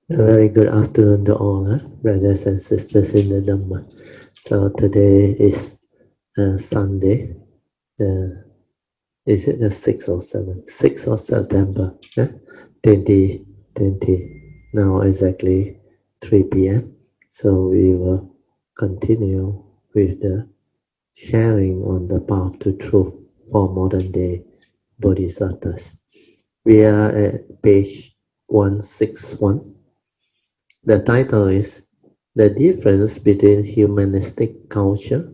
A very good afternoon to all, brothers and sisters in the Dhamma. So today is Sunday. Is it the 6th or 7th? 6th of September, 2020. Now exactly 3 p.m. So we will continue with the sharing on the path to truth for modern day Bodhisattvas. We are at page 161. The title is The Difference Between Humanistic Culture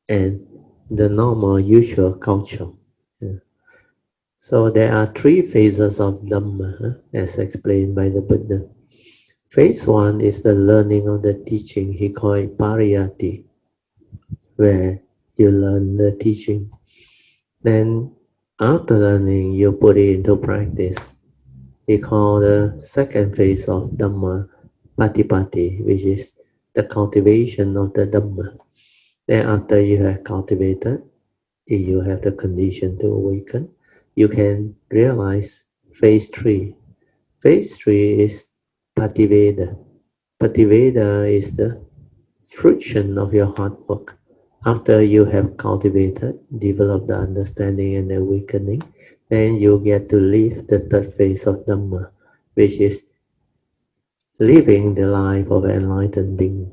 and the Normal Usual Culture. Yeah. So there are three phases of Dhamma, as explained by the Buddha. Phase one is the learning of the teaching. He called it pariyatti, where you learn the teaching. Then after learning, you put it into practice. He called the second phase of Dhamma Patipatti, which is the cultivation of the Dhamma. Then after you have cultivated, if you have the condition to awaken, you can realize phase 3. Phase 3 is Pativeda. Pativeda is the fruition of your hard work. After you have cultivated, developed the understanding and awakening, then you get to live the third phase of Dhamma, which is living the life of an enlightened being,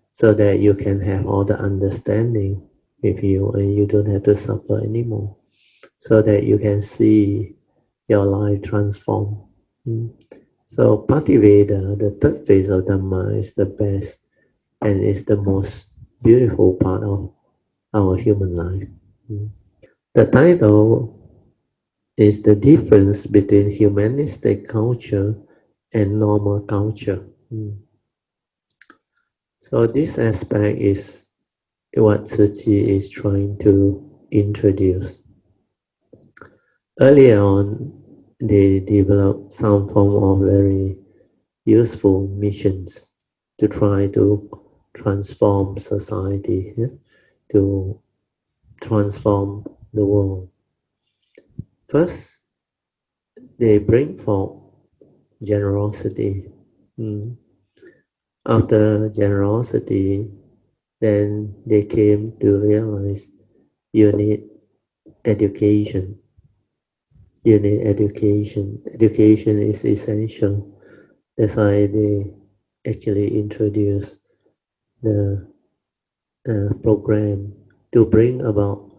so that you can have all the understanding with you and you don't have to suffer anymore, so that you can see your life transform. So Pativeda, the third phase of Dhamma, is the best and is the most beautiful part of our human life. The title is The Difference Between Humanistic Culture and Normal Culture. So this aspect is what Tzu Chi is trying to introduce. Earlier on, they developed some form of very useful missions to try to transform society, to transform the world. First, they bring forth generosity. After generosity, then they came to realize you need education. You need education. Education is essential. That's why they actually introduced the program to bring about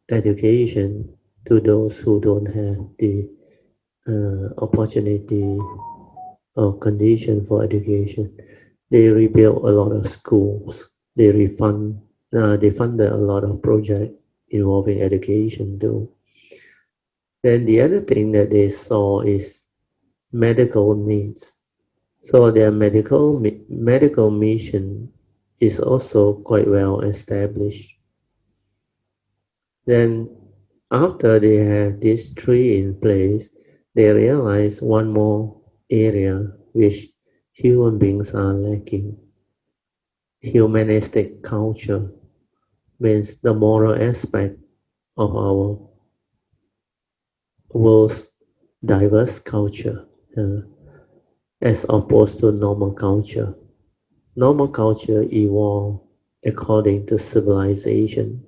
education to those who don't have the opportunity or condition for education. They rebuilt a lot of schools. They funded a lot of projects involving education too. Then the other thing that they saw is medical needs. So their medical mission is also quite well established. Then after they have these three in place, they realize one more area which human beings are lacking. Humanistic culture means the moral aspect of our world's diverse culture, as opposed to normal culture. Normal culture evolved according to civilization,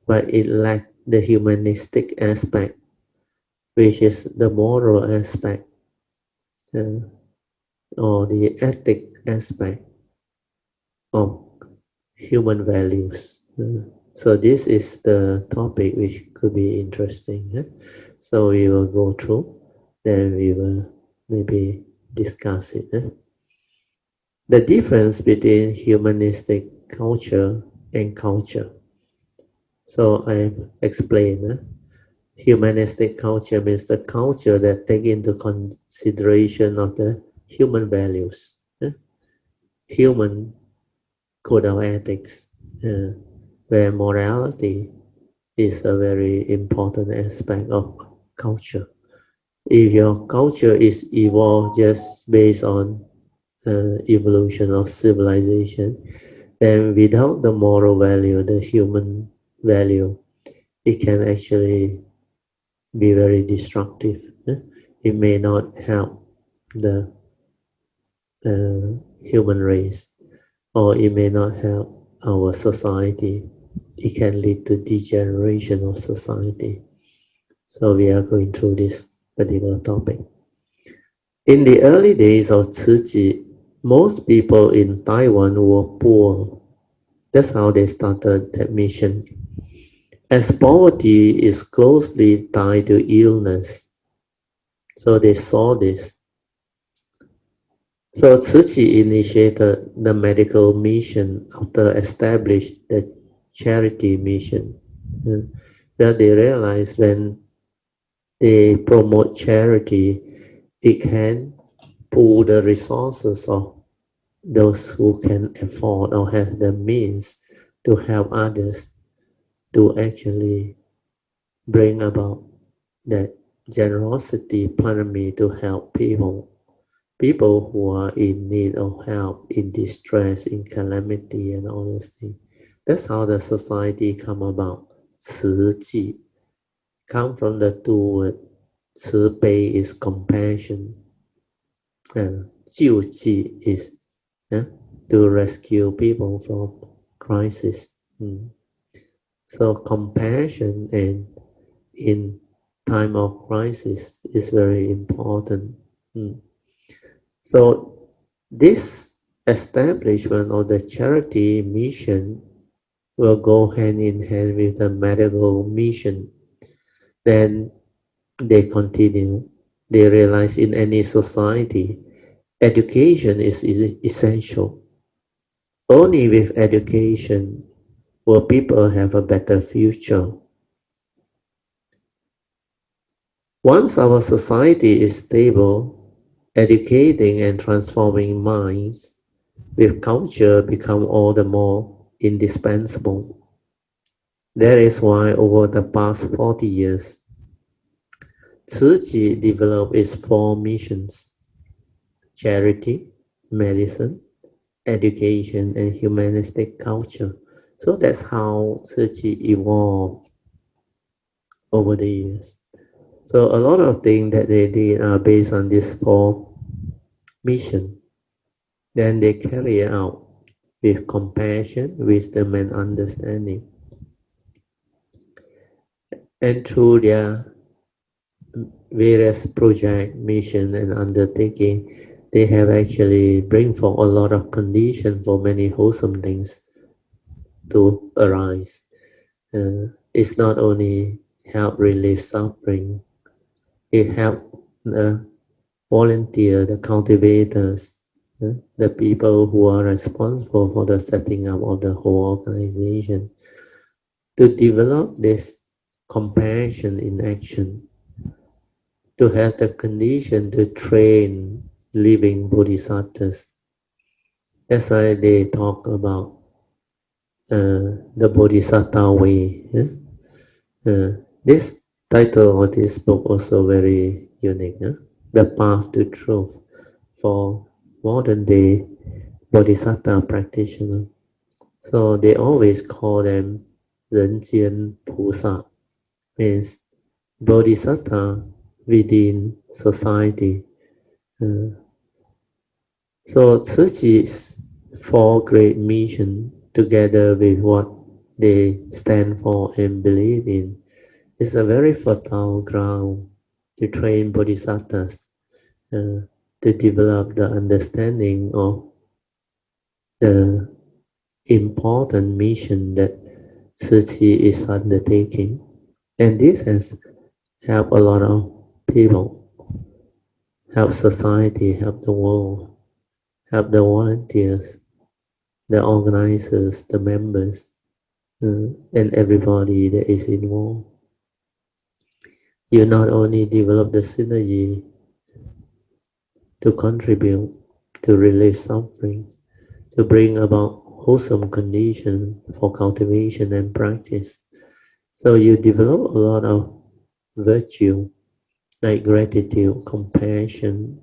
but it lacked the humanistic aspect, which is the moral aspect, or the ethic aspect of human values. So this is the topic which could be interesting. So we will go through, then we will maybe discuss it. The difference between humanistic culture and culture. So I explain. Humanistic culture means the culture that take into consideration of the human values, human code of ethics, where morality is a very important aspect of culture. If your culture is evolved just based on evolution of civilization, then without the moral value, the human value, it can actually be very destructive. It may not help the human race, or it may not help our society. It can lead to degeneration of society. So we are going through this particular topic. In the early days of Tzu Chi, most people in Taiwan were poor. That's how they started that mission. As poverty is closely tied to illness, so they saw this. So Tzu Chi initiated the medical mission after established the charity mission. Where they realized when they promote charity, it can pool the resources of those who can afford or have the means to help others to actually bring about that generosity parami to help people who are in need of help, in distress, in calamity and all those things. That's how the society come about. 慈济 come from the two words. 慈悲 is compassion, and 救济 is to rescue people from crisis. So compassion and in time of crisis is very important. So this establishment of the charity mission will go hand in hand with the medical mission. Then they continue. They realize in any society, education is essential. Only with education will people have a better future. Once our society is stable, educating and transforming minds with culture become all the more indispensable. That is why over the past 40 years, Tzu Chi developed its four missions: charity, medicine, education, and humanistic culture. So that's how Tzu Chi evolved over the years. So a lot of things that they did are based on these four missions. Then they carry out with compassion, wisdom, and understanding. And through their various project, mission, and undertaking, they have actually bring forth a lot of conditions for many wholesome things to arise. It's not only help relieve suffering, it help the volunteer, the cultivators, the people who are responsible for the setting up of the whole organization to develop this compassion in action, to have the condition to train living bodhisattvas. That's why they talk about the Bodhisattva way. This title of this book also very unique. The Path to Truth for modern day Bodhisattva practitioner. So they always call them 人间菩萨, means Bodhisattva within society. So Tzu Chi's four great missions, together with what they stand for and believe in, is a very fertile ground to train bodhisattvas, to develop the understanding of the important mission that Tzu Chi is undertaking. And this has helped a lot of people, help society, help the world, help the volunteers, the organizers, the members, and everybody that is involved. You not only develop the synergy to contribute to relieve suffering, to bring about wholesome conditions for cultivation and practice. So you develop a lot of virtue like gratitude, compassion,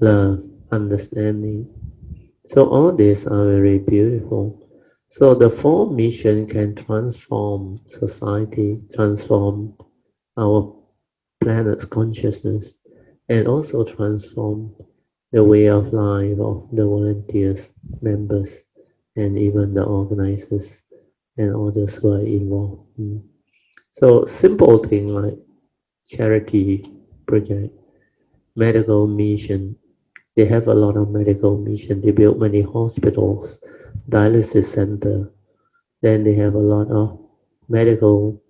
love, understanding. So all these are very beautiful. So the four mission can transform society, transform our planet's consciousness, and also transform the way of life of the volunteers, members, and even the organizers and others who are involved. So simple thing like charity project, medical mission. They have a lot of medical mission. They build many hospitals, dialysis center. Then they have a lot of medical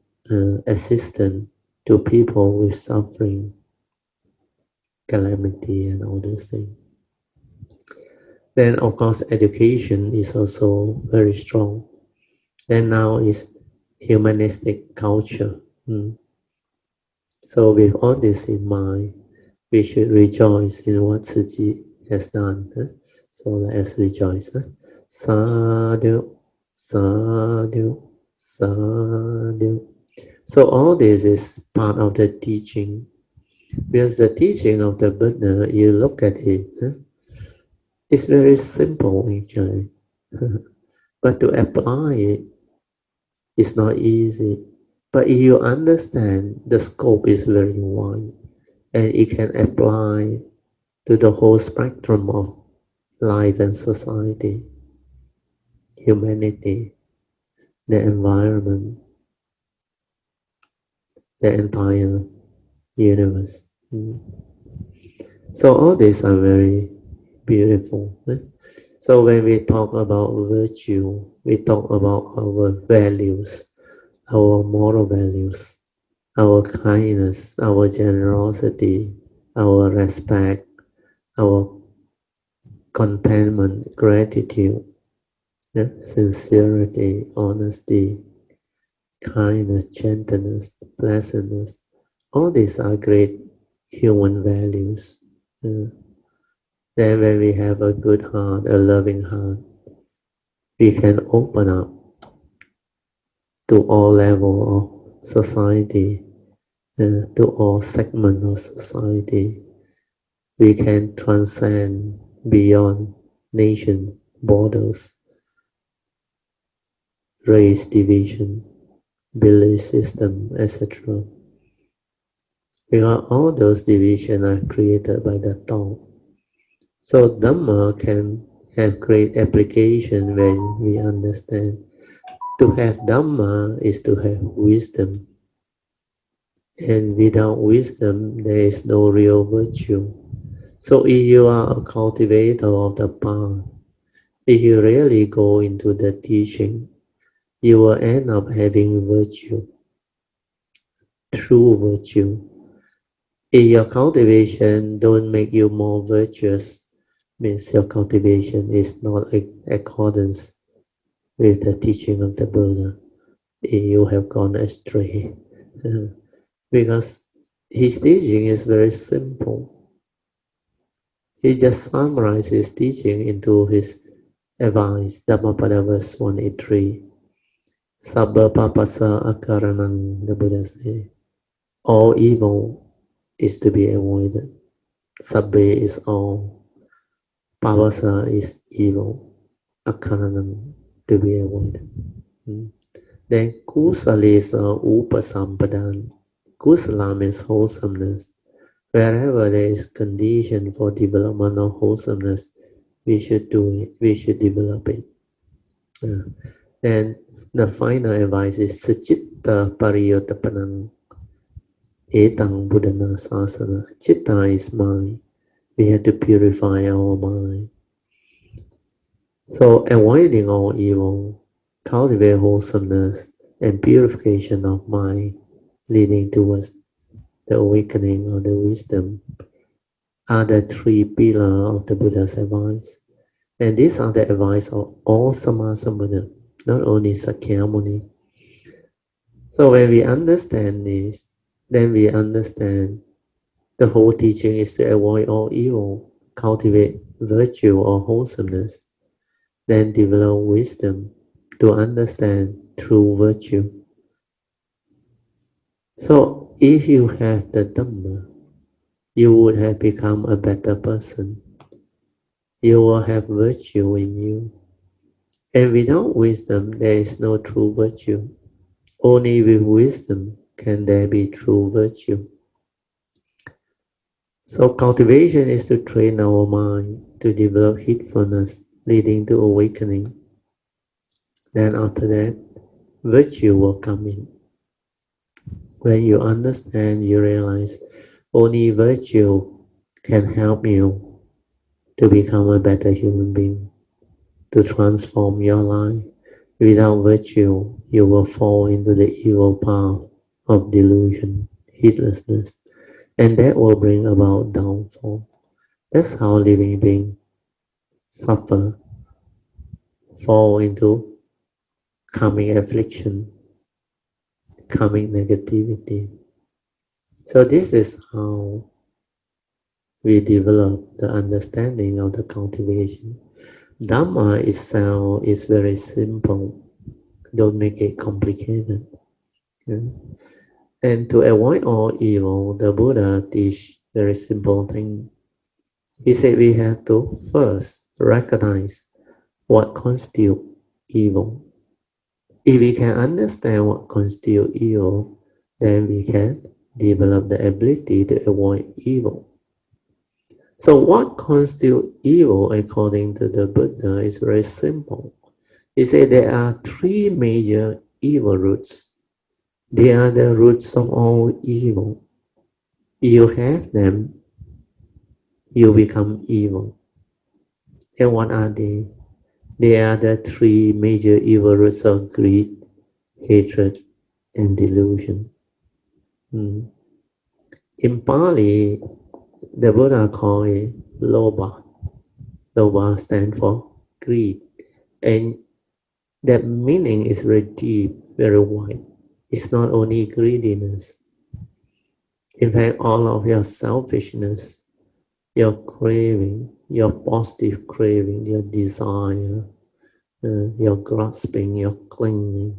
assistance to people with suffering, calamity, and all those things. Then of course education is also very strong. Then now is humanistic culture. So with all this in mind, we should rejoice in what Tzu has done. So let us rejoice. Sadhu, sadhu, sadhu. So all this is part of the teaching. Because the teaching of the Buddha, you look at it, it's very simple actually. But to apply it is not easy. But if you understand, the scope is very wide. And it can apply to the whole spectrum of life and society, humanity, the environment, the entire universe. So all these are very beautiful. So when we talk about virtue, we talk about our values, our moral values, our kindness, our generosity, our respect, our contentment, gratitude, sincerity, honesty, kindness, gentleness, pleasantness. All these are great human values. Then when we have a good heart, a loving heart, we can open up to all levels of society, to all segments of society. We can transcend beyond nation borders, race division, belief system, etc. Because all those divisions are created by the thought. So Dhamma can have great application when we understand. To have Dhamma is to have wisdom. And without wisdom, there is no real virtue. So if you are a cultivator of the path, if you really go into the teaching, you will end up having virtue, true virtue. If your cultivation don't make you more virtuous, means your cultivation is not in accordance with the teaching of the Buddha. If you have gone astray. Because his teaching is very simple. He just summarized his teaching into his advice, Dhammapada verse 183. Sabba papasa akaranang, the Buddha says. All evil is to be avoided. Sabbe is all. Papasa is evil. Akaranang, to be avoided. Then kusalesa upasampadana. Kusala means wholesomeness. Wherever there is condition for development of wholesomeness, we should do it. We should develop it. Then the final advice is Sachitta Pariyotapanang Etang Buddhana Sasana. Chitta is mind. We have to purify our mind. So avoiding all evil, cultivate wholesomeness, and purification of mind, leading towards the awakening of the wisdom, are the three pillars of the Buddha's advice. And these are the advice of all Sammasambuddha, not only Sakyamuni. So when we understand this, then we understand the whole teaching is to avoid all evil, cultivate virtue or wholesomeness, then develop wisdom to understand true virtue. So if you have the Dhamma, you would have become a better person. You will have virtue in you. And without wisdom, there is no true virtue. Only with wisdom can there be true virtue. So cultivation is to train our mind to develop heedfulness, leading to awakening. Then after that, virtue will come in. When you understand, you realize only virtue can help you to become a better human being, to transform your life. Without virtue, you will fall into the evil path of delusion, heedlessness, and that will bring about downfall. That's how living beings suffer, fall into karmic affliction, karmic negativity. So this is how we develop the understanding of the cultivation. Dhamma itself is very simple. Don't make it complicated. Yeah. And to avoid all evil, the Buddha teach very simple thing. He said we have to first recognize what constitutes evil. If we can understand what constitutes evil, then we can develop the ability to avoid evil. So what constitutes evil according to the Buddha is very simple. He said there are three major evil roots. They are the roots of all evil. You have them, you become evil. And what are they? They are the three major evil roots of greed, hatred, and delusion. In Pali, the Buddha called it Lobha. Lobha stands for greed. And that meaning is very deep, very wide. It's not only greediness. In fact, all of your selfishness, your craving, your positive craving, your desire, your grasping, your clinging,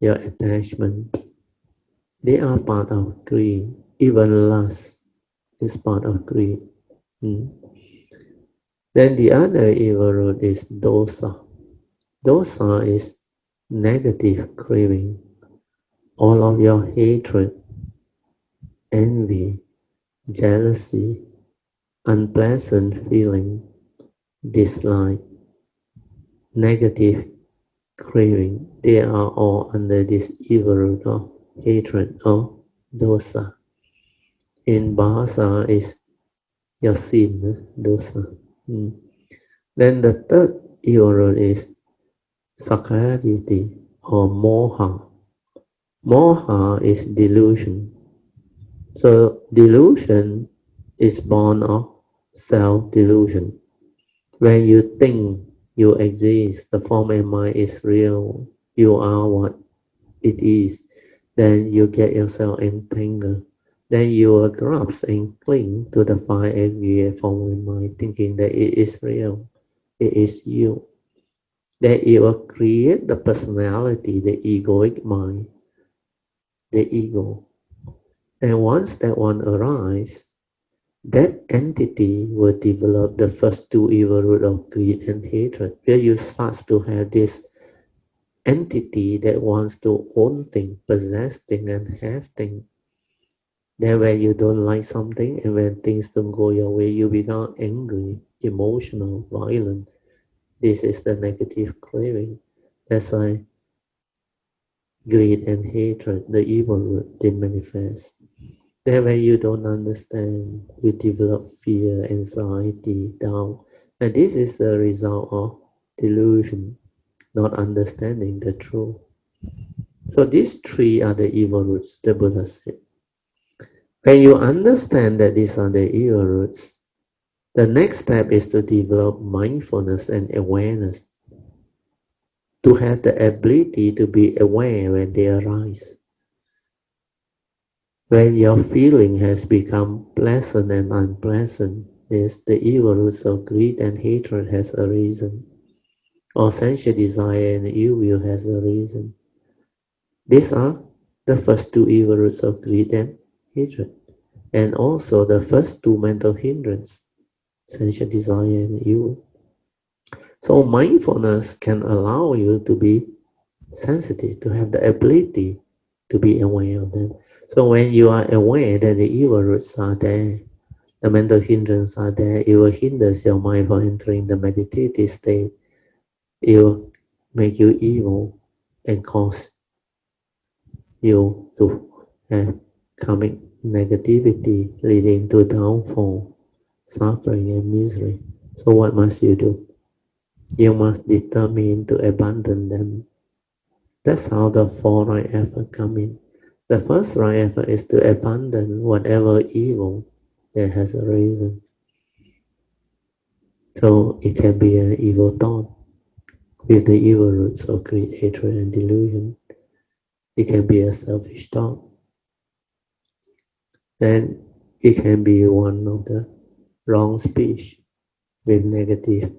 your attachment, they are part of greed. Even lust is part of greed. Then the other evil root is dosa. Dosa is negative craving. All of your hatred, envy, jealousy, unpleasant feeling, dislike, negative craving, they are all under this evil root of hatred or dosa. In Bahasa is your sin, dosa. Then the third evil root is sakkayaditthi or moha. Moha is delusion. So delusion is born of self-delusion. When you think you exist, the form and mind is real, you are what it is, then you get yourself entangled. Then you will grasp and cling to the five aggregate form and mind, thinking that it is real, it is you. Then it will create the personality, the egoic mind, the ego. And once that one arises, that entity will develop the first two evil roots of greed and hatred, where you start to have this entity that wants to own things, possess things, and have things. Then when you don't like something and when things don't go your way, you become angry, emotional, violent. This is the negative craving. That's why greed and hatred, the evil root, they manifest. Then when you don't understand, you develop fear, anxiety, doubt. And this is the result of delusion, not understanding the truth. So these three are the evil roots, the Buddha said. When you understand that these are the evil roots, the next step is to develop mindfulness and awareness, to have the ability to be aware when they arise. When your feeling has become pleasant and unpleasant, is the evil roots of greed and hatred has arisen, or sensual desire and ill will has arisen. These are the first two evil roots of greed and hatred, and also the first two mental hindrances, sensual desire and ill will. So mindfulness can allow you to be sensitive, to have the ability to be aware of them. So when you are aware that the evil roots are there, the mental hindrances are there, it will hinder your mind from entering the meditative state. It will make you evil and cause you to have karmic negativity leading to downfall, suffering and misery. So what must you do? You must determine to abandon them. That's how the four right effort come in. The first right effort is to abandon whatever evil that has arisen. So it can be an evil thought with the evil roots of greed, hatred and delusion. It can be a selfish thought. Then it can be one of the wrong speech with negative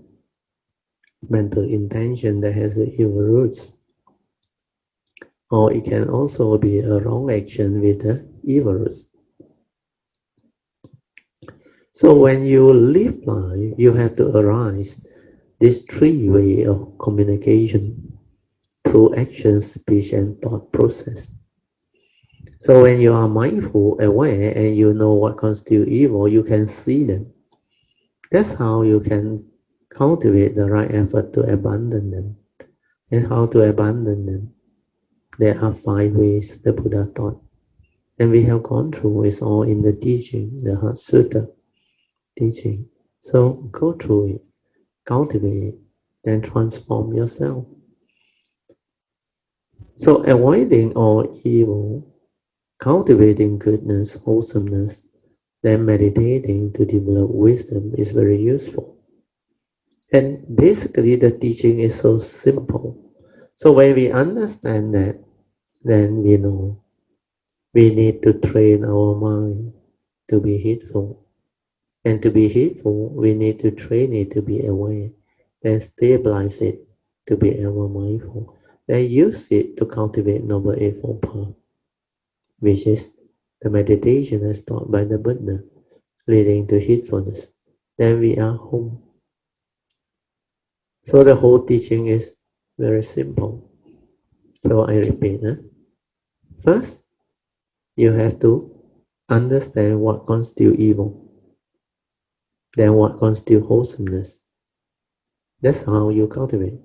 mental intention that has the evil roots. Or it can also be a wrong action with the evil roots. So when you live life, you have to arise this three way of communication through action, speech, and thought process. So when you are mindful, aware, and you know what constitutes evil, you can see them. That's how you can cultivate the right effort to abandon them. And how to abandon them? There are 5 ways the Buddha taught. And we have gone through, it's all in the teaching, the Heart Sutta teaching. So go through it, cultivate it, then transform yourself. So avoiding all evil, cultivating goodness, wholesomeness, then meditating to develop wisdom is very useful. And basically the teaching is so simple. So when we understand that, then we know we need to train our mind to be heedful. And to be heedful, we need to train it to be aware, then stabilize it to be ever mindful, then use it to cultivate Noble Eightfold Path, which is the meditation as taught by the Buddha, leading to heedfulness. Then we are home. So the whole teaching is very simple. So I repeat, first, you have to understand what constitutes evil, then what constitutes wholesomeness. That's how you cultivate.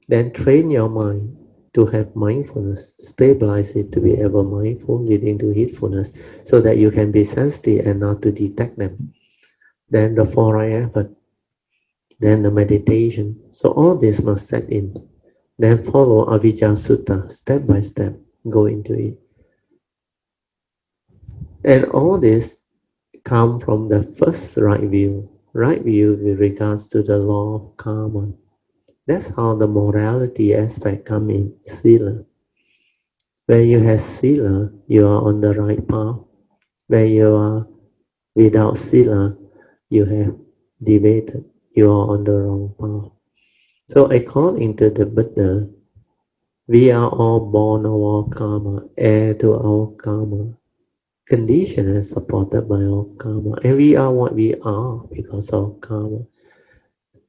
Then train your mind to have mindfulness, stabilize it to be ever mindful, leading to heedfulness, so that you can be sensitive and not to detect them. Then the 4 right effort, then the meditation. So all this must set in. Then follow Avijja Sutta, step by step, go into it. And all this come from the first right view with regards to the law of karma. That's how the morality aspect come in, sila. When you have sila, you are on the right path. When you are without sila, you have deviated, you are on the wrong path. So according to the Buddha, we are all born of our karma, heir to our karma, conditioned and supported by our karma. And we are what we are because of karma.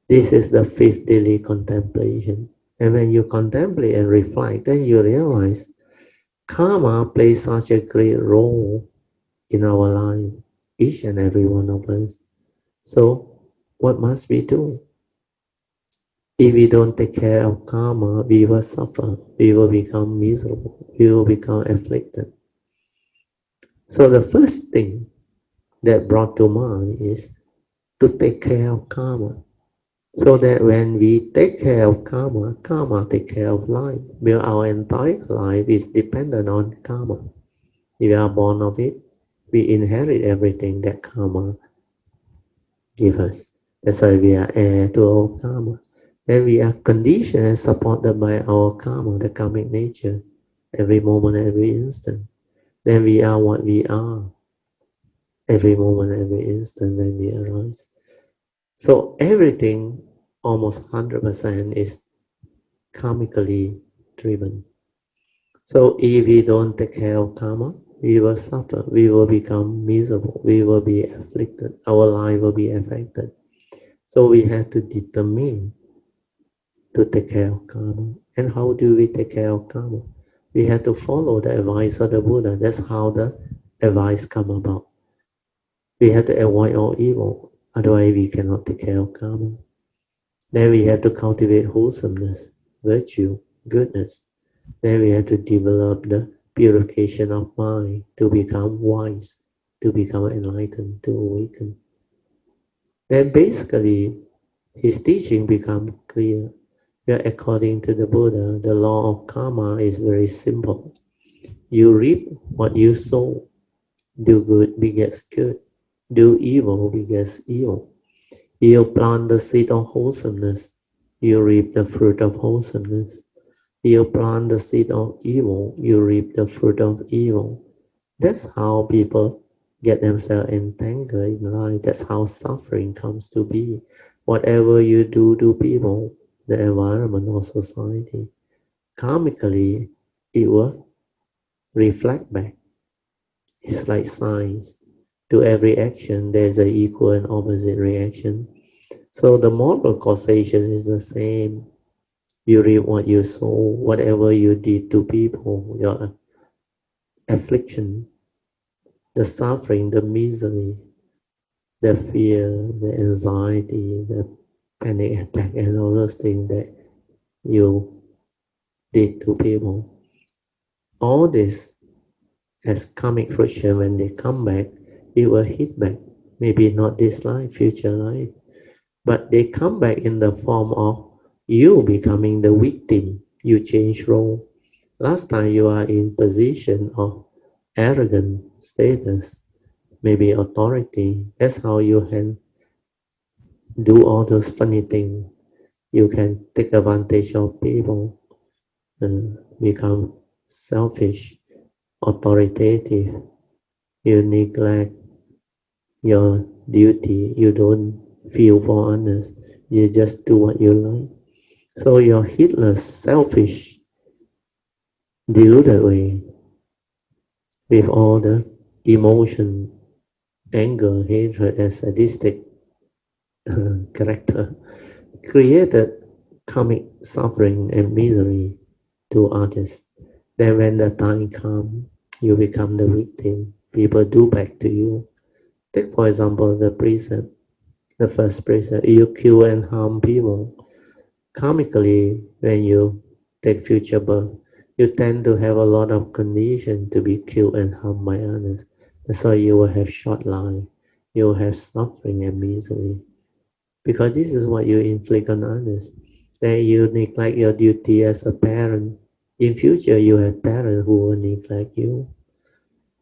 This is the 5th daily contemplation. And when you contemplate and reflect, then you realize karma plays such a great role in our life, each and every one of us. So what must we do? If we don't take care of karma, we will suffer, we will become miserable, we will become afflicted. So the first thing that brought to mind is to take care of karma. So that when we take care of karma, karma take care of life. Because our entire life is dependent on karma. If we are born of it, we inherit everything that karma gives us. That's why we are heir to our karma. Then we are conditioned and supported by our karma, the karmic nature, every moment, every instant. Then we are what we are, every moment, every instant when we arise. So everything, almost 100%, is karmically driven. So if we don't take care of karma, we will suffer, we will become miserable, we will be afflicted, our life will be affected. So we have to determine to take care of karma. And how do we take care of karma? We have to follow the advice of the Buddha. That's how the advice come about. We have to avoid all evil, otherwise we cannot take care of karma. Then we have to cultivate wholesomeness, virtue, goodness. Then we have to develop the purification of mind to become wise, to become enlightened, to awaken. Then basically, his teaching becomes clear. Yeah, according to the Buddha, the law of karma is very simple. You reap what you sow. Do good begets good. Do evil begets evil. You plant the seed of wholesomeness. You reap the fruit of wholesomeness. You plant the seed of evil. You reap the fruit of evil. That's how people get themselves entangled in life. That's how suffering comes to be. Whatever you do to people, the environment or society, karmically, it will reflect back. It's like science. To every action, there's an equal and opposite reaction. So the moral causation is the same. You reap what you sow, whatever you did to people, your affliction, the suffering, the misery, the fear, the anxiety, the panic attack, and all those things that you did to people. All this as karmic friction, when they come back, it will hit back. Maybe not this life, future life, but they come back in the form of you becoming the victim. You change role. Last time you are in position of arrogant status, maybe authority. That's how you can do all those funny things. You can take advantage of people, become selfish, authoritative. You neglect your duty. You don't feel for others. You just do what you like. So you're heedless, selfish, deluded way with all the emotion, anger, hatred, and sadistic character created karmic suffering and misery to others. Then when the time comes, you become the victim. People do back to you. Take for example the precept, the first precept, you kill and harm people. Karmically, when you take future birth, you tend to have a lot of condition to be killed and harmed by others. That's why you will have short life. You will have suffering and misery. Because this is what you inflict on others. Then you neglect your duty as a parent. In future, you have parents who will neglect you.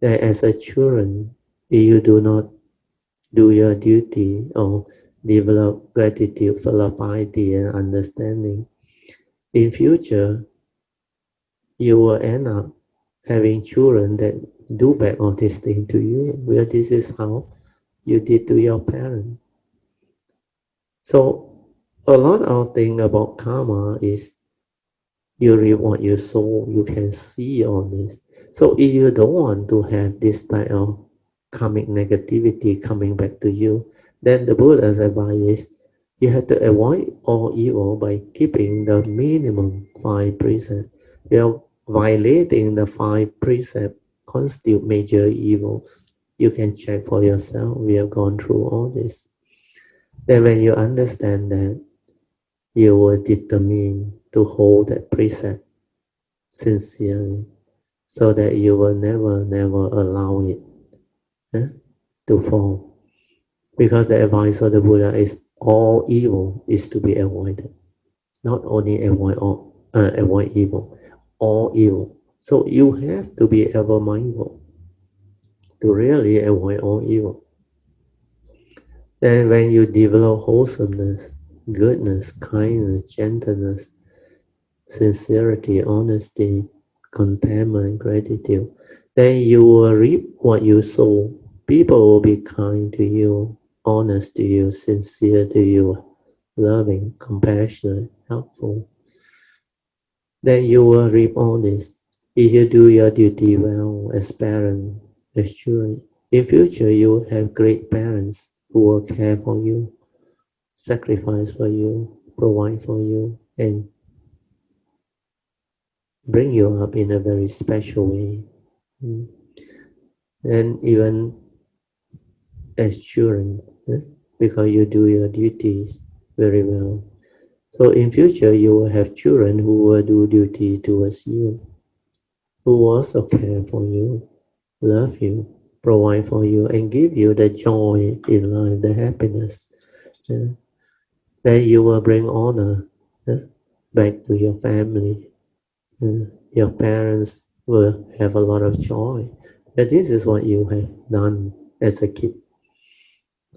Then as a children, if you do not do your duty or develop gratitude, full of piety and understanding, in future, you will end up having children that do back all these things to you. Well, this is how you did to your parents. So a lot of thing about karma is you reap what you sow. You can see all this. So if you don't want to have this type of karmic negativity coming back to you, then the Buddha's advice is you have to avoid all evil by keeping the minimum 5 precepts. Well, violating the 5 precepts constitute major evils. You can check for yourself. We have gone through all this. Then when you understand that, you will determine to hold that precept sincerely so that you will never allow it to fall. Because the advice of the Buddha is all evil is to be avoided. Not only avoid evil, all evil. So you have to be ever mindful to really avoid all evil. Then when you develop wholesomeness, goodness, kindness, gentleness, sincerity, honesty, contentment, gratitude, then you will reap what you sow. People will be kind to you, honest to you, sincere to you, loving, compassionate, helpful. Then you will reap all this. If you do your duty well as parent, as children, in future you will have great parents who will care for you, sacrifice for you, provide for you, and bring you up in a very special way. Mm. And even as children, because you do your duties very well. So in future, you will have children who will do duty towards you, who also care for you, love you, provide for you, and give you the joy in life, the happiness. Then you will bring honor back to your family. Your parents will have a lot of joy. But this is what you have done as a kid.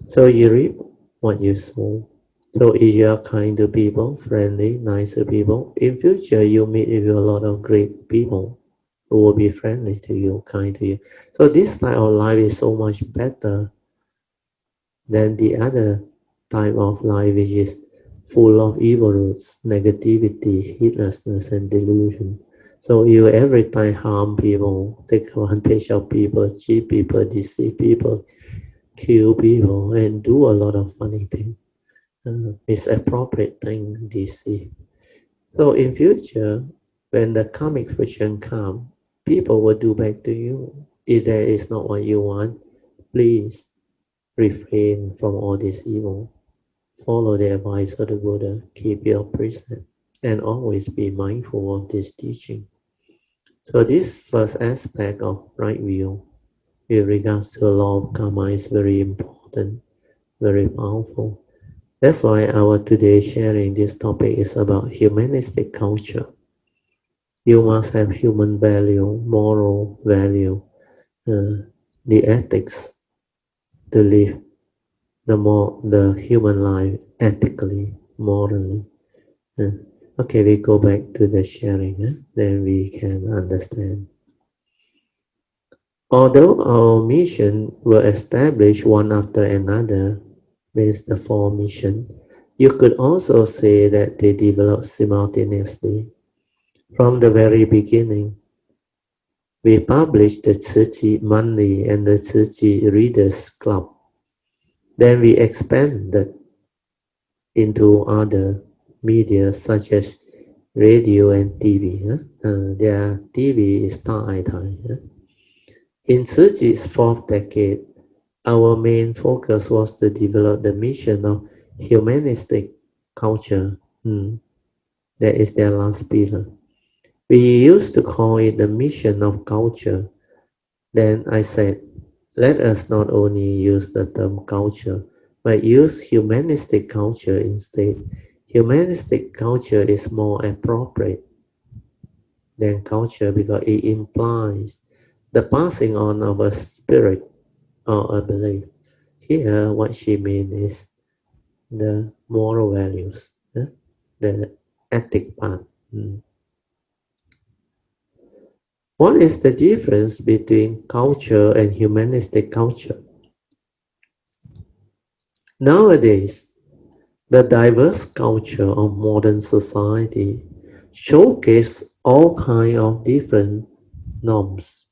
So you reap what you sow. So if you are kind to people, friendly, nicer people, in future you meet with a lot of great people who will be friendly to you, kind to you. So this style of life is so much better than the other type of life, which is full of evil roots, negativity, heedlessness, and delusion. So you every time harm people, take advantage of people, cheat people, deceive people, kill people, and do a lot of funny things. Misappropriate thing, deceive. So in future, when the karmic friction come, people will do back to you. If that is not what you want, please refrain from all this evil. Follow the advice of the Buddha, keep your precept, and always be mindful of this teaching. So this first aspect of right view with regards to the law of karma is very important, very powerful. That's why our today sharing this topic is about humanistic culture. You must have human value, moral value, the ethics to live the human life ethically, morally. Okay, we go back to the sharing, then we can understand. Although our mission were established one after another, means the four missions, you could also say that they developed simultaneously. From the very beginning, we published the Tzu Monthly and the Tzu Readers Club. Then we expanded into other media such as radio and TV. Their TV is Star Aitai. In Tzuchi's fourth decade, our main focus was to develop the mission of humanistic culture. That is their last pillar. We used to call it the mission of culture. Then I said, let us not only use the term culture, but use humanistic culture instead. Humanistic culture is more appropriate than culture because it implies the passing on of a spirit or a belief. Here, what she means is the moral values, the ethic part. What is the difference between culture and humanistic culture? Nowadays, the diverse culture of modern society showcase all kinds of different norms.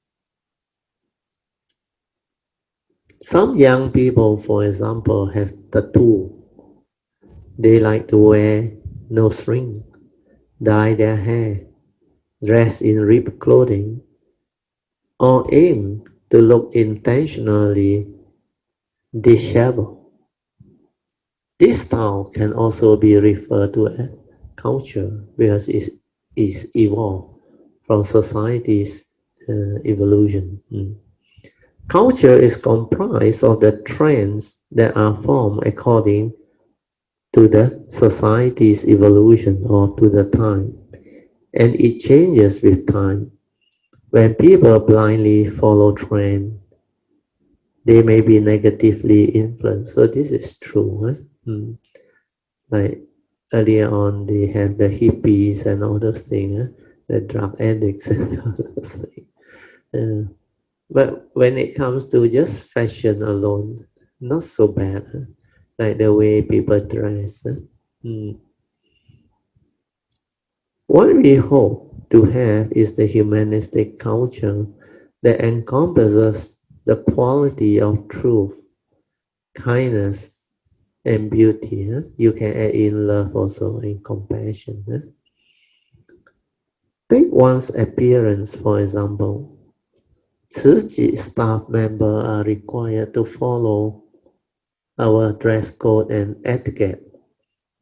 Some young people, for example, have tattoo. They like to wear nose ring, dye their hair, dress in ripped clothing, or aim to look intentionally disheveled. This style can also be referred to as culture because it is evolved from society's evolution. Culture is comprised of the trends that are formed according to the society's evolution or to the time, and it changes with time. When people blindly follow trends, they may be negatively influenced. So this is true. Like earlier on, they have the hippies and all those things, the drug addicts and all those things. But when it comes to just fashion alone, not so bad. Like the way people dress. What we hope to have is the humanistic culture that encompasses the quality of truth, kindness, and beauty. You can add in love also and compassion. Take one's appearance, for example. Tzu staff members are required to follow our dress code and etiquette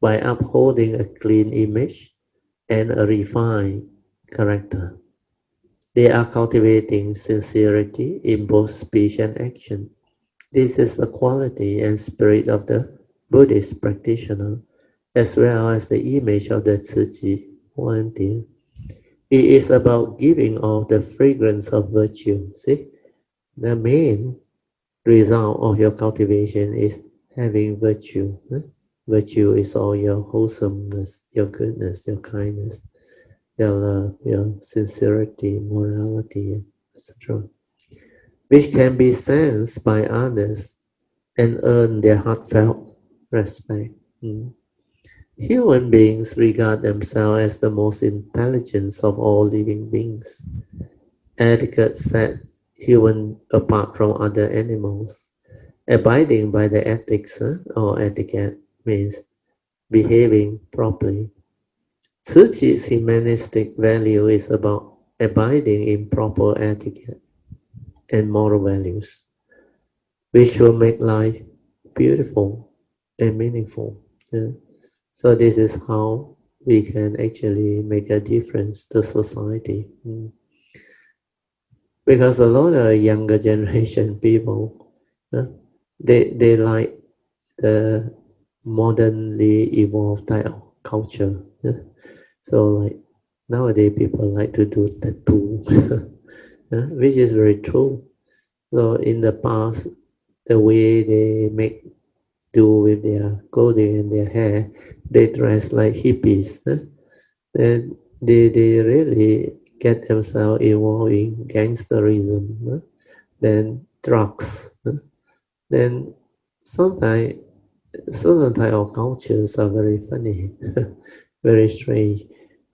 by upholding a clean image and a refined character. They are cultivating sincerity in both speech and action. This is the quality and spirit of the Buddhist practitioner, as well as the image of the Tzu volunteer. It is about giving off the fragrance of virtue. See, the main result of your cultivation is having virtue. Virtue is all your wholesomeness, your goodness, your kindness, your love, your sincerity, morality, etc., which can be sensed by others and earn their heartfelt respect. Human beings regard themselves as the most intelligent of all living beings. Etiquette set humans apart from other animals. Abiding by the ethics or etiquette means behaving properly. Tzuchi's humanistic value is about abiding in proper etiquette and moral values, which will make life beautiful and meaningful. So this is how we can actually make a difference to society. Because a lot of younger generation people, they like the modernly evolved type of culture. So like nowadays people like to do tattoo, which is very true. So in the past, the way they make do with their clothing and their hair, they dress like hippies. Then they really get themselves involved in gangsterism, then drugs. Then sometimes certain type of cultures are very funny, very strange,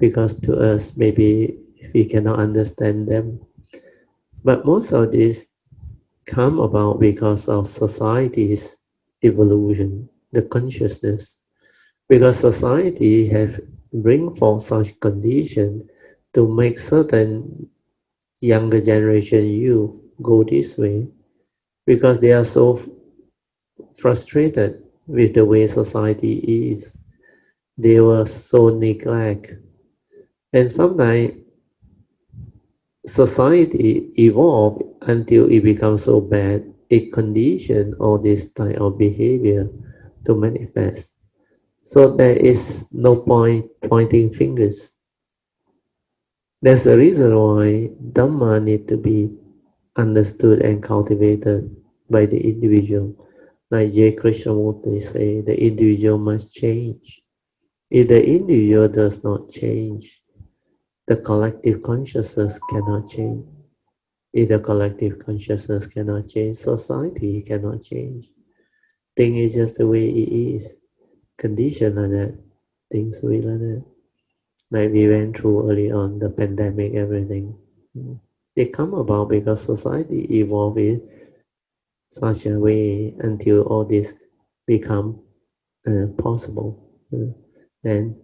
because to us maybe we cannot understand them. But most of this come about because of society's evolution, the consciousness, because society have bring forth such condition to make certain younger generation youth go this way, because they are so frustrated with the way society is. They were so neglect, and sometimes society evolved until it becomes so bad, it conditioned all this type of behavior to manifest. So there is no point pointing fingers. That's the reason why Dhamma need to be understood and cultivated by the individual. Like J. Krishnamurti say, the individual must change. If the individual does not change, the collective consciousness cannot change. If the collective consciousness cannot change, society cannot change. Thing is just the way it is. Condition like that. Things will like that. Like we went through early on, the pandemic, everything. It come about because society evolved in such a way until all this become possible. Then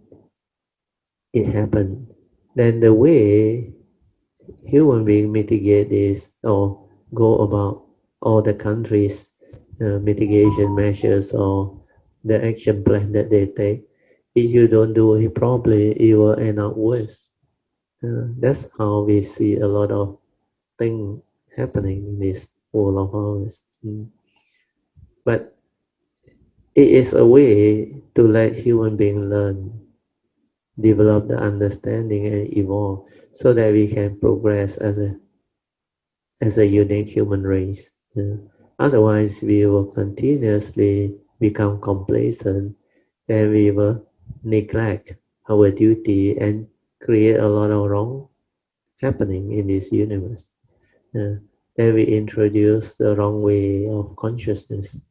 it happened. Then the way human being mitigate this or go about all the countries' mitigation measures or the action plan that they take, if you don't do it properly, it will end up worse. That's how we see a lot of things happening in this world of ours. But it is a way to let human beings learn, develop the understanding and evolve so that we can progress as a unique human race. Otherwise, we will continuously become complacent and we will neglect our duty and create a lot of wrong happening in this universe. Then we introduce the wrong way of consciousness.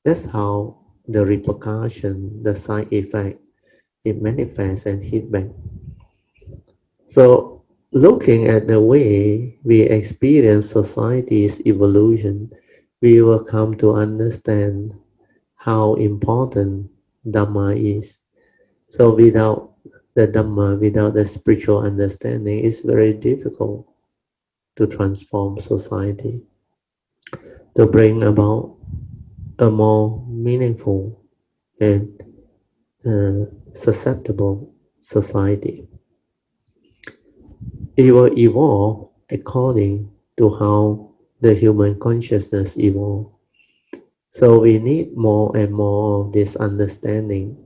That's how the repercussion, the side effect, it manifests and hit back. So looking at the way we experience society's evolution, we will come to understand how important Dhamma is. So without the Dhamma without the spiritual understanding, it's very difficult to transform society, to bring about a more meaningful and susceptible society. It will evolve according to how the human consciousness evolves. So we need more and more of this understanding,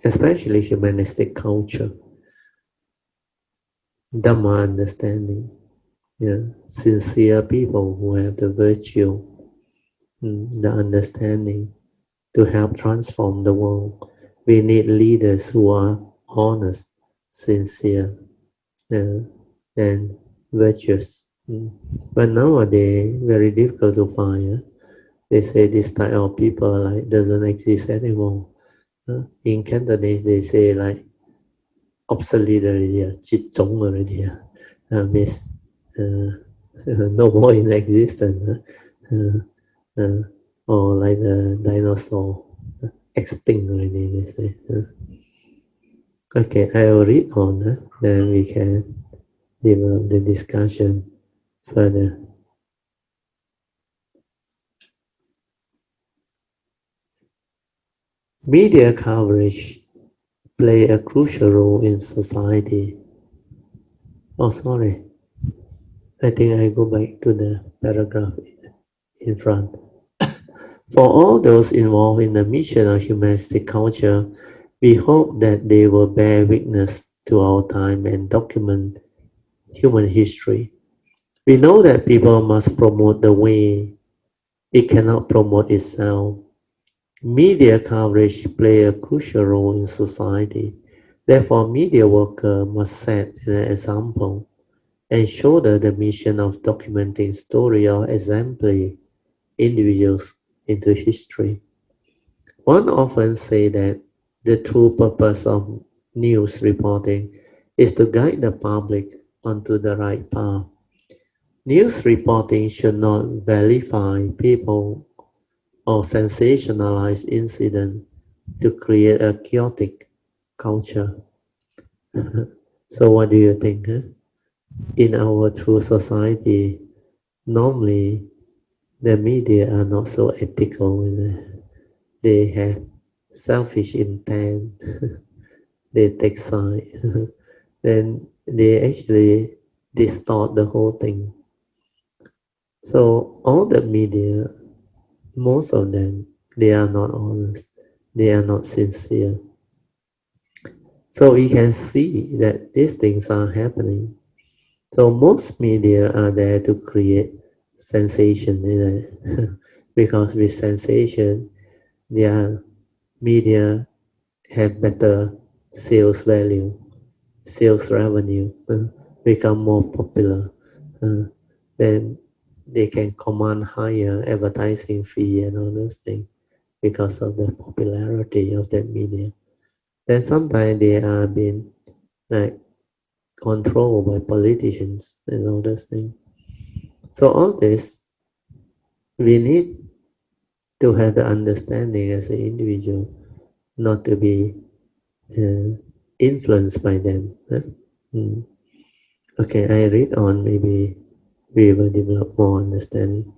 especially humanistic culture, Dhamma understanding, sincere people who have the virtue, the understanding to help transform the world. We need leaders who are honest, sincere, and virtuous. But nowadays, very difficult to find. They say this type of people like doesn't exist anymore. In Cantonese, they say like obsolete already, 绝种 already, means no more in existence, or like the dinosaur, extinct already, they say. Okay, I will read on, then we can develop the discussion further. Media coverage play a crucial role in society. Oh, sorry. I think I go back to the paragraph in front. For all those involved in the mission of humanistic culture, we hope that they will bear witness to our time and document human history. We know that people must promote the way, it cannot promote itself. Media coverage play a crucial role in society. Therefore, media workers must set an example and shoulder the mission of documenting story or exemplary individuals into history. One often say that the true purpose of news reporting is to guide the public onto the right path. News reporting should not vilify people or sensationalize incidents to create a chaotic culture. So what do you think? In our true society, normally the media are not so ethical. They have selfish intent. They take side. Then they actually distort the whole thing. So all the media, most of them, they are not honest. They are not sincere. So we can see that these things are happening. So most media are there to create sensation, isn't it? Because with sensation, their media have better sales value, sales revenue, become more popular. Then they can command higher advertising fee and all those things because of the popularity of that media. Then sometimes they are being like controlled by politicians and all those things. So all this, we need to have the understanding as an individual, not to be influenced by them. Okay, I read on, maybe we will develop more understanding.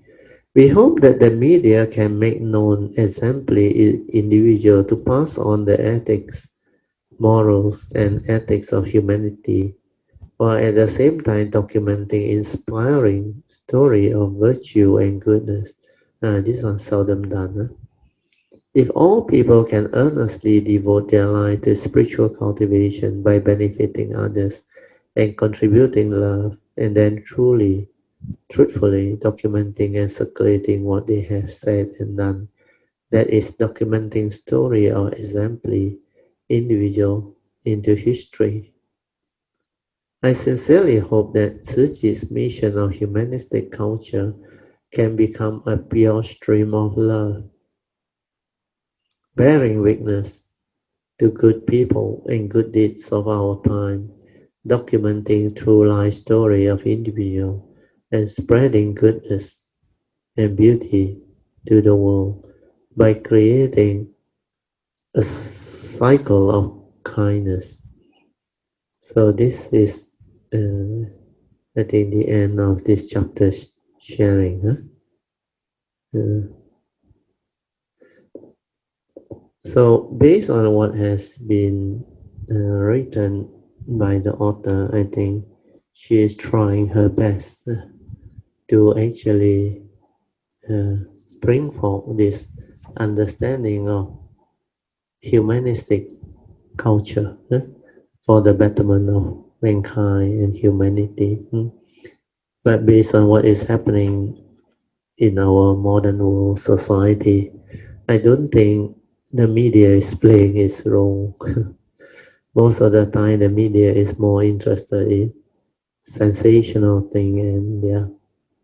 We hope that the media can make known exemplary individual to pass on the ethics, morals, and ethics of humanity, while at the same time documenting inspiring story of virtue and goodness. This one seldom done. If all people can earnestly devote their life to spiritual cultivation by benefiting others and contributing love, and then truthfully documenting and circulating what they have said and done, that is documenting story or exemplary individual into history. I sincerely hope that Tzu Chi's mission of humanistic culture can become a pure stream of love, bearing witness to good people and good deeds of our time, documenting true life story of individual and spreading goodness and beauty to the world by creating a cycle of kindness, So this is, I think, the end of this chapter sharing. So based on what has been written by the author, I think she is trying her best to actually bring forth this understanding of humanistic culture for the betterment of mankind and humanity. But based on what is happening in our modern world society, I don't think the media is playing its role. Most of the time, the media is more interested in sensational thing and their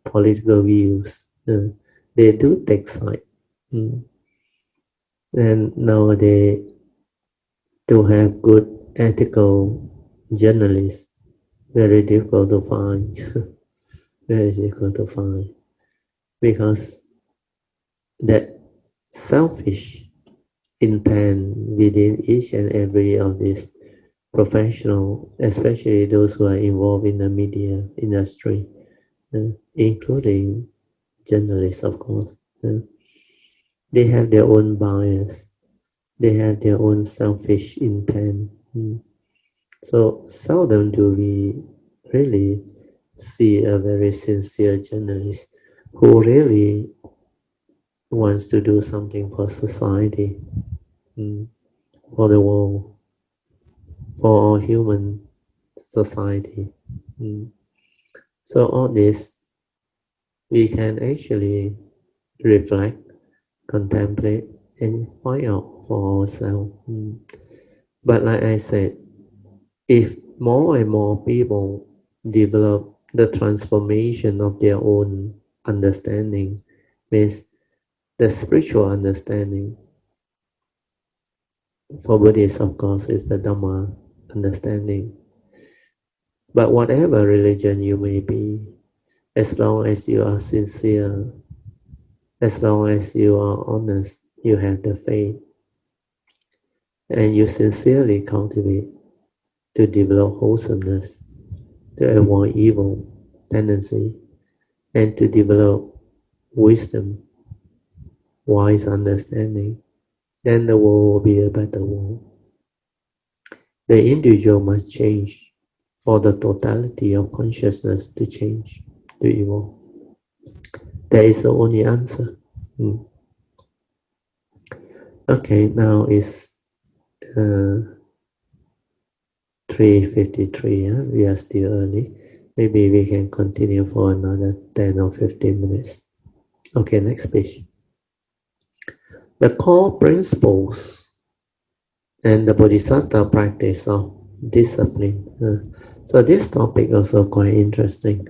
political views. They do take side. And nowadays, to have good ethical journalists, very difficult to find. Very difficult to find. Because that selfish intent within each and every of these professional, especially those who are involved in the media industry, including journalists, of course. They have their own bias. They have their own selfish intent. So seldom do we really see a very sincere journalist who really wants to do something for society, for the world, for our human society. So all this we can actually reflect, contemplate, and find out for ourselves. But like I said, if more and more people develop the transformation of their own understanding, means the spiritual understanding, for Buddhists, of course, is the Dhamma understanding. But whatever religion you may be, as long as you are sincere, as long as you are honest, you have the faith, and you sincerely cultivate to develop wholesomeness, to avoid evil tendency, and to develop wisdom, wise understanding, then the world will be a better world. The individual must change for the totality of consciousness to change, to evolve. That is the only answer. Okay, now it's 3:53. We are still early. Maybe we can continue for another 10 or 15 minutes. Okay, next page. The core principles and the Bodhisattva practice of discipline. So this topic also quite interesting.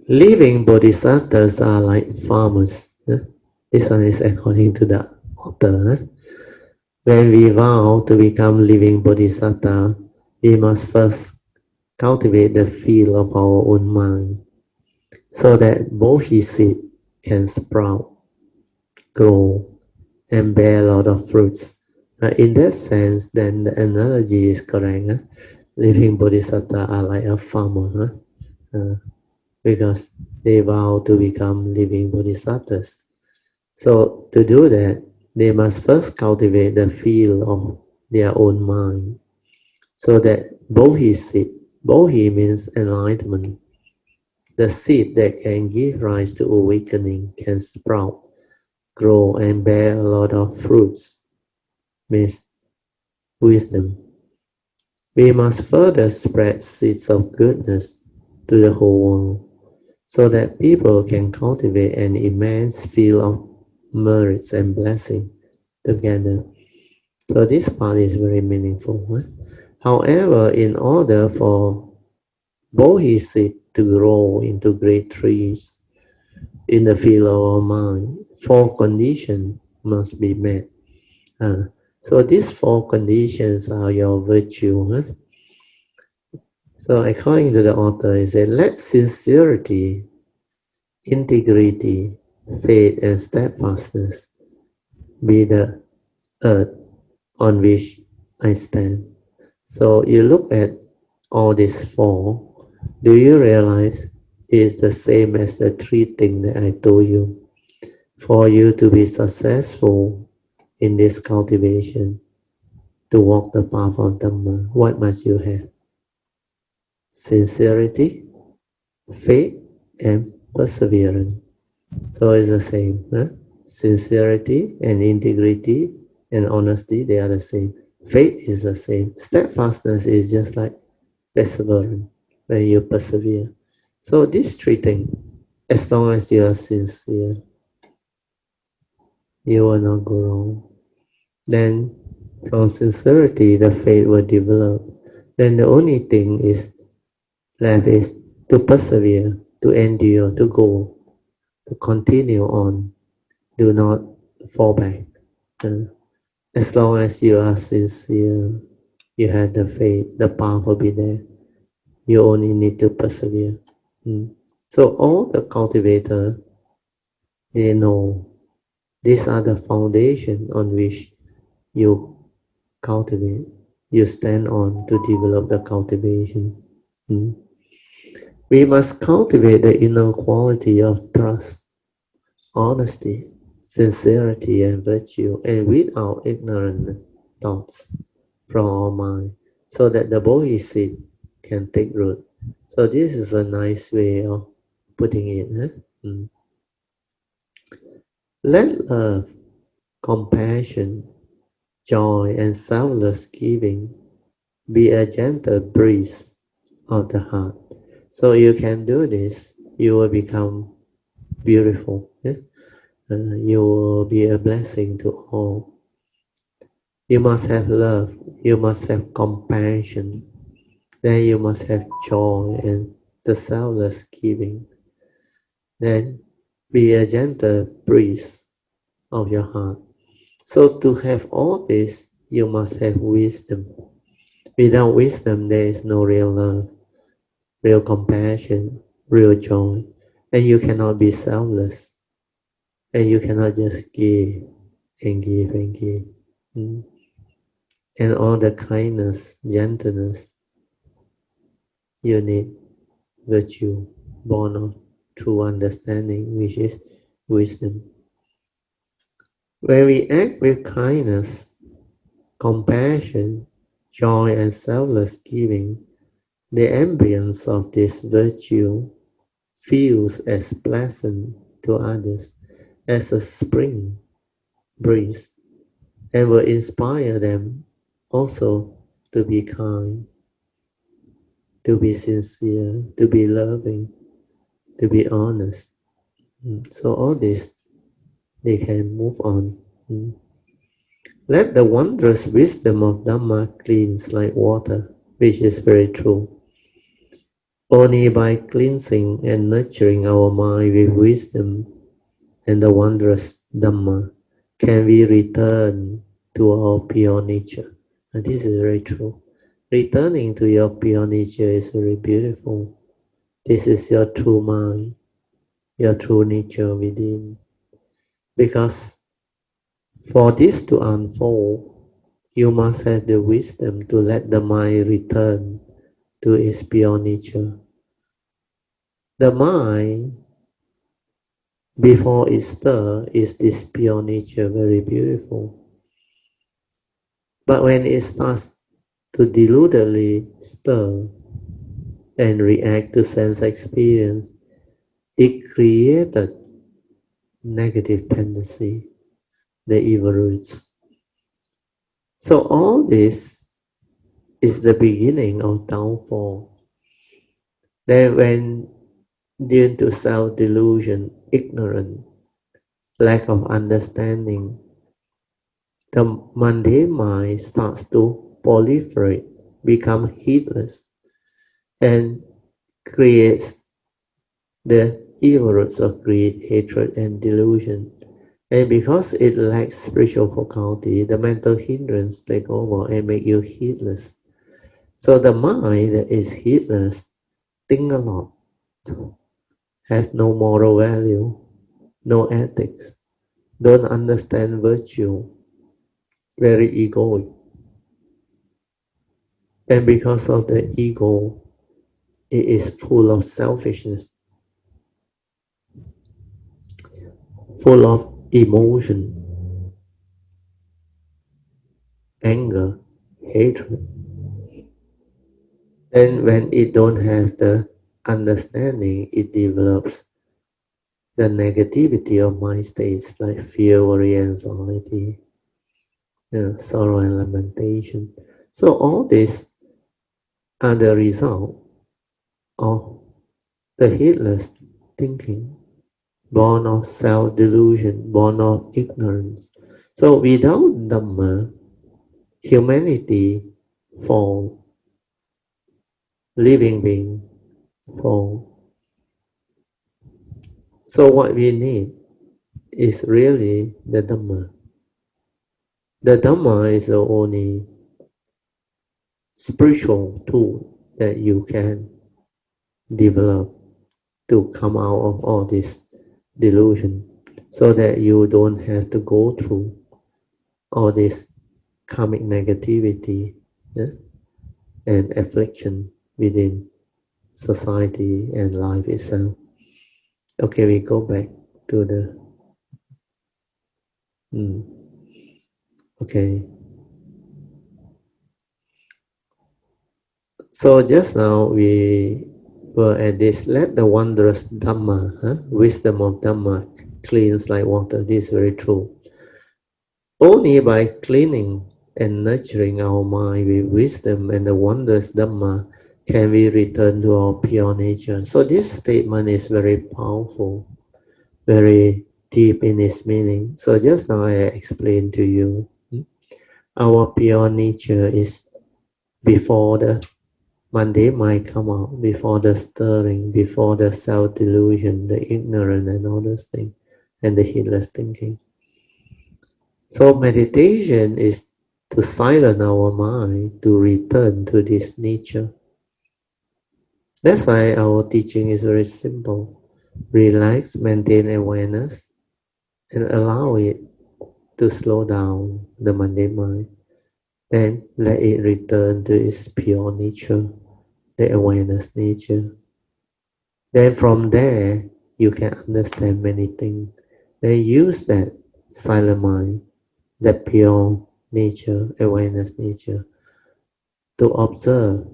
Living Bodhisattvas are like farmers. This one is according to the author. When we vow to become living Bodhisattva, we must first cultivate the field of our own mind, so that Bodhisattva can sprout, grow, and bear a lot of fruits. In that sense, then the analogy is correct. Living Bodhisattva are like a farmer, because they vow to become living Bodhisattvas. So to do that, they must first cultivate the field of their own mind, so that Bodhisattva, Bodhi means enlightenment, the seed that can give rise to awakening can sprout, grow, and bear a lot of fruits, means wisdom. We must further spread seeds of goodness to the whole world, so that people can cultivate an immense field of merits and blessing together. So this part is very meaningful. However, in order for Bodhisattva to grow into great trees in the field of our mind, 4 conditions must be met. So these 4 conditions are your virtue. So according to the author, he said, let sincerity, integrity, faith, and steadfastness be the earth on which I stand. So you look at all these four, do you realize it's the same as the three things that I told you? For you to be successful in this cultivation, to walk the path of Dhamma, what must you have? Sincerity, faith, and perseverance. So it's the same. Huh? Sincerity and integrity and honesty, they are the same. Faith is the same. Steadfastness is just like perseverance, when you persevere. So these three things, as long as you are sincere, you will not go wrong. Then from sincerity, the faith will develop. Then the only thing is left is to persevere, to endure, to go, to continue on. Do not fall back. As long as you are sincere, you have the faith, the path will be there. You only need to persevere. So all the cultivators, they know these are the foundation on which you cultivate, you stand on to develop the cultivation. We must cultivate the inner quality of trust, honesty, sincerity, and virtue, and weed out ignorant thoughts from our mind, so that the Bodhisattva can take root. So this is a nice way of putting it. Let love, compassion, joy, and selfless giving be a gentle breeze of the heart. So you can do this, you will become beautiful. You will be a blessing to all. You must have love, you must have compassion, then you must have joy and the selfless giving. Then be a gentle breeze of your heart. So to have all this, you must have wisdom. Without wisdom, there is no real love, real compassion, real joy. And you cannot be selfless. And you cannot just give and give and give. And all the kindness, gentleness, you need virtue born of true understanding, which is wisdom. When we act with kindness, compassion, joy, and selfless giving, the ambience of this virtue feels as pleasant to others as a spring breeze, and will inspire them also to be kind, to be sincere, to be loving, to be honest. So all this, they can move on. Let the wondrous wisdom of Dhamma cleanse like water, which is very true. Only by cleansing and nurturing our mind with wisdom and the wondrous Dhamma can we return to our pure nature. And this is very true. Returning to your pure nature is very beautiful. This is your true mind, your true nature within. Because for this to unfold, you must have the wisdom to let the mind return to its pure nature. The mind, before it stirs, is this pure nature, very beautiful. But when it starts to deludedly stir and react to sense experience, it created negative tendency, the evil roots. So all this is the beginning of downfall. Then when due to self-delusion, ignorance, lack of understanding, the mundane mind starts to proliferate, become heedless, and creates the evil roots of greed, hatred, and delusion. And because it lacks spiritual faculty, the mental hindrance take over and make you heedless. So the mind that is heedless think a lot, have no moral value, no ethics, don't understand virtue, very egoic. And because of the ego, it is full of selfishness, full of emotion, anger, hatred. And when it don't have the understanding, it develops the negativity of mind states like fear, worry, anxiety, sorrow, and lamentation. So all these are the result of the heedless thinking, born of self-delusion, born of ignorance. So without Dhamma, humanity fall, living being fall. So what we need is really the Dhamma. The Dhamma is the only spiritual tool that you can develop to come out of all this delusion, so that you don't have to go through all this karmic negativity, yeah, and affliction within society and life itself. Okay, we go back to the okay. So just now we were at this, let the wondrous Dhamma, wisdom of Dhamma cleans like water. This is very true. Only by cleaning and nurturing our mind with wisdom and the wondrous Dhamma can we return to our pure nature. So this statement is very powerful, very deep in its meaning. So just now I explained to you, our pure nature is before the mundane mind come out, before the stirring, before the self-delusion, the ignorance and all those things, and the heedless thinking. So meditation is to silence our mind, to return to this nature. That's why our teaching is very simple. Relax, maintain awareness, and allow it to slow down the mundane mind. Then let it return to its pure nature, the awareness nature. Then from there, you can understand many things. Then use that silent mind, that pure nature, awareness nature, to observe,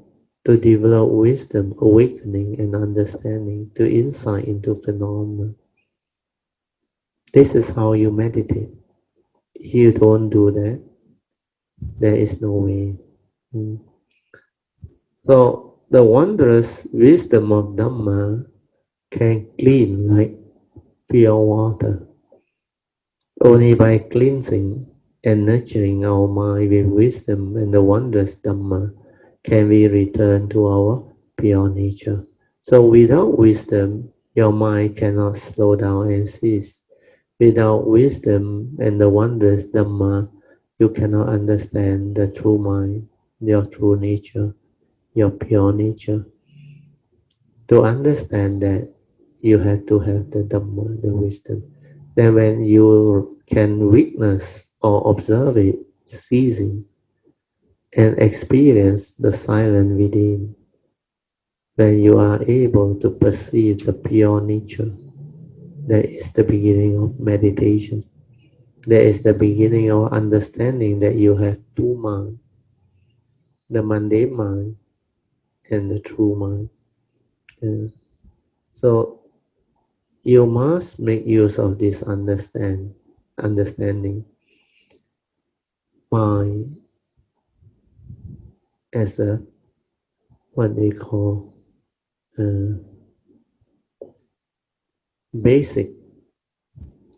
to develop wisdom, awakening, and understanding, to insight into phenomena. This is how you meditate. If you don't do that, there is no way. So the wondrous wisdom of Dhamma can clean like pure water. Only by cleansing and nurturing our mind with wisdom and the wondrous Dhamma can we return to our pure nature. So without wisdom, your mind cannot slow down and cease. Without wisdom and the wondrous Dhamma, you cannot understand the true mind, your true nature, your pure nature. To understand that, you have to have the Dhamma, the wisdom. Then when you can witness or observe it ceasing and experience the silence within, when you are able to perceive the pure nature, that is the beginning of meditation. That is the beginning of understanding that you have two minds, the mundane mind and the true mind. So you must make use of this understanding mind as a what they call basic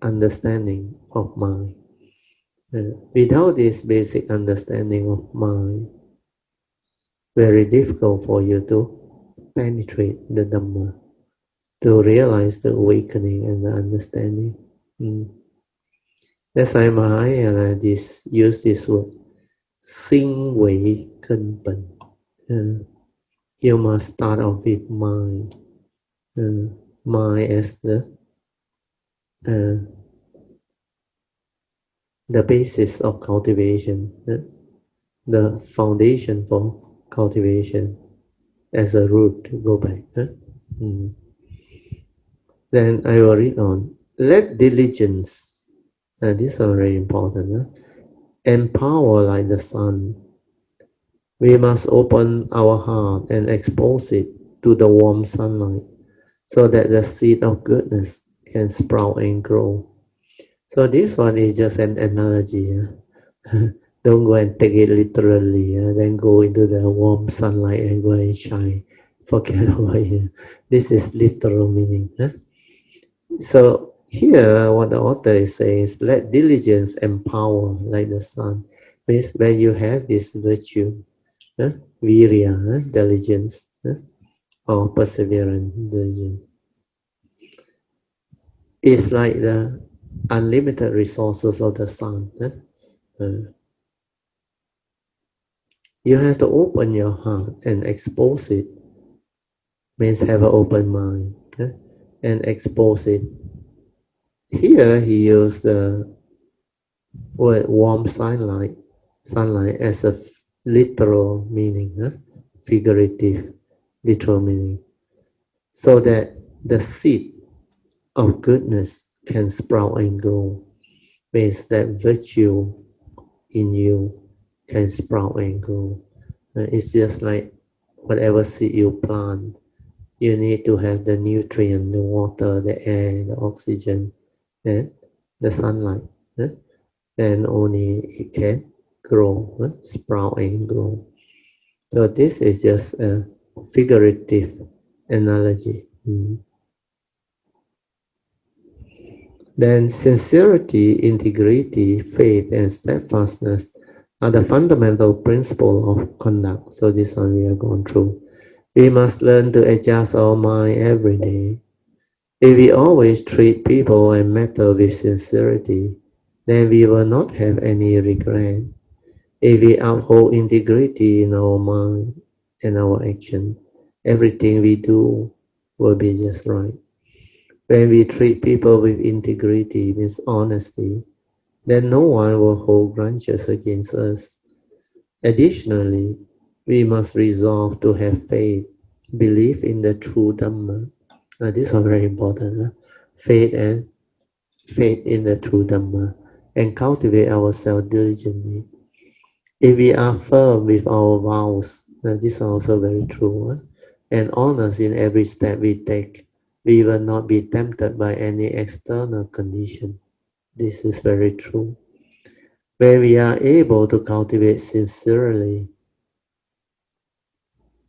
understanding of mind. Without this basic understanding of mind, very difficult for you to penetrate the Dhamma, to realize the awakening and the understanding. That's why Mahayana use this word, sinh huệ根本. You must start off with mind. Mind as the basis of cultivation, the foundation for cultivation as a root to go back. Then I will read on. Let diligence, and this is very important, empower like the sun. We must open our heart and expose it to the warm sunlight so that the seed of goodness can sprout and grow. So this one is just an analogy. Don't go and take it literally. Then go into the warm sunlight and go and shine. Forget about it. This is literal meaning. So here, what the author is saying is, let diligence empower like the sun. Means when you have this virtue, virya, diligence, or perseverance, diligence, it's like the unlimited resources of the sun. You have to open your heart and expose it. Means have an open mind and expose it. Here he used the word warm sunlight as a literal meaning, figurative, literal meaning, so that the seed of goodness can sprout and grow. Means that virtue in you can sprout and grow. It's just like whatever seed you plant, you need to have the nutrient, the water, the air, the oxygen, and the sunlight. Then only it can grow, sprout and grow. So this is just a figurative analogy. Then sincerity, integrity, faith, and steadfastness are the fundamental principles of conduct. So this one we have gone through. We must learn to adjust our mind every day. If we always treat people and matter with sincerity, then we will not have any regret. If we uphold integrity in our mind and our action, everything we do will be just right. When we treat people with integrity, means honesty, then no one will hold grudges against us. Additionally, we must resolve to have faith, belief in the true Dhamma. This is very important. Faith in the true Dhamma, and cultivate ourselves diligently. If we are firm with our vows, this is also very true, and honest in every step we take, we will not be tempted by any external condition. This is very true. When we are able to cultivate sincerely,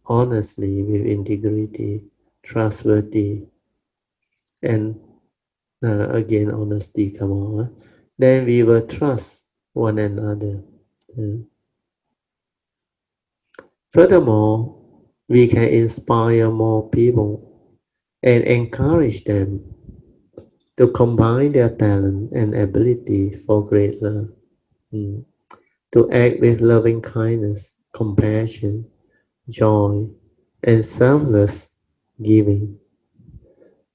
honestly, with integrity, trustworthy, and again honesty, come on, then we will trust one another. Furthermore, we can inspire more people and encourage them to combine their talent and ability for great love, to act with loving kindness, compassion, joy, and selfless giving.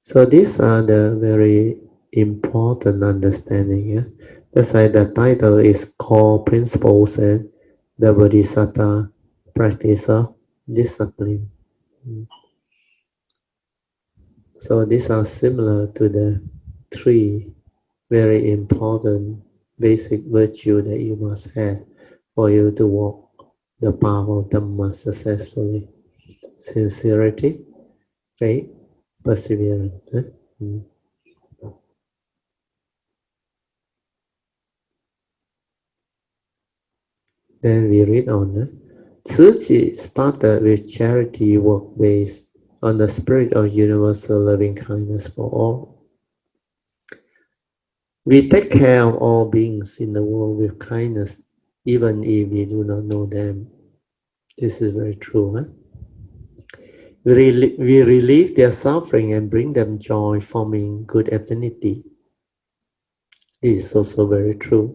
So these are the very important understanding. That's why the title is Core Principles and the Bodhisattva Practitioner Discipline. So these are similar to the three very important basic virtue that you must have for you to walk the path of Dhamma successfully. Sincerity, faith, perseverance. Then we read on. Tzu started with charity work based on the spirit of universal loving kindness for all. We take care of all beings in the world with kindness, even if we do not know them. This is very true. We relieve their suffering and bring them joy, forming good affinity. This is also very true.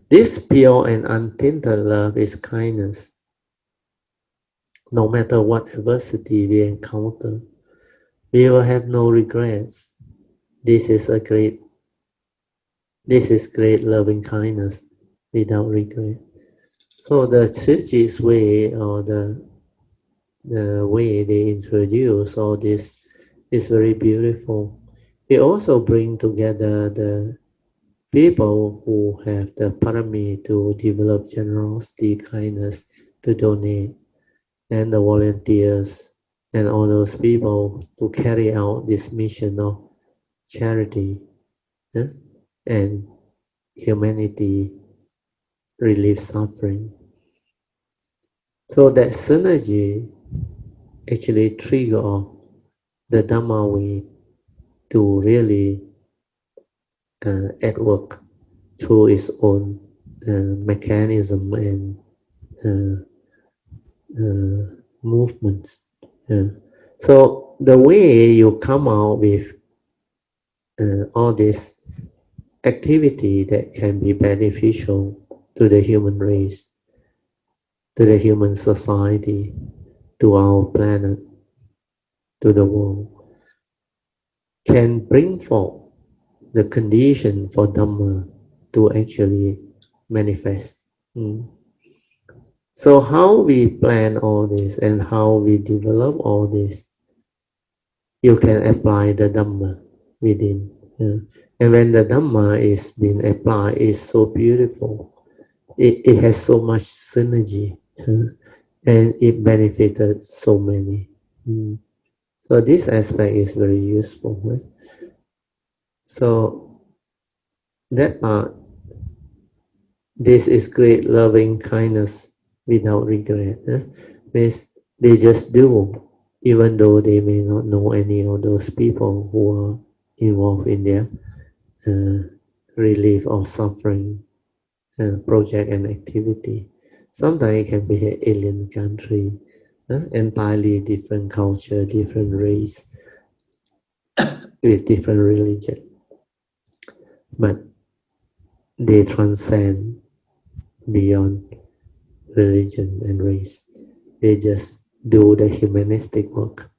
This pure and untainted love is kindness. No matter what adversity we encounter, we will have no regrets. This is great loving kindness without regret. So the Church's way, or the way they introduce all this, is very beautiful. It also bring together the people who have the parami to develop generosity, kindness, to donate, and the volunteers, and all those people to carry out this mission of charity, eh, and humanity, relieve suffering. So that synergy actually trigger the Dhamma way to really at work through its own mechanism and uh, movements. So the way you come out with all this activity that can be beneficial to the human race, to the human society, to our planet, to the world, can bring forth the condition for Dhamma to actually manifest. So how we plan all this and how we develop all this, you can apply the Dhamma within. And when the Dhamma is being applied, it's so beautiful. It has so much synergy, and it benefited so many. So this aspect is very useful. Right? So that part, this is great loving kindness without regret. Means they just do, even though they may not know any of those people who are involved in their relief of suffering project and activity. Sometimes it can be an alien country, entirely different culture, different race, with different religion. But they transcend beyond religion and race. They just do the humanistic work.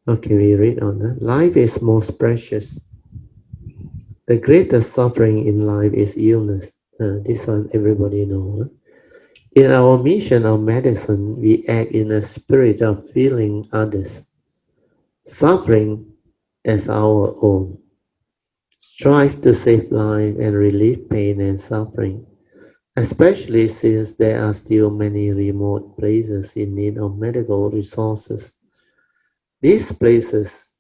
Okay, we read on that. Life is most precious. The greatest suffering in life is illness. This one everybody knows. In our mission of medicine, we act in a spirit of feeling others' suffering as our own. Strive to save life and relieve pain and suffering, especially since there are still many remote places in need of medical resources. These places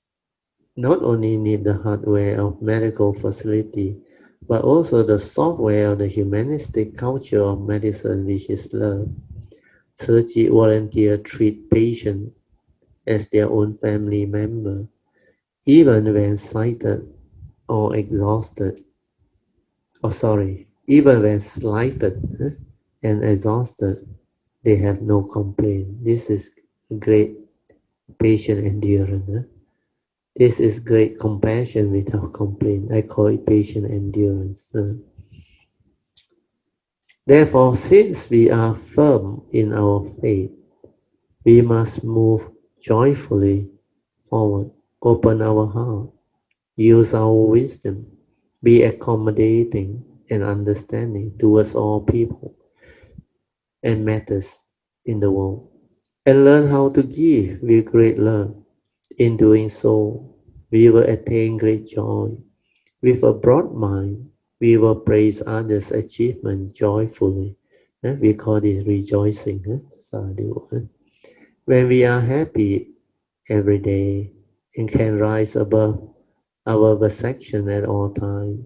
not only need the hardware of medical facility, but also the software of the humanistic culture of medicine, which is love. Surgery volunteers treat patients as their own family member, even when sighted or exhausted. Even when slighted and exhausted, they have no complaint. This is great patient endurance. This is great compassion without complaint. I call it patient endurance. Therefore, since we are firm in our faith, we must move joyfully forward, open our heart, use our wisdom, be accommodating and understanding towards all people and matters in the world, and learn how to give with great love. In doing so, we will attain great joy. With a broad mind, we will praise others' achievement joyfully. We call this rejoicing. Sadhu. When we are happy every day and can rise above our perception at all times,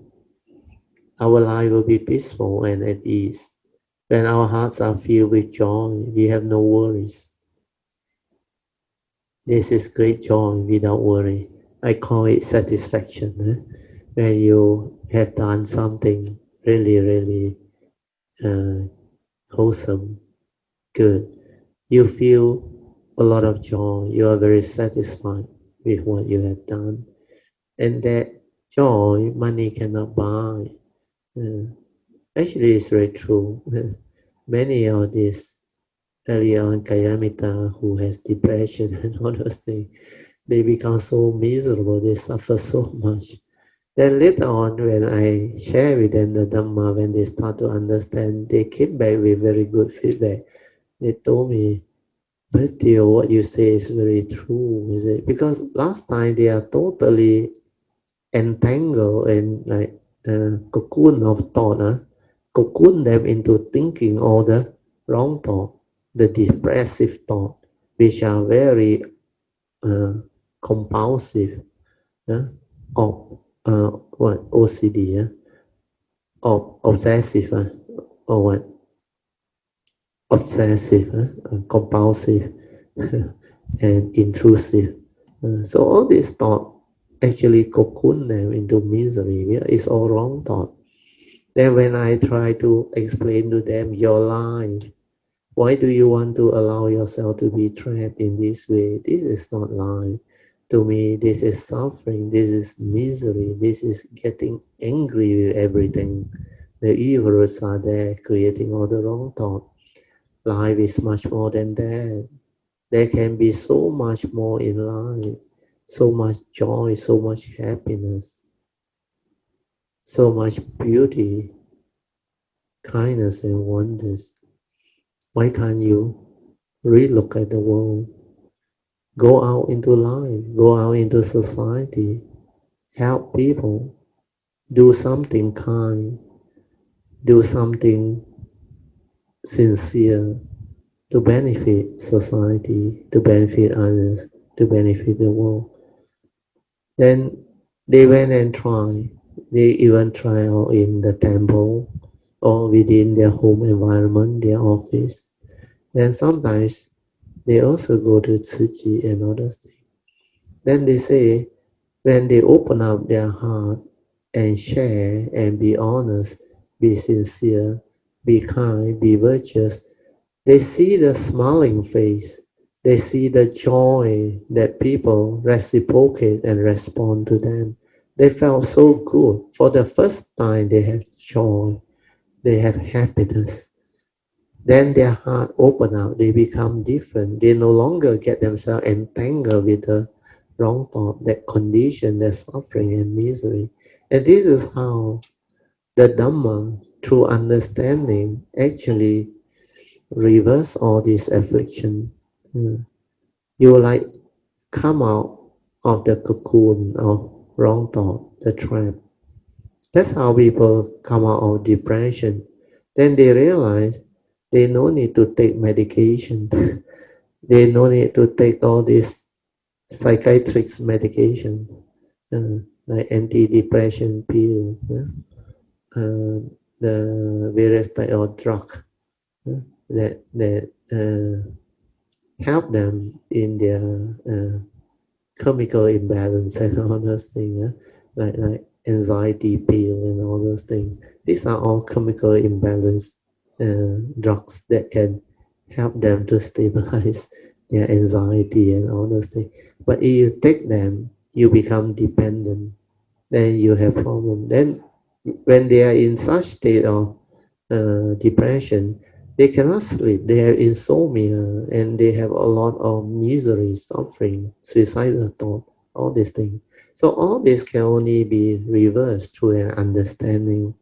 our life will be peaceful and at ease. When our hearts are filled with joy, we have no worries. This is great joy without worry. I call it satisfaction. When you have done something really, really wholesome, good, you feel a lot of joy. You are very satisfied with what you have done. And that joy, money cannot buy. Actually, it's very true. Many of these early on Kayamita who has depression and all those things, they become so miserable, they suffer so much. Then later on, when I share with them the Dhamma, when they start to understand, they came back with very good feedback. They told me, but Theo, what you say is very true, is it? Because last time they are totally entangled in like a cocoon of thought, cocoon them into thinking all the wrong thought, the depressive thought, which are very uh, compulsive, uh, of what OCD, of obsessive, or what obsessive, compulsive, and intrusive. So all these thought actually cocoon them into misery. It's all wrong thought. Then when I try to explain to them your life, why do you want to allow yourself to be trapped in this way? This is not life. To me, this is suffering. This is misery. This is getting angry with everything. The evils are there creating all the wrong thought. Life is much more than that. There can be so much more in life, so much joy, so much happiness, so much beauty, kindness, and wonders. Why can't you relook at the world? Go out into life, go out into society, help people, do something kind, do something sincere to benefit society, to benefit others, to benefit the world. Then they went and tried. They even try out in the temple or within their home environment, their office. Then sometimes they also go to Tsuchi and other things. Then they say when they open up their heart and share and be honest, be sincere, be kind, be virtuous, they see the smiling face. They see the joy that people reciprocate and respond to them. They felt so good. For the first time, they have joy. They have happiness. Then their heart open up. They become different. They no longer get themselves entangled with the wrong thought that condition their suffering and misery. And this is how the Dhamma, through understanding, actually reverse all this affliction. You like come out of the cocoon of wrong thought, the trap. That's how people come out of depression. Then they realize they no need to take medication. They no need to take all this psychiatric medication, like antidepressant pill, the various type of drug that help them in their chemical imbalance and all those things, like anxiety pill and all those things. These are all chemical imbalance drugs that can help them to stabilize their anxiety and all those things. But if you take them, you become dependent. Then you have problem. Then when they are in such state of depression, they cannot sleep. They have insomnia and they have a lot of misery, suffering, suicidal thought, all these things. So all this can only be reversed through an understanding,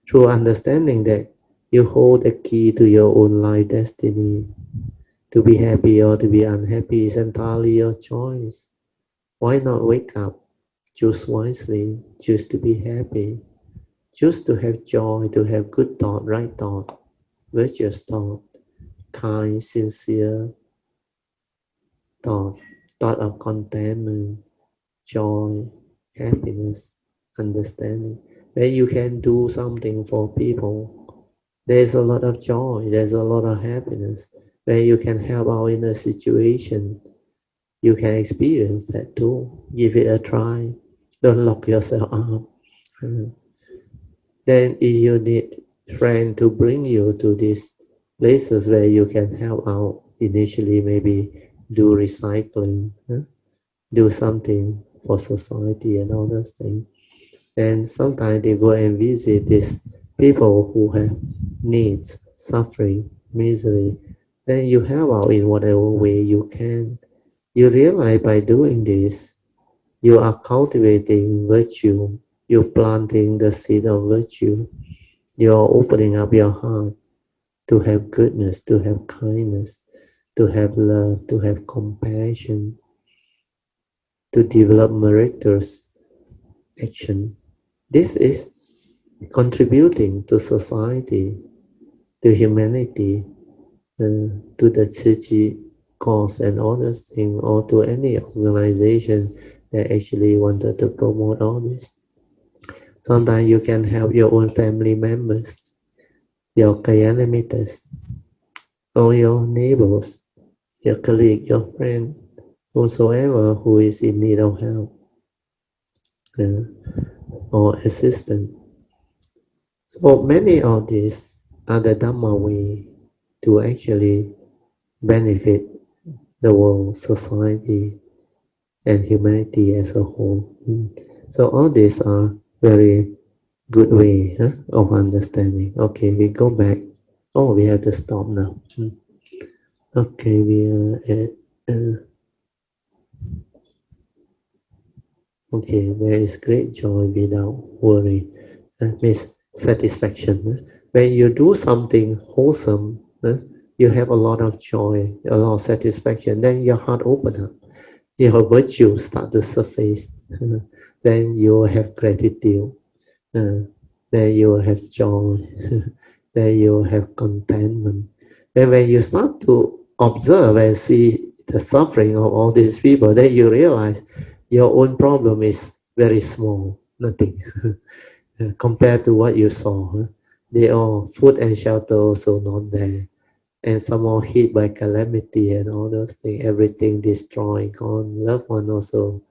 through understanding that you hold the key to your own life destiny. To be happy or to be unhappy is entirely your choice. Why not wake up, choose wisely, choose to be happy, choose to have joy, to have good thought, right thought, virtuous thought, kind, sincere thought, thought of contentment, joy, happiness, understanding. When you can do something for people, there's a lot of joy, there's a lot of happiness. When you can help out in a situation, you can experience that too. Give it a try. Don't lock yourself up. Then if you need friend to bring you to these places where you can help out, initially maybe do recycling, do something for society and all those things. And sometimes they go and visit these people who have needs, suffering, misery. Then you help out in whatever way you can. You realize by doing this, you are cultivating virtue, You're planting the seed of virtue. You're opening up your heart to have goodness, to have kindness, to have love, to have compassion, to develop meritorious action. This is contributing to society, to humanity, to the Tzu cause and all those things, or to any organization that actually wanted to promote all this. Sometimes you can help your own family members, your kayanamittas, or your neighbors, your colleague, your friend, whosoever who is in need of help uh, or assistance. So many of these are the Dhamma way to actually benefit the world, society, and humanity as a whole. So all these are very good way of understanding. Okay, we go back. Oh, we have to stop now. Okay, we are at okay, there is great joy without worry. Means satisfaction. When you do something wholesome, you have a lot of joy, a lot of satisfaction. Then your heart opens up. Your virtue start to surface. Then you have gratitude. Then you have joy. Then you have contentment. Then when you start to observe and see the suffering of all these people, then you realize your own problem is very small, nothing, compared to what you saw. They all food and shelter also not there, and some more hit by calamity and all those things, everything destroyed, gone, loved one also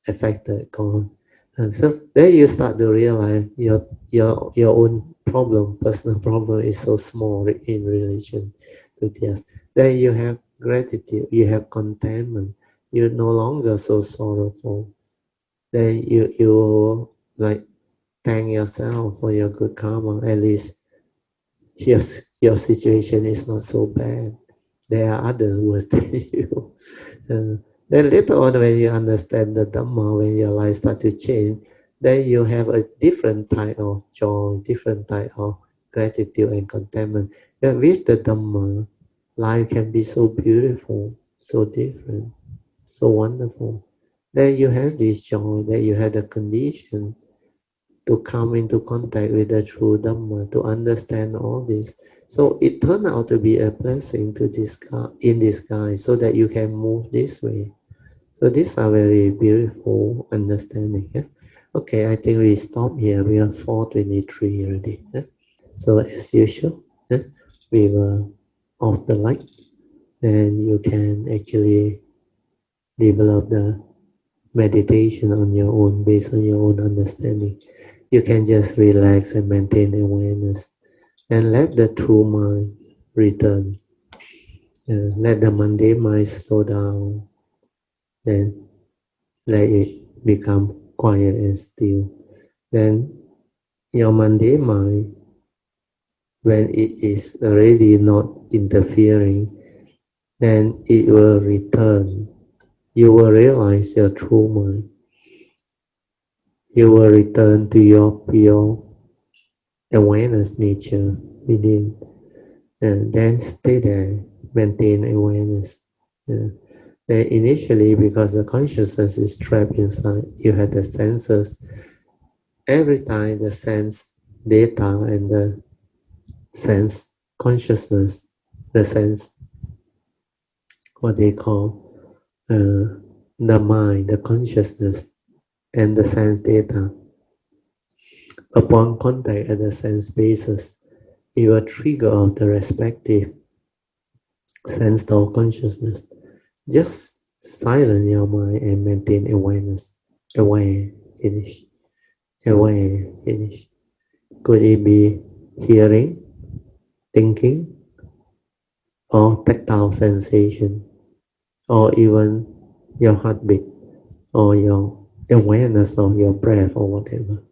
affected, gone. And so then you start to realize your own problem, personal problem is so small in relation to this. Then you have gratitude, you have contentment, you're no longer so sorrowful. Then you like thank yourself for your good karma. At least your situation is not so bad. There are others worse than you. Then later on, when you understand the Dhamma, when your life start to change, then you have a different type of joy, different type of gratitude and contentment. And with the Dhamma, life can be so beautiful, so different, so wonderful. Then you have this joy, that you have the condition to come into contact with the true Dhamma, to understand all this. So it turned out to be a blessing to disguise, in disguise, so that you can move this way. So these are very beautiful understanding. Yeah? Okay, I think we stop here. We are 4:23 already. Yeah? So as usual, yeah, we will off the light. Then you can actually develop the meditation on your own, based on your own understanding. You can just relax and maintain awareness and let the true mind return. Let the mundane mind slow down. Then let it become quiet and still. Then your mundane mind, when it is already not interfering, then it will return. You will realize your true mind. You will return to your pure awareness nature within. And then stay there, maintain awareness. Then initially, because the consciousness is trapped inside, you have the senses. Every time the sense data and the sense consciousness, the sense, what they call the mind, the consciousness, and the sense data, upon contact at the sense basis, it will trigger off the respective sense or consciousness. Just silence your mind and maintain awareness. Aware, finish. Aware, finish. Could it be hearing, thinking, or tactile sensation, or even your heartbeat, or your awareness of your breath, or whatever?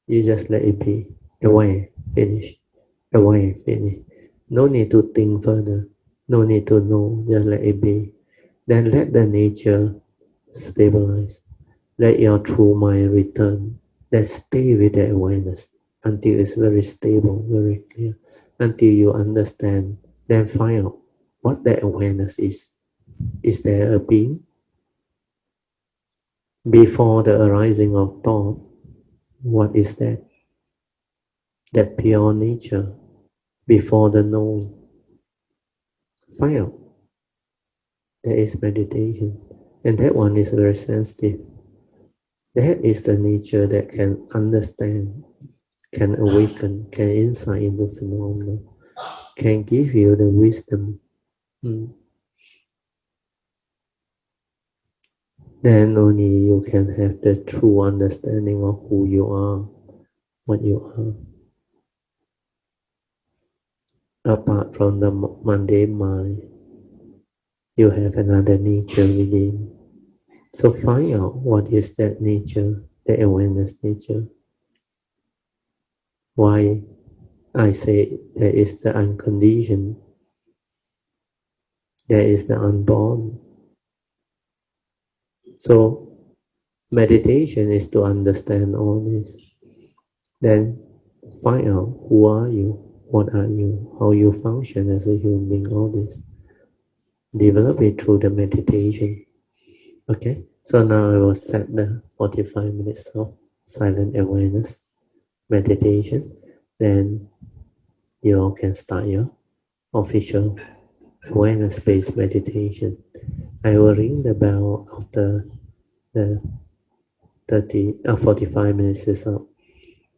You just let it be. Aware, finish. Aware, finish. No need to think further. No need to know. Just let it be. Then let the nature stabilize. Let your true mind return. then stay with the awareness until it's very stable, very clear, until you understand, then find out what that awareness is. Is there a being? Before the arising of thought, what is that? That pure nature, before the knowing. Find out. That is meditation. And that one is very sensitive. That is the nature that can understand, can awaken, can insight into phenomena, can give you the wisdom. Then only you can have the true understanding of who you are, what you are. Apart from the mundane mind, you have another nature within. So find out what is that nature, the awareness nature. Why I say there is the unconditioned, there is the unborn. So meditation is to understand all this. Then find out who are you, what are you, how you function as a human being, all this. Develop it through the meditation. Okay, so now I will set the 45 minutes of silent awareness meditation. Then you all can start your official awareness-based meditation. I will ring the bell after the 45 minutes is up.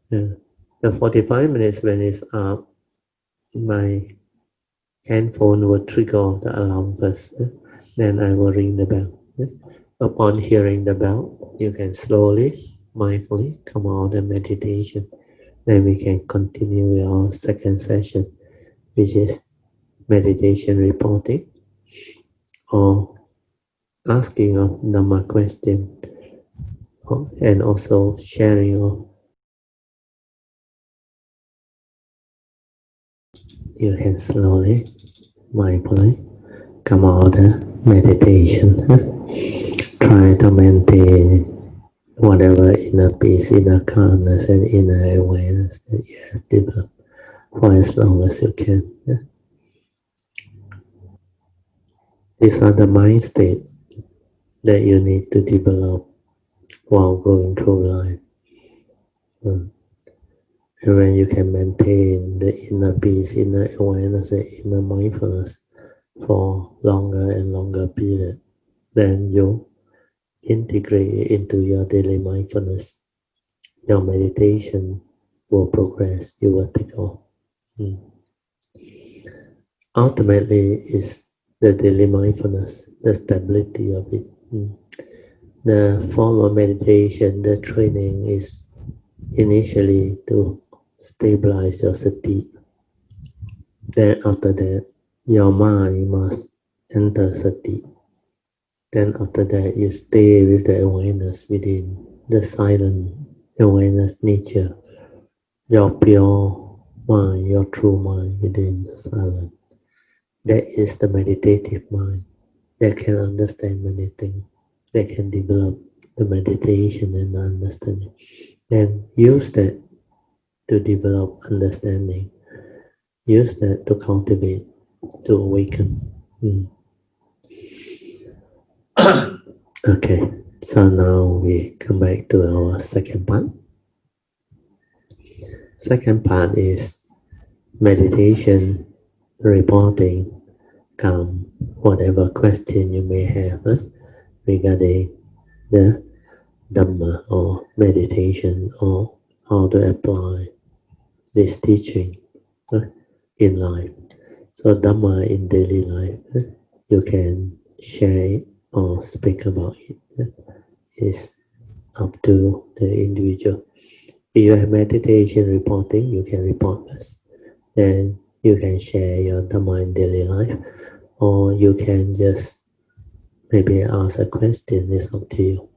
The 45 minutes when it's up, my handphone will trigger the alarm first. Then I will ring the bell. Upon hearing the bell, you can slowly, mindfully come out of the meditation. Then we can continue our second session, which is meditation reporting or asking of Dhamma question, and also sharing of. You can slowly, mindfully come out of the meditation. Try to maintain whatever inner peace, inner calmness, and inner awareness that you have developed for as long as you can. These are the mind states that you need to develop while going through life. And when you can maintain the inner peace, inner awareness, and inner mindfulness for longer and longer period, then you integrate it into your daily mindfulness. Your meditation will progress, you will take off. Ultimately, is the daily mindfulness, the stability of it. The form of meditation, the training is initially to stabilize your sati. Then after that, your mind must enter sati. Then after that, you stay with the awareness within the silent awareness nature, your pure mind, your true mind within the silent. That is the meditative mind that can understand many things, that can develop the meditation and the understanding. Then use that to develop understanding. Use that to cultivate, to awaken. Okay, so now we come back to our second part. Second part is meditation, reporting, whatever question you may have regarding the Dhamma or meditation or how to apply this teaching in life. So Dhamma in daily life, you can share it or speak about it. It's up to the individual. If you have meditation reporting, you can report first. Then you can share your Dhamma in daily life, or you can just maybe ask a question. It's up to you.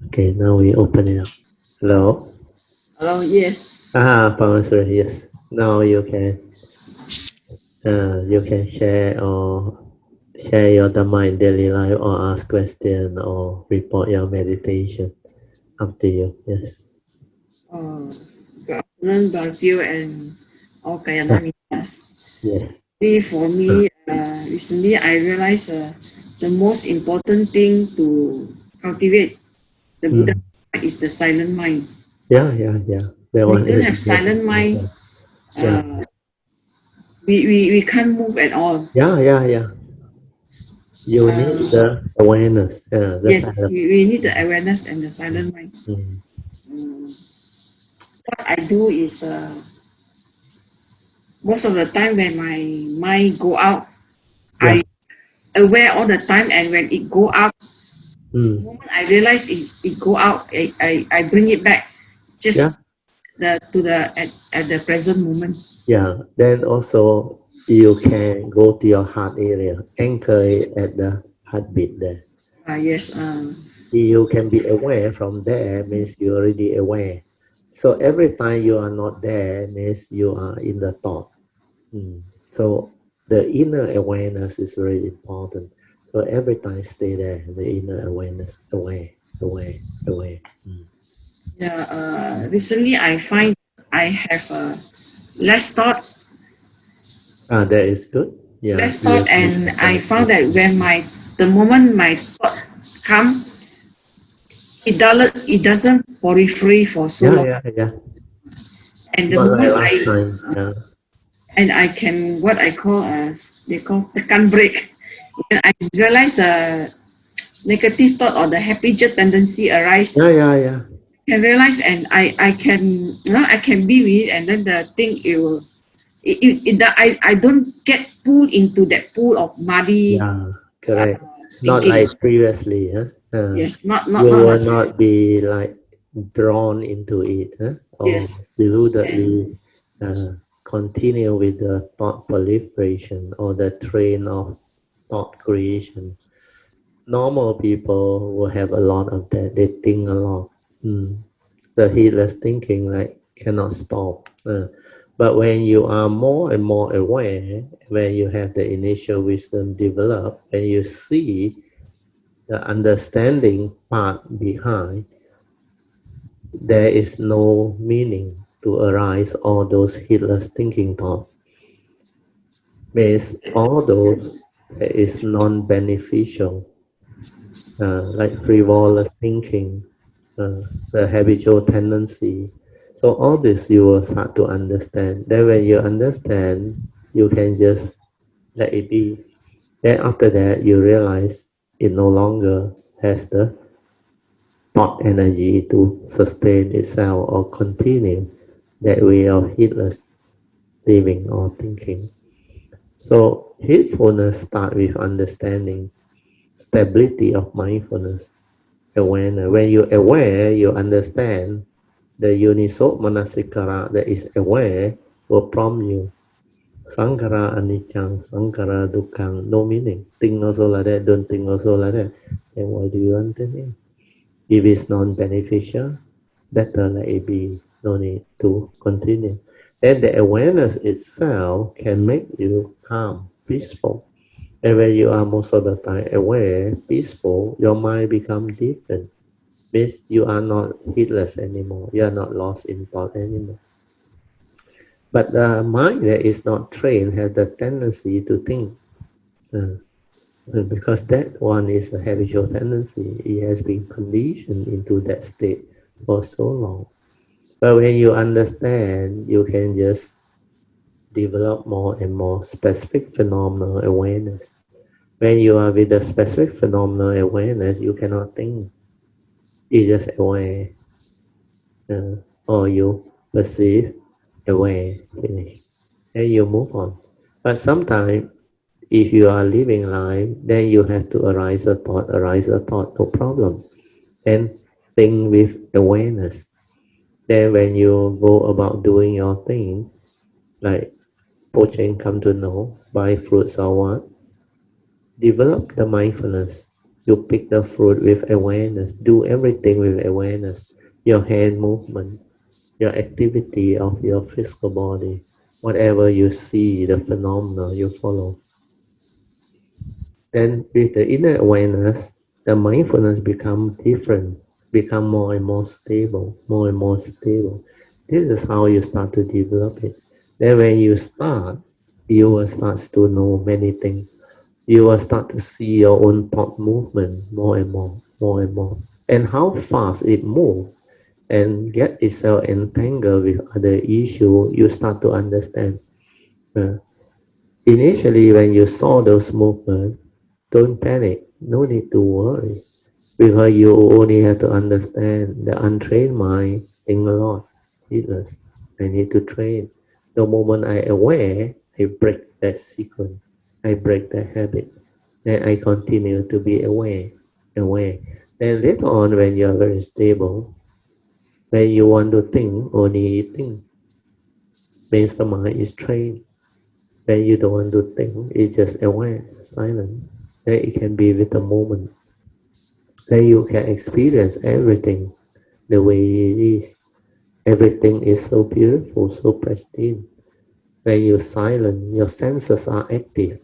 Okay, now we open it up. Hello? Hello, yes. Pamasuri, yes. Now you can share your Dhamma in daily life, or ask question, or report your meditation. Up to you. Yes. Good afternoon, Barfio and all Kayananitas. Yes. For me, recently I realized the most important thing to cultivate the Buddha Mm. is the silent mind. Yeah, yeah, yeah. That When you one don't is have good. silent mind, Yeah, uh, we can't move at all. yeah, yeah, yeah. You need Uh, the awareness. Yeah, the yes, silent. we need the awareness and the Mm. silent mind. Mm. Um, what I do is most of the time when my mind go out, Yeah. I aware all the time, and when it go out, the Mm. moment I realize it go out, I bring it back Yeah, just at the present moment. yeah. Then also you can go to your heart area, anchor it at the heartbeat there. Yes, You can be aware from there means you're already aware. So every time you are not there means you are in the thought. Mm. So the inner awareness is very important. So every time stay there, the inner awareness, aware, aware, aware. Mm. yeah. Recently, I find I have less thought, Ah, that is good. Yeah, less you thought, can and I found practice. that when the moment my thought come, it doesn't periphery for so Yeah, long, yeah, yeah. and the Not like moment last time. Yeah, I can what I call as they call tekan break. When I realize the negative thought or the happy jet tendency arise, yeah, yeah, yeah. I can realize, and I can I can be with it, and then the thing it will I don't get pulled into that pool of muddy Yeah, correct. Not thinking. like previously, huh? Yes, not You not will like not be like drawn into it, huh? Or yes, and deludedly continue with the thought proliferation or the train of thought creation. Normal people will have a lot of that. They think a lot. Mm. The heedless thinking like cannot stop. But when you are more and more aware, when you have the initial wisdom developed, when you see the understanding part behind, there is no meaning to arise all those heedless thinking thoughts. Means all those that is non-beneficial, like frivolous thinking, uh, the habitual tendency. So all this you will start to understand. Then when you understand, you can just let it be. Then after that, you realize it no longer has the thought energy to sustain itself or continue that way of heedless living or thinking. So heedfulness starts with understanding, stability of mindfulness, awareness. When you're aware, you understand the uniso manasikara that is aware will prompt you. Sankara anicang, sankara dukkang, no meaning. Think also like that, don't think also like that. Then why do you want it? If it's non-beneficial, better let it be. No need to continue. Then the awareness itself can make you calm, peaceful. And when you are most of the time aware, peaceful, your mind becomes different. Means you are not heedless anymore. You are not lost in thought anymore. But the mind that is not trained has the tendency to think. Uh, because that one is a habitual tendency. It has been conditioned into that state for so long. But when you understand, you can just develop more and more specific phenomenal awareness. When you are with the specific phenomenal awareness, you cannot think. You just aware, uh, or you perceive, aware, finish, and you move on. But sometimes, if you are living life, then you have to arise a thought, no problem. And think with awareness. Then when you go about doing your thing, like poaching come to know, buy fruits or what, develop the mindfulness. You pick the fruit with awareness. Do everything with awareness. Your hand movement, your activity of your physical body, whatever you see, the phenomena you follow. Then with the inner awareness, the mindfulness become different. become more and more stable, more and more stable. This is how you start to develop it. Then when you start, you will start to know many things. You will start to see your own thought movement more and more, more and more. And how fast it moves and get itself entangled with other issues, you start to understand. Uh, Initially, when you saw those movements, don't panic, no need to worry, because you only have to understand the untrained mind think a lot, heedless. I need to train. The moment I aware, I break that sequence, I break that habit, then I continue to be aware, aware. Then later on, when you are very stable, when you want to think, only think, means the mind is trained. When you don't want to think, it's just aware, silent. Then it can be with the moment. Then you can experience everything the way it is. Everything is so beautiful, so pristine. When you're silent, your senses are active.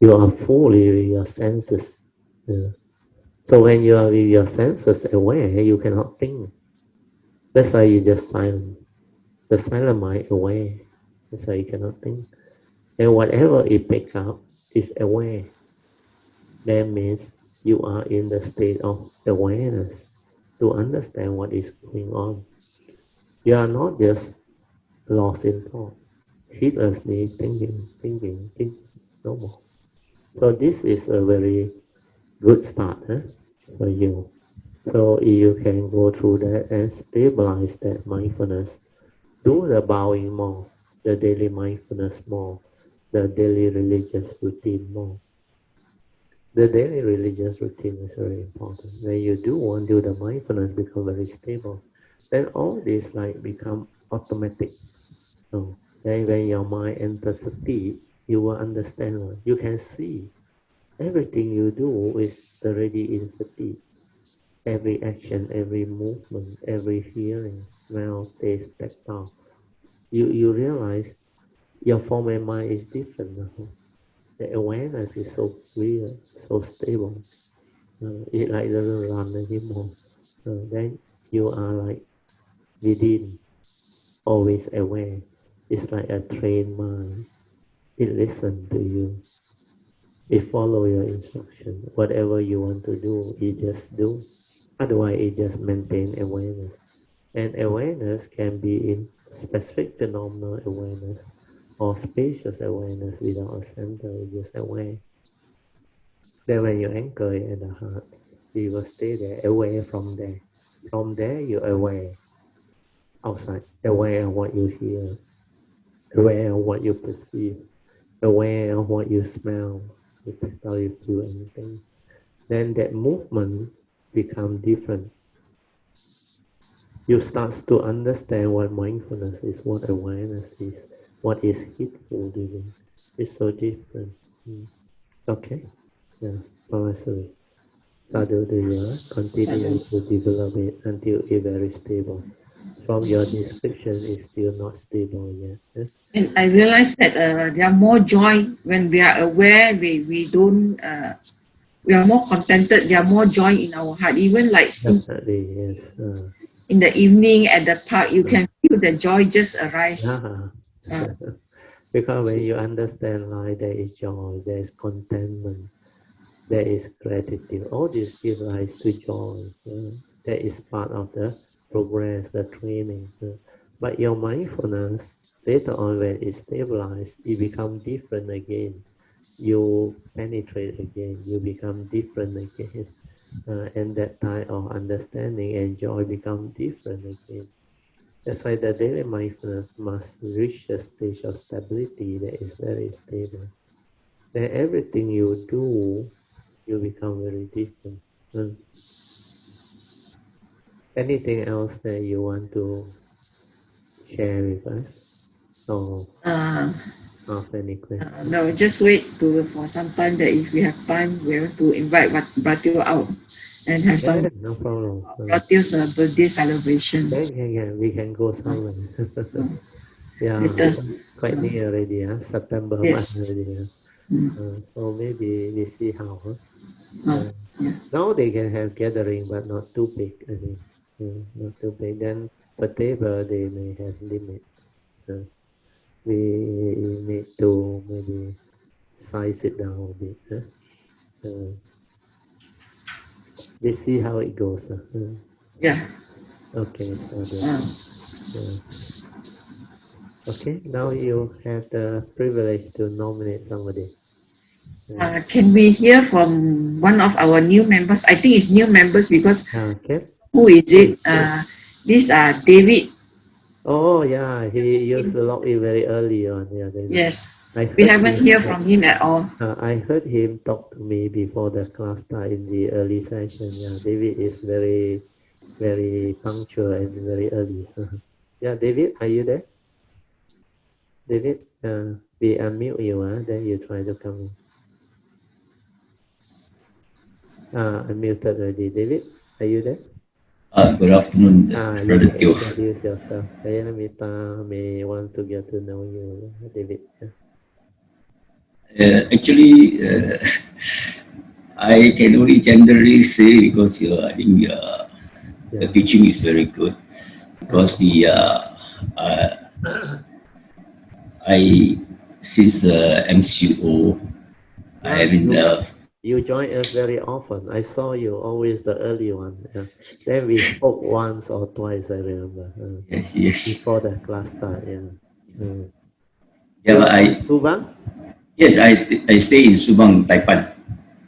You are fully with your senses. Yeah. So when you are with your senses aware, you cannot think. That's why you just silent. The silent mind aware. That's why you cannot think. And whatever it pick up is aware. That means you are in the state of awareness to understand what is going on. You are not just lost in thought, heedlessly thinking, thinking, thinking, no more. So this is a very good start for you. So you can go through that and stabilize that mindfulness. Do the bowing more, the daily mindfulness more, the daily religious routine more. The daily religious routine is very important. When you do one, do the mindfulness become very stable. Then all this like become automatic. So then when your mind enters sati, you will understand what you can see. Everything you do is already in sati. Every action, every movement, every hearing, smell, taste, tactile. You realize your form and mind is different now. The awareness is so clear, so stable. It like doesn't run anymore. Then you are like within, always aware. It's like a trained mind. It listens to you. It follow your instruction. Whatever you want to do, it just do. Otherwise, it just maintain awareness. And awareness can be in specific phenomenal awareness or spacious awareness without a center. It's just aware. Then when you anchor it at the heart, you will stay there, aware from there. From there, you're aware outside, aware of what you hear, aware of what you perceive, aware of what you smell, you tell you feel anything. Then that movement become different. You start to understand what mindfulness is, what awareness is, what is heedful doing. It's so different. Okay? Yeah, Pamasuri. Sadhu, do you continue to develop it until it's very stable? From your description, it's still not stable yet. And I realized that there are more joy when we are aware. We don't. We are more contented. There are more joy in our heart. Even like Definitely, yes. in the evening at the park, you can feel the joy just arise. Yeah. Uh, Because when you understand life, there is joy, there is contentment, there is gratitude. All this gives rise to joy. That is part of the progress, the training. But your mindfulness, later on when it stabilizes, it becomes different again. You penetrate again, you become different again. And that type of understanding and joy become different again. That's why the daily mindfulness must reach a stage of stability that is very stable. Then everything you do, you become very different. Anything else that you want to share with us or uh, ask any question? no, just wait for some time. That if we have time, we have to invite Bratio out and have some Yeah, no problem. Bratio's birthday celebration We can go somewhere. Yeah, later. quite near already, September month Yes. already. Mm. So maybe we see how. Uh, Now they can have gathering, but not too big, I think. Not too big. Then per table, they may have limit. Uh, we need to maybe size it down a bit. We see how it goes. Yeah. Okay, so Uh, uh, okay, now you have the privilege to nominate somebody. can we hear from one of our new members? I think it's new members because Okay. who is it? These are David. Oh yeah, he used to log in very early on. Yeah, David. Yes, I we heard haven't him. heard from him at all. I heard him talk to me before the class start in the early session. Yeah, David is very, very punctual and very early. Yeah, David, are you there? David, we unmute you. Then you try to come in. Unmuted already. David, are you there? Good afternoon, You Brother can Teo. introduce yourself. Saya Mita may want to get to know you, David. Actually, I can only generally say because I think the teaching is very good because I since MCO I have been you join us very often. I saw you always the early one. Then we spoke once or twice, I remember. yes. Before the class start, yeah. Yeah, You but from Subang? yes, I stay in Subang, Taipan.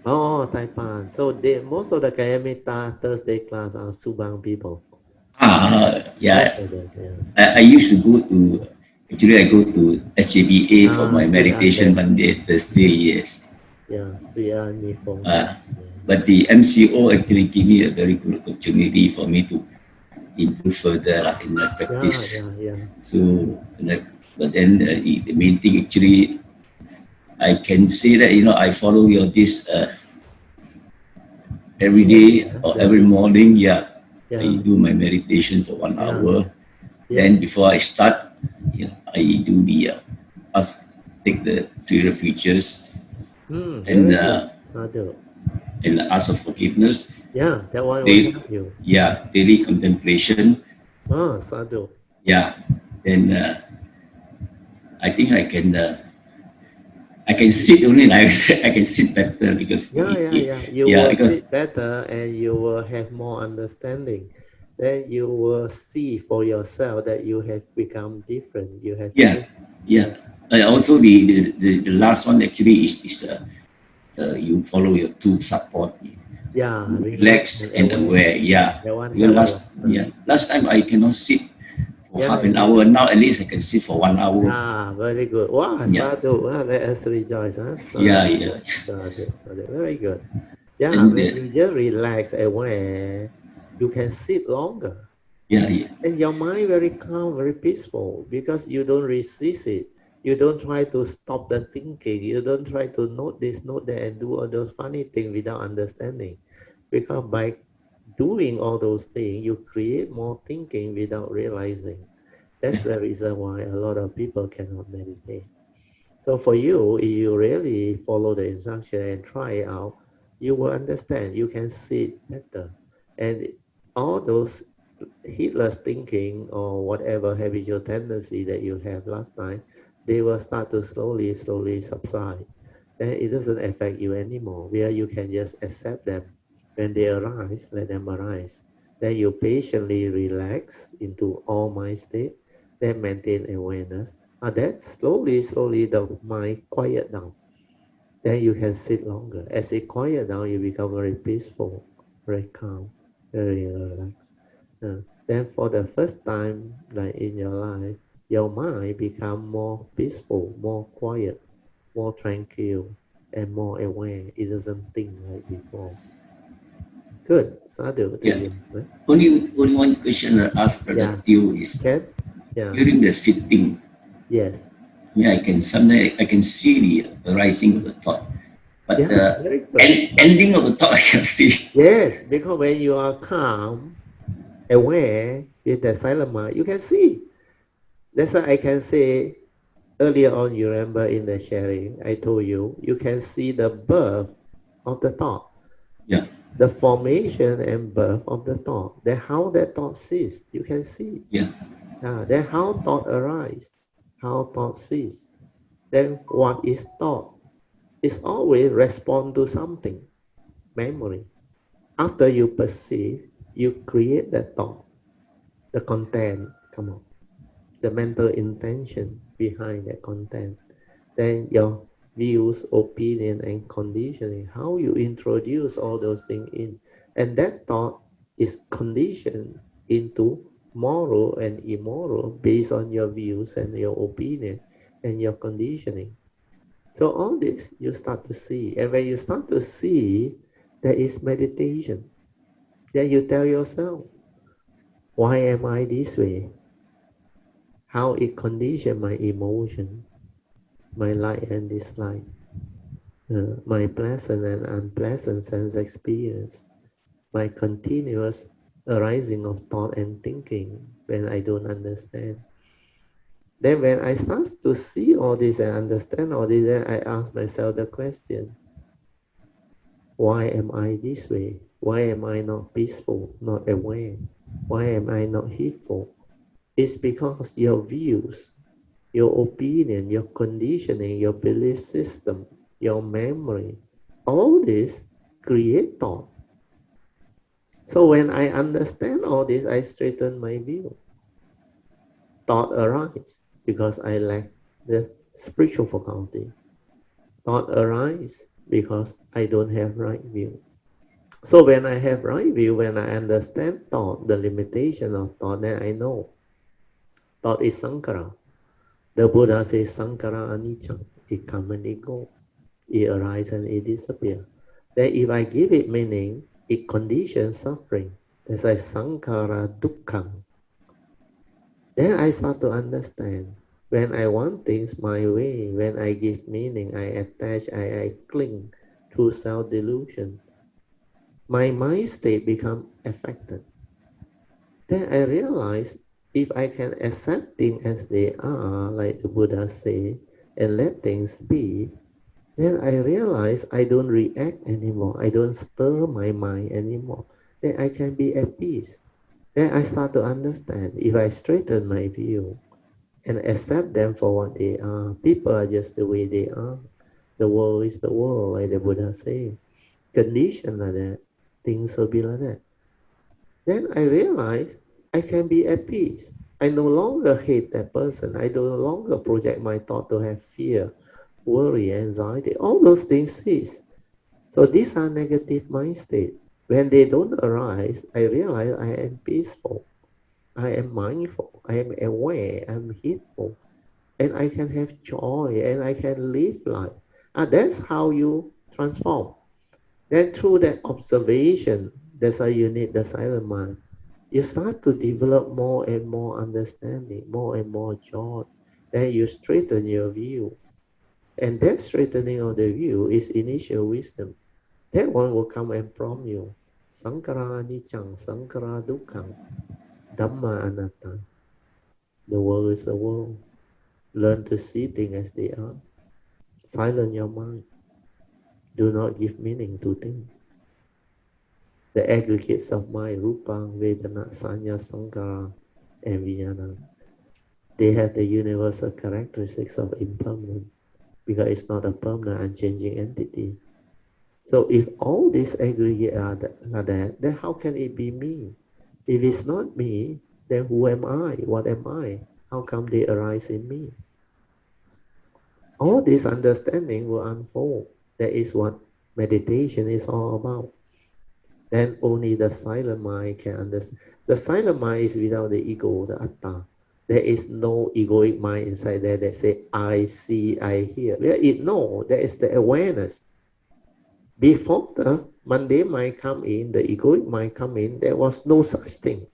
Oh, Taipan. So most of the Kayamita Thursday class are Subang people. Yeah. Yeah. I used to go to, actually I go to SJBA for my meditation Monday, Thursday, yes. Yeah, Suya Nifong. But the MCO actually gave me a very good opportunity for me to improve further in the practice. Yeah. So, but then the main thing actually, I can say that, I follow your this every day or every morning, I do my meditation for 1 hour. Then before I start, I do the take the 3 features and ask for forgiveness. Yeah, that one will help you. Yeah, daily contemplation. Sadhu. Yeah, then I think I can sit only. I can sit better because you will sit better and you will have more understanding. Then you will see for yourself that you have become different. You have Also, the last one actually is this. You follow your 2 support. Relax and aware. Yeah. Last time I cannot sit for half an hour. Now at least I can sit for 1 hour. Very good. Wow, Sadhu. Let us rejoice. Yeah. Sadhu. Very good. Yeah, when you just relax and aware, you can sit longer. Yeah. And your mind very calm, very peaceful because you don't resist it. You don't try to stop the thinking. You don't try to note this, note that, and do all those funny things without understanding. Because by doing all those things, you create more thinking without realizing. That's the reason why a lot of people cannot meditate. So for you, if you really follow the instruction and try it out, you will understand. You can see better. And all those heedless thinking or whatever habitual tendency that you have last time, they will start to slowly subside. Then it doesn't affect you anymore, where you can just accept them. When they arise, let them arise. Then you patiently relax into all mind state, then maintain awareness. And then slowly the mind quiet down. Then you can sit longer. As it quiet down, you become very peaceful, very calm, very relaxed. Then for the first time, like in your life, your mind become more peaceful, more quiet, more tranquil, and more aware. It doesn't think like before. Good. Sadhu to you. Right? Only one question I ask Brother Teo is during the sitting. Yes. I can see the rising of the thought, but the ending of the thought I can see. Yes, because when you are calm, aware with the silent mind, you can see. That's why I can say earlier on, you remember in the sharing, I told you, you can see the birth of the thought. Yeah. the formation and birth of the thought. Then how that thought cease, you can see. Yeah. Then how thought arise, how thought cease. Then what is thought? It's always respond to something, memory. After you perceive, you create that thought, the content, come on, the mental intention behind that content. Then your views, opinion, and conditioning, how you introduce all those things in. And that thought is conditioned into moral and immoral based on your views and your opinion and your conditioning. So all this you start to see. And when you start to see, there is meditation. Then you tell yourself, why am I this way? How it conditions my emotion, my like and dislike, my pleasant and unpleasant sense experience, my continuous arising of thought and thinking when I don't understand. Then when I start to see all this and understand all this, then I ask myself the question, why am I this way? Why am I not peaceful, not aware? Why am I not heedful? It's because your views, your opinion, your conditioning, your belief system, your memory, all this create thought. So when I understand all this, I straighten my view. Thought arise because I lack the spiritual faculty. Thought arise because I don't have right view. So when I have right view, when I understand thought, the limitation of thought, then I know thought is sankhara. The Buddha says sankhara anicca. It come and it go. It arises and it disappears. Then if I give it meaning, it conditions suffering. That's why sankhara dukkha. Then I start to understand. When I want things my way, when I give meaning, I attach, I cling through self-delusion. My mind state become affected. Then I realize if I can accept things as they are, like the Buddha say, and let things be, then I realize I don't react anymore. I don't stir my mind anymore. Then I can be at peace. Then I start to understand if I straighten my view and accept them for what they are. People are just the way they are. The world is the world, like the Buddha say. Condition like that, things will be like that. Then I realize I can be at peace. I no longer hate that person. I no longer project my thought to have fear, worry, anxiety. All those things cease. So these are negative mind state. When they don't arise, I realize I am peaceful. I am mindful. I am aware. I am heedful. And I can have joy and I can live life. That's how you transform. Then through that observation, that's why you need the silent mind. You start to develop more and more understanding, more and more joy. Then you straighten your view. And that straightening of the view is initial wisdom. That one will come and prompt you. Sankhara anicca, sankhara dukkha, dhamma anatta. The world is the world. Learn to see things as they are. Silence your mind. Do not give meaning to things. The aggregates of mind, rupa, vedana, sanya, sankhara, and vijnana, they have the universal characteristics of impermanence because it's not a permanent, unchanging entity. So if all these aggregates are that, then how can it be me? If it's not me, then who am I? What am I? How come they arise in me? All this understanding will unfold. That is what meditation is all about. Then only the silent mind can understand. The silent mind is without the ego, the atta. There is no egoic mind inside there that say, I see, I hear. No, there is the awareness. Before the mundane mind come in, the egoic mind come in, there was no such thing.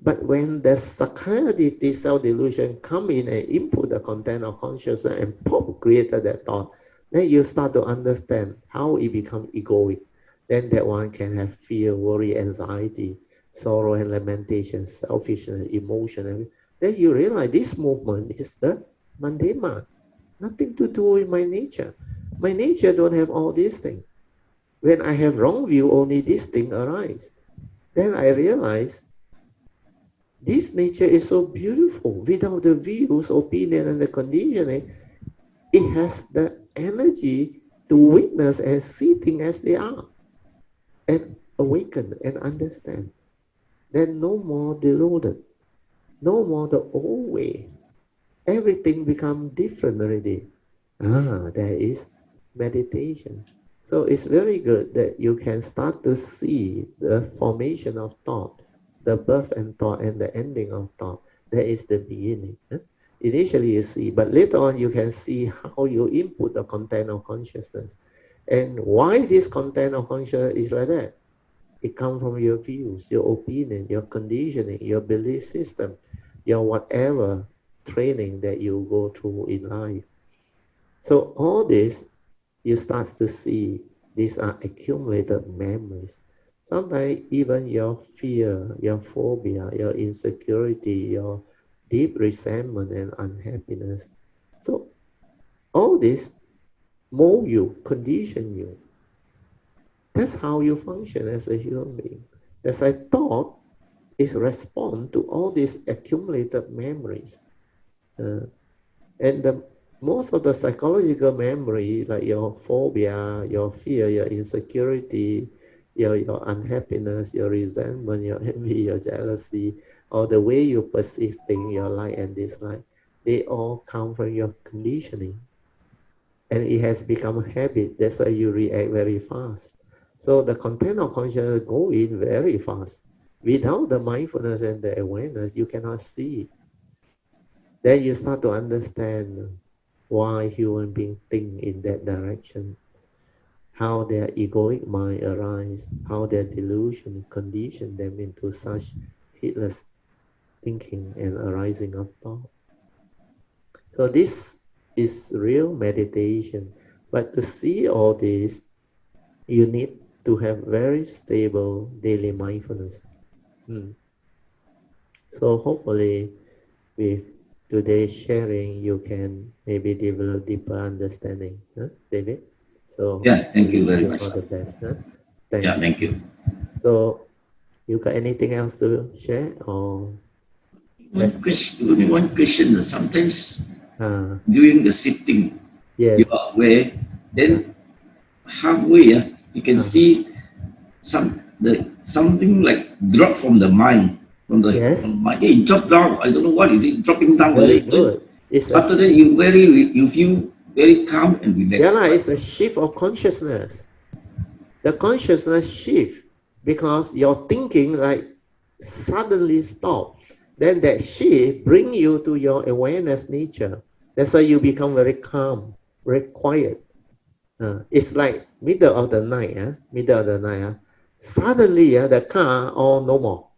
But when the sakkaya self-delusion come in and input the content of consciousness and pop created that thought, then you start to understand how it becomes egoic. Then that one can have fear, worry, anxiety, sorrow and lamentation, selfishness, emotion. Then you realize this movement is the mundane mind. Nothing to do with my nature. My nature don't have all these things. when I have wrong view, only this thing arise. Then I realize this nature is so beautiful. Without the views, opinion, and the conditioning, it has the energy to witness and see things as they are, and awaken and understand. Then no more deluded, no more the old way. Everything becomes different already. There is meditation. So it's very good that you can start to see the formation of thought, the birth and thought, and the ending of thought. That is the beginning. Initially you see, but later on you can see how you input the content of consciousness. And why this content of consciousness is like that? It comes from your views, your opinion, your conditioning, your belief system, your whatever training that you go through in life. So all this, you start to see these are accumulated memories. Sometimes even your fear, your phobia, your insecurity, your deep resentment and unhappiness. So all this mold you, condition you. That's how you function as a human being. As I thought, is respond to all these accumulated memories. And most of the psychological memory, like your phobia, your fear, your insecurity, your unhappiness, your resentment, your envy, your jealousy, or the way you perceive things, your like and dislike, they all come from your conditioning. And it has become a habit. That's why you react very fast. So the content of consciousness go in very fast. Without the mindfulness and the awareness, you cannot see. Then you start to understand why human beings think in that direction, how their egoic mind arise, how their delusion condition them into such heedless thinking and arising of thought. So this is real meditation. But to see all this, you need to have very stable daily mindfulness. So hopefully with today's sharing, you can maybe develop deeper understanding, David? So yeah, thank you very much. All the best. Thank you. So you got anything else to share? Or only one question. Sometimes during the sitting, yes, you are aware, then halfway you can see something like drop from the mind. From the mind. It dropped down. I don't know what is it dropping down. Very good. After that, you feel very calm and relaxed. Yeah, it's a shift of consciousness. The consciousness shift because your thinking like suddenly stop. Then that shift bring you to your awareness nature. That's why you become very calm, very quiet. It's like middle of the night. Suddenly the car all no more.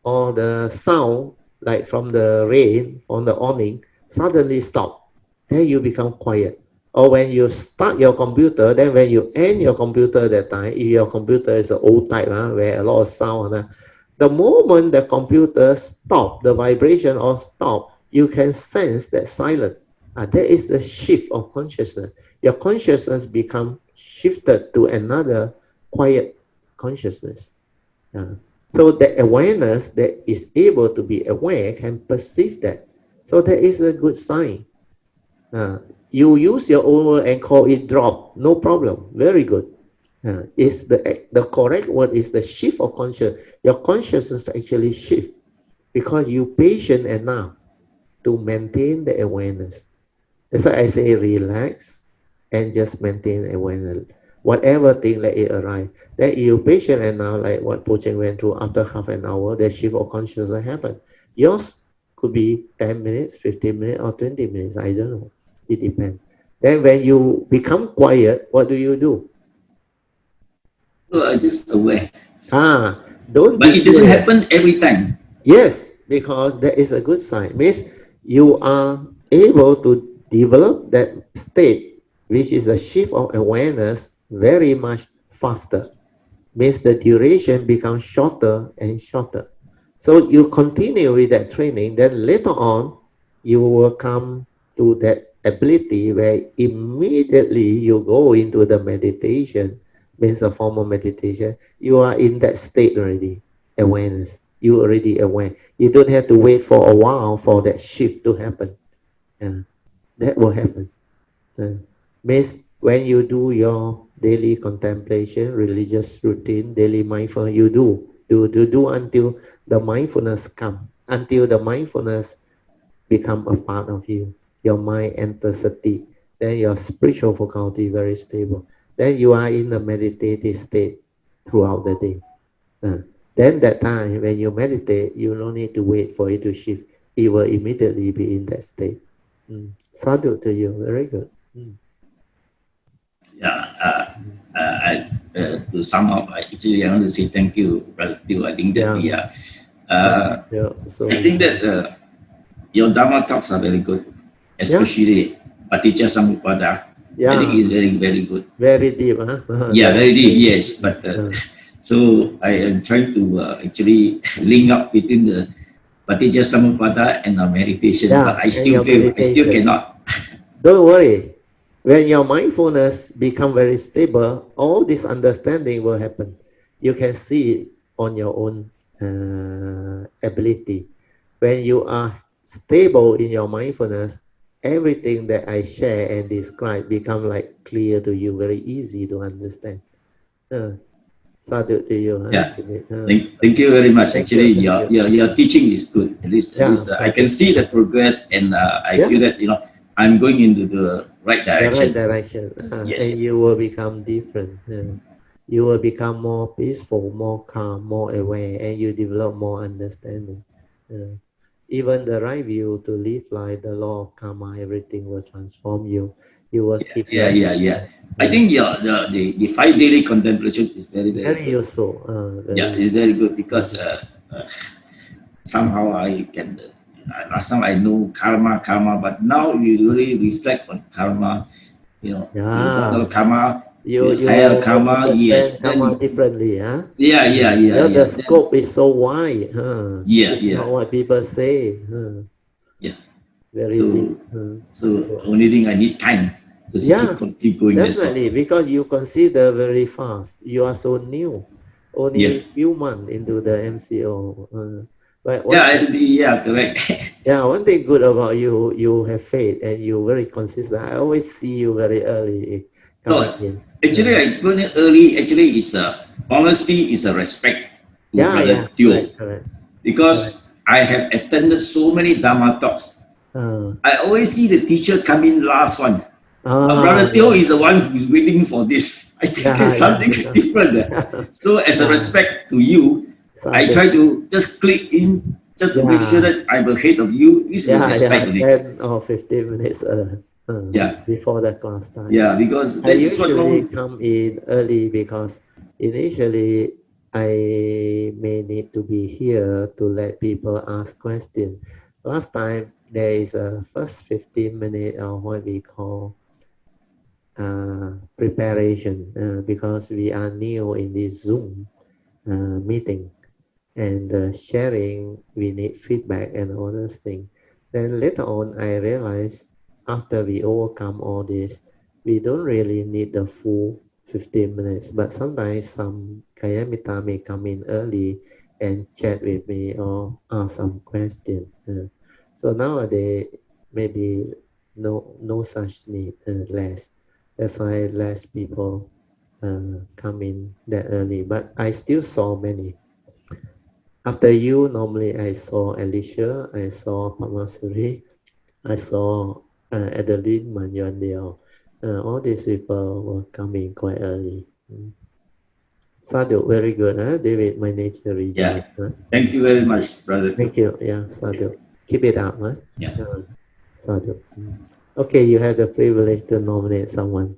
Or the sound like from the rain on the awning suddenly stop. Then you become quiet. Or when you start your computer, then when you end your computer that time, if your computer is an old type, where a lot of sound, the moment the computer stop, the vibration or stop, you can sense that silence. That is the shift of consciousness. Your consciousness become shifted to another quiet consciousness. So the awareness that is able to be aware can perceive that. So that is a good sign. You use your own word and call it drop, no problem, very good. Is the correct word is the shift of consciousness. Your consciousness actually shift because you patient enough to maintain the awareness. That's why I say relax and just maintain awareness. Whatever thing let it arise. Then you patient enough, like what Po Cheng went through, after half an hour, the shift of consciousness happen. Yours could be 10 minutes, 15 minutes, or 20 minutes. I don't know. It depends. Then when you become quiet, what do you do? Well, I'm just aware. Don't. But it doesn't happen every time. Yes, because that is a good sign. Means you are able to develop that state, which is a shift of awareness, very much faster. Means the duration becomes shorter and shorter. So you continue with that training, then later on, you will come to that ability where immediately you go into the meditation means a form of meditation. You are in that state already, awareness. You already aware. You don't have to wait for a while for that shift to happen. That will happen. Means when you do your daily contemplation, religious routine, daily mindful, you do until the mindfulness come, until the mindfulness become a part of you. Your mind enters sati. Then your spiritual faculty very stable. Then you are in a meditative state throughout the day. Then that time when you meditate, you don't need to wait for it to shift. It will immediately be in that state. Sadhu to you, very good. Yeah, to sum up, actually, I want to say thank you, Brother Teo. I think that I think that your Dharma talks are very good, especially Paticca Samuppada. I think it's very, very good. Very deep, huh? Yeah, very deep, yes. But so I am trying to actually link up between the Paticca Samuppada and our meditation, but I still feel I still cannot. Don't worry. When your mindfulness become very stable, all this understanding will happen. You can see it on your own ability. When you are stable in your mindfulness, everything that I share and describe become like clear to you, very easy to understand. Sadhu to you. Yeah. Thank you very much. Actually, your teaching is good. At least I can see the progress, and I feel that I'm going into the right direction. Yes. And you will become different. You will become more peaceful, more calm, more aware, and you develop more understanding. Even the right view to live like the law of karma, everything will transform you. You will keep. I think the 5 daily contemplation is very useful. It's very good because somehow I can. Last time I know karma, but now you really reflect on karma. Karma. You higher karma, yes. Karma differently, huh? The scope is so wide, huh? Not what people say. Very deep. So only thing I need time to keep going. Definitely, because you consider very fast. You are so new, only few months into the MCO. But correct. One thing good about you, you have faith and you very consistent. I always see you very early coming in. Actually, I put it early. Actually, it's honesty is a respect to Brother Teo. Correct. Because I have attended so many Dharma talks. I always see the teacher come in last one. Brother Teo is the one who's waiting for this. I think it's something different. So as a respect to you, I try to just click in just to make sure that I'm ahead of you. This is respect. 10 or 15 minutes before the class time. Yeah, because I usually come in early because initially I may need to be here to let people ask questions. Last time there is a first 15 minutes of what we call preparation because we are new in this Zoom meeting, and sharing, we need feedback and all those things. Then later on I realized after we overcome all this, we don't really need the full 15 minutes, but sometimes some Kayamita may come in early and chat with me or ask some question. So nowadays maybe no such need, less. That's why less people come in that early, but I still saw many. After you, normally I saw Alicia, I saw Pamasuri, I saw Adeline Manyuandeo. All these people were coming quite early. Sadhu, very good, huh? David, my nature region. Thank you very much, brother. Thank you. Sadhu. Keep it up, huh? Sadhu. Okay, you have the privilege to nominate someone.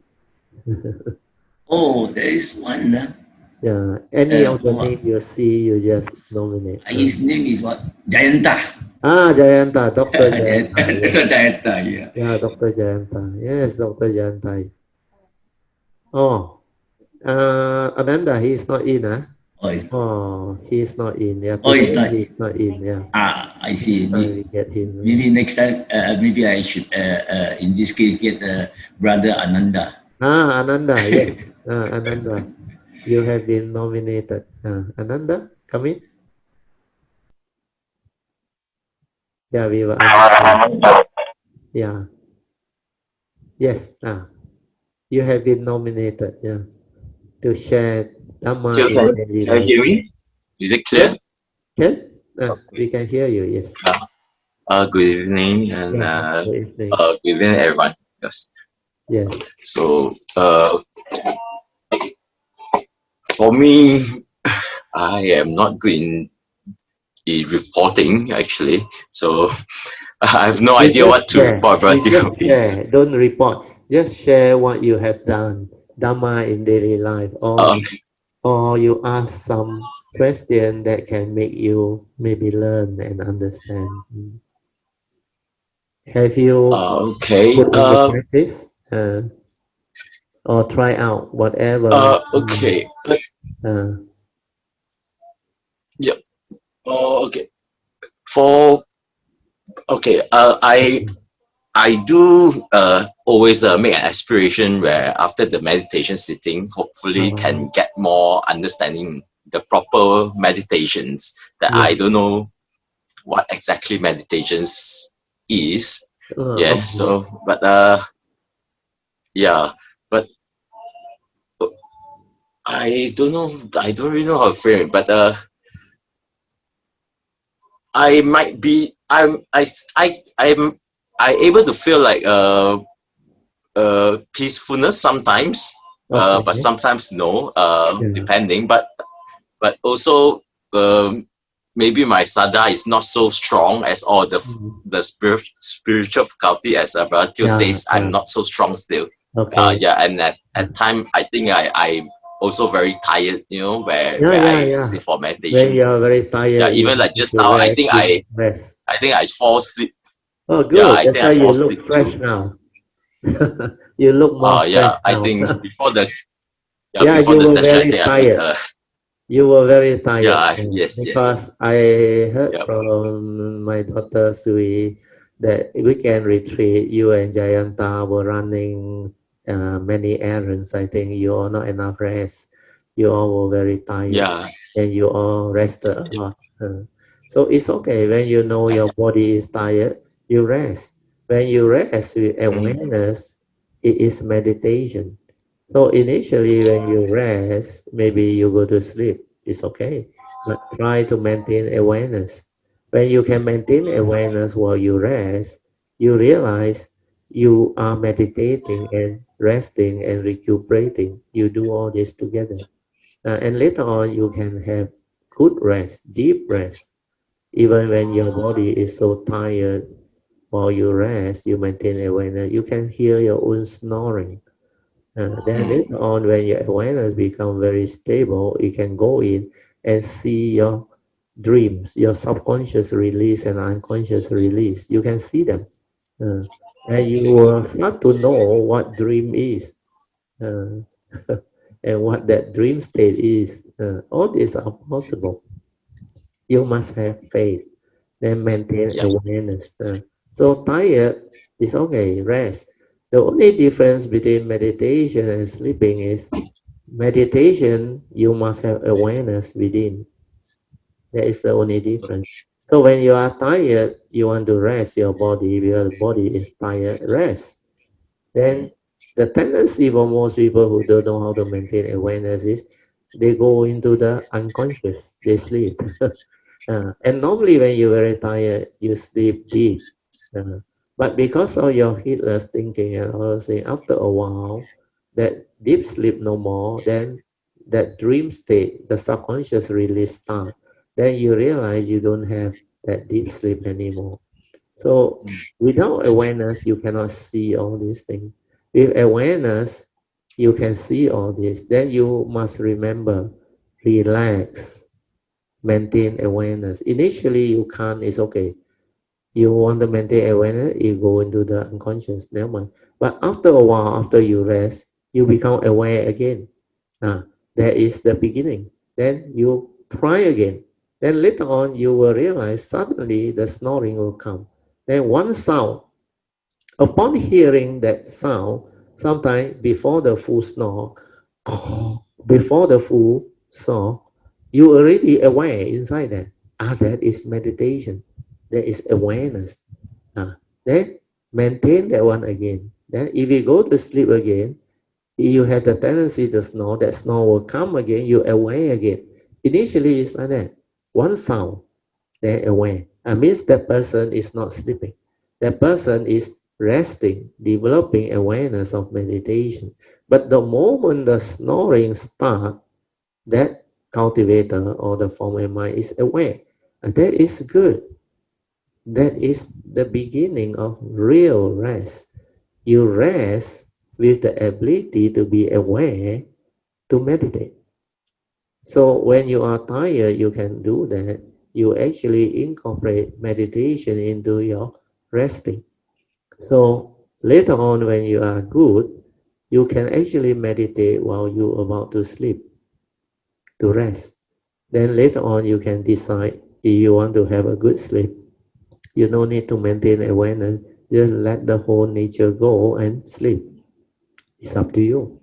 There is one. Any of the name you see, you just nominate. His name is what? Jayanta. Jayanta, Dr. Jayanta. Jayanta, Dr. Jayanta. Yes, Dr. Jayanta. Ananda, he is not in, huh? He is not in. He's not in. I see. Get him. Maybe next time, maybe I should, in this case, get Brother Ananda. Ananda, yes. Ananda. You have been nominated. Ananda, come in. Yeah, we were. Yeah. Yes. You have been nominated. Yeah, to share Dhamma in daily Can you life. hear me? Is it clear? Can? Okay. We can hear you. Yes. Good evening and Good evening. good evening everyone. Yes. Yes. So for me, I am not good in reporting actually. So I have no idea what to report about. Just share. Don't report. Just share what you have done. Dhamma in daily life. Or you ask some question that can make you maybe learn and understand. Have you Okay. put into practice or try out whatever? Okay. Uh, Yeah. Okay. For okay. I do always make an aspiration where after the meditation sitting, hopefully can get more understanding the proper meditations that I don't know what exactly meditations is. Yeah. So, but yeah, but I don't know. I don't really know how to frame it. But I might be. I'm able to feel like peacefulness sometimes, but sometimes no, depending. But also maybe my sada is not so strong as all the spiritual faculty, as Brother Teo says, I'm not so strong still. Yeah, and at time I think I also very tired, you know, where I sit for meditation. When you are very tired, yeah, even like just now, I think I fall asleep. Oh, good. Yeah, I That's think why I you fall look asleep fresh too. now. You look more fresh Yeah, I now. think before the you the were session, I very think tired. You were very tired. yeah, yes, Because I heard yep. from my daughter Sui that weekend retreat, you and Jayanta were running many errands. I think you all not enough rest. You all were very tired. Yeah. And you all rested a lot. So it's okay when you know your body is tired, you rest. When you rest with awareness, it is meditation. So initially when you rest, maybe you go to sleep, it's okay. But try to maintain awareness. When you can maintain awareness while you rest, you realize you are meditating and resting and recuperating. You do all this together. And later on, you can have good rest, deep rest. Even when your body is so tired, while you rest, you maintain awareness. You can hear your own snoring. Then later on, when your awareness becomes very stable, you can go in and see your dreams, your subconscious release and unconscious release. You can see them. And you will start to know what dream is. Uh, and what that dream state is. All these are possible. You must have faith, then maintain awareness. So tired is okay, rest. The only difference between meditation and sleeping is meditation, you must have awareness within. That is the only difference. So when you are tired, you want to rest your body because the body is tired, rest. Then the tendency for most people who don't know how to maintain awareness is they go into the unconscious, they sleep. And normally when you're very tired, you sleep deep. But because of your heedless thinking and all those things, after a while, that deep sleep no more, then that dream state, the subconscious release start. Then you realize you don't have that deep sleep anymore. So without awareness, you cannot see all these things. With awareness, you can see all this. Then you must remember, relax, maintain awareness. Initially, you can't, it's okay. You want to maintain awareness, you go into the unconscious, never mind. But after a while, after you rest, you become aware again. That is the beginning. Then you try again. Then later on, you will realize suddenly the snoring will come. Then one sound, upon hearing that sound, sometime before the full snore, before the full saw, you already aware inside that. That is meditation. That is awareness. Then maintain that one again. Then if you go to sleep again, you have the tendency to snore. That snore will come again. You aware again. Initially, it's like that. One sound, then aware. That means that person is not sleeping. That person is resting, developing awareness of meditation. But the moment the snoring starts, that cultivator or the former mind is aware. And that is good. That is the beginning of real rest. You rest with the ability to be aware to meditate. So when you are tired, you can do that. You actually incorporate meditation into your resting. So later on, when you are good, you can actually meditate while you're about to sleep, to rest. Then later on, you can decide if you want to have a good sleep. You don't need to maintain awareness. Just let the whole nature go and sleep. It's up to you.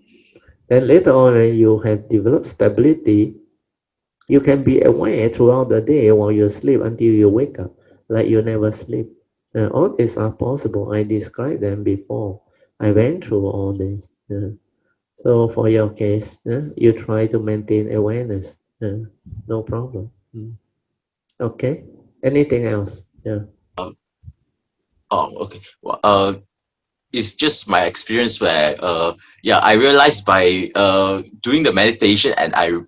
Then later on, when you have developed stability, you can be aware throughout the day while you sleep until you wake up, like you never sleep. All these are possible. I described them before. I went through all this. So for your case, you try to maintain awareness. No problem. Okay. Anything else? Yeah. Oh, okay. Well, it's just my experience where I realized by doing the meditation and I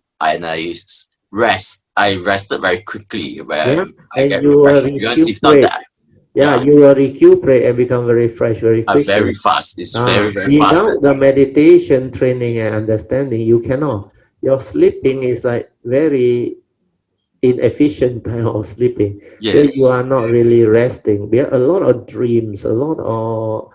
rested very quickly where I And get you will refreshed, because if not recuperate. that You will recuperate and become very fresh very quickly. very fast. It's very fast. Without the meditation training and understanding, you cannot. Your sleeping is like very inefficient time of sleeping. Yes. You are not really resting. There are a lot of dreams, a lot of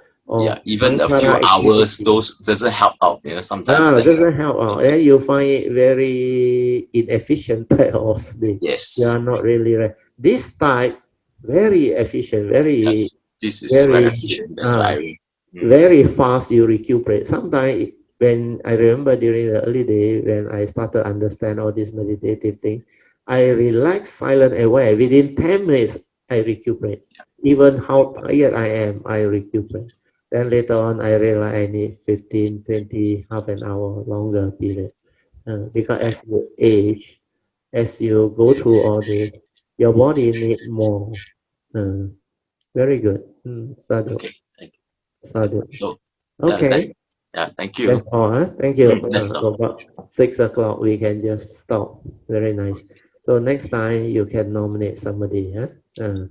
even a few hours, those doesn't help out. Sometimes it doesn't help out. Then you find it very inefficient type of sleep. Yes. You are not really this type very efficient, very this is very efficient. That's why very fast you recuperate. Sometimes when I remember during the early day when I started to understand all this meditative thing, I relax, silent, aware. Within 10 minutes, I recuperate. Even how tired I am, I recuperate. Then later on, I realize I need 15, 20, half an hour longer period. Because as you age, as you go through all this, your body need more. Very good. Sadhu. Okay, thank you. Sadhu. So, okay. Thank you. That's all, Thank you. That's all. About 6 o'clock, we can just stop. Very nice. So next time you can nominate somebody, so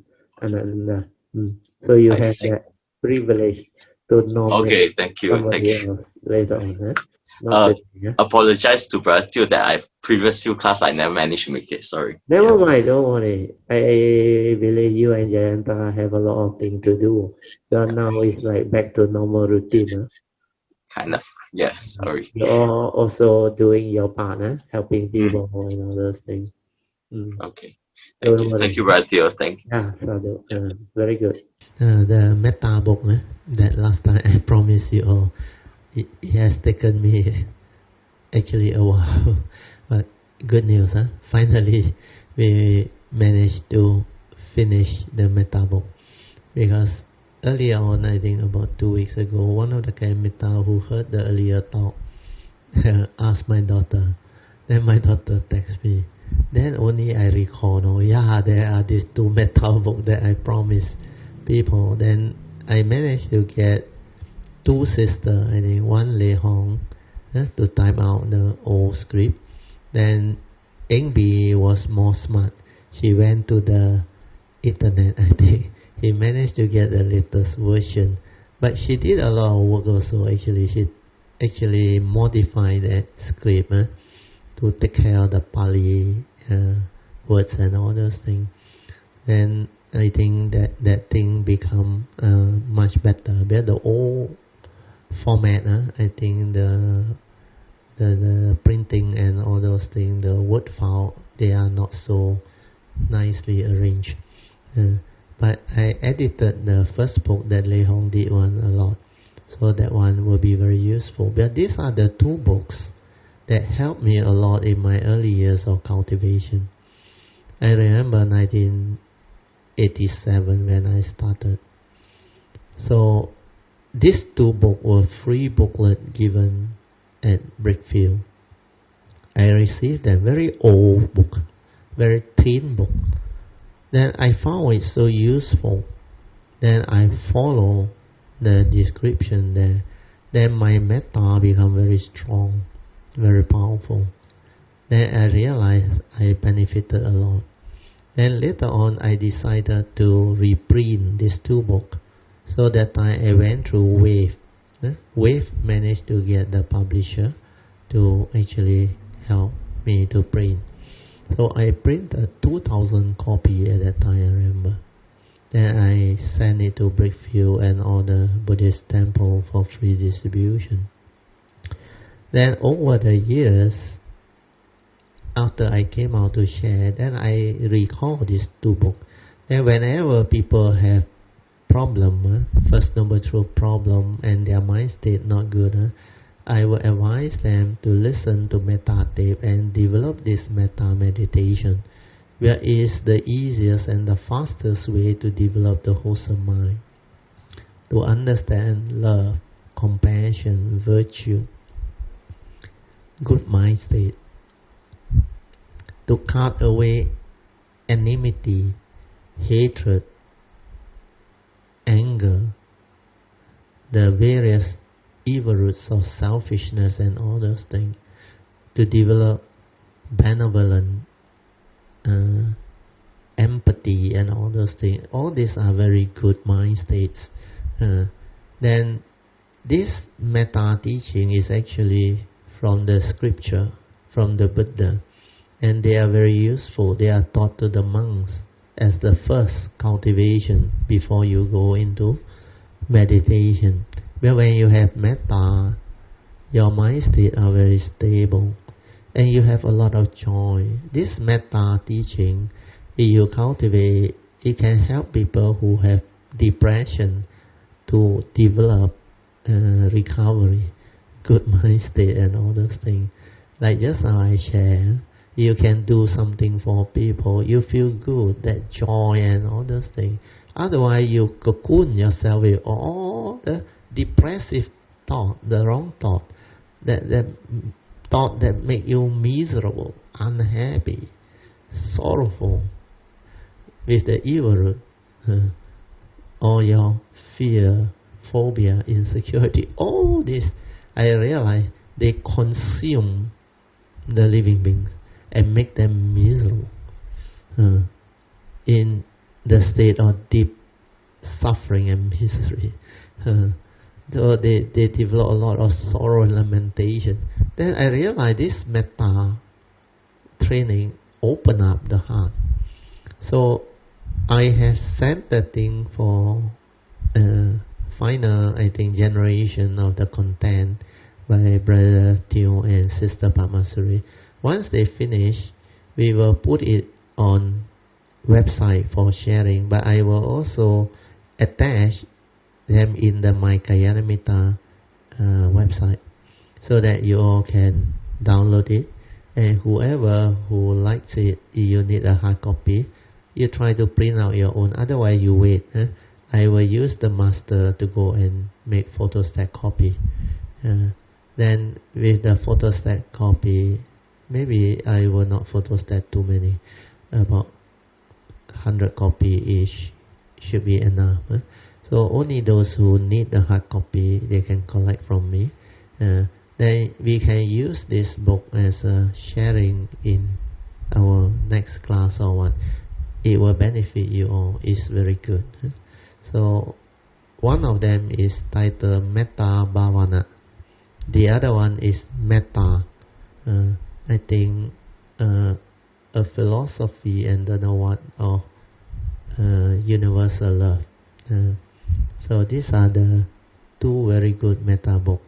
you have that privilege to nominate thank you. somebody else later on, Apologize to Brother Teo that I previous few class I never managed to make it. Sorry. Never mind, don't worry. I believe you and Jayanta have a lot of things to do. So now it's like back to normal routine. Kind of. Yeah, sorry. You're also doing your part, helping people and all those things. Okay. Thank you. Thank you, Brother Teo. Thank you. Very good. The metta book that last time I promised you all, it has taken me actually a while, but good news, finally we managed to finish the metta book, because earlier on, I think about 2 weeks ago, one of the Kayamita who heard the earlier talk asked my daughter. Then my daughter texted me. Then only I recall, there are these 2 metta books that I promised people. Then I managed to get 2 sisters, I think one Lei Hong, to type out the old script. Then Eng Bee was more smart. She went to the internet, I think. He managed to get the latest version, but she did a lot of work also. Actually, she actually modified that script to take care of the Pali words and all those things. Then I think that thing become much better. But the old format, I think the printing and all those things, the word file, they are not so nicely arranged. But I edited the first book that Lei Hong did one a lot, so that one will be very useful. But these are the 2 books that helped me a lot in my early years of cultivation. I remember 1987 when I started. So these two books were free booklet given at Brickfield. I received a very old book, very thin book. Then I found it so useful. Then I follow the description there. Then my metta become very strong, very powerful. Then I realized I benefited a lot. Then later on I decided to reprint these two books. So that time I went through Wave. Wave managed to get the publisher to actually help me to print. So I printed 2,000 copies at that time, I remember. Then I sent it to Brickfield and all the Buddhist temple for free distribution. Then over the years, after I came out to share, then I recall these two books. Then whenever people have problem, First Noble Truth problem, and their mind state not good, I will advise them to listen to metta tape and develop this metta meditation, where is the easiest and the fastest way to develop the wholesome mind, to understand love, compassion, virtue, good mind state, to cut away enmity, hatred, anger, the various evil roots of selfishness and all those things, to develop benevolent empathy and all those things. All these are very good mind states. Then this metta teaching is actually from the scripture, from the Buddha, and they are very useful. They are taught to the monks as the first cultivation before you go into meditation. But when you have metta, your mind state are very stable and you have a lot of joy. This metta teaching, if you cultivate, it can help people who have depression to develop recovery, good mind state and all those things. Like just now I share, you can do something for people, you feel good, that joy and all those things. Otherwise you cocoon yourself with all the depressive thought, the wrong thought, that thought that make you miserable, unhappy, sorrowful, with the evil root, or your fear, phobia, insecurity. All this, I realize they consume the living beings and make them miserable in the state of deep suffering and misery. So they develop a lot of sorrow and lamentation. Then I realized this metta training open up the heart. So I have sent the thing for final, I think, generation of the content by Brother Teo and Sister Pamasuri. Once they finish, we will put it on website for sharing, but I will also attach them in the My Kayanamitta website so that you all can download it, and whoever who likes it, if you need a hard copy, you try to print out your own, otherwise you wait. I will use the master to go and make photostat copy. Then with the photostat copy, maybe I will not photostat too many, about 100 copy each should be enough. So only those who need the hard copy, they can collect from me. Then we can use this book as a sharing in our next class or what. It will benefit you all. It's very good. So one of them is titled Metta Bhavana. The other one is Metta. I think a philosophy and don't know what, or universal love. So these are the two very good metta books.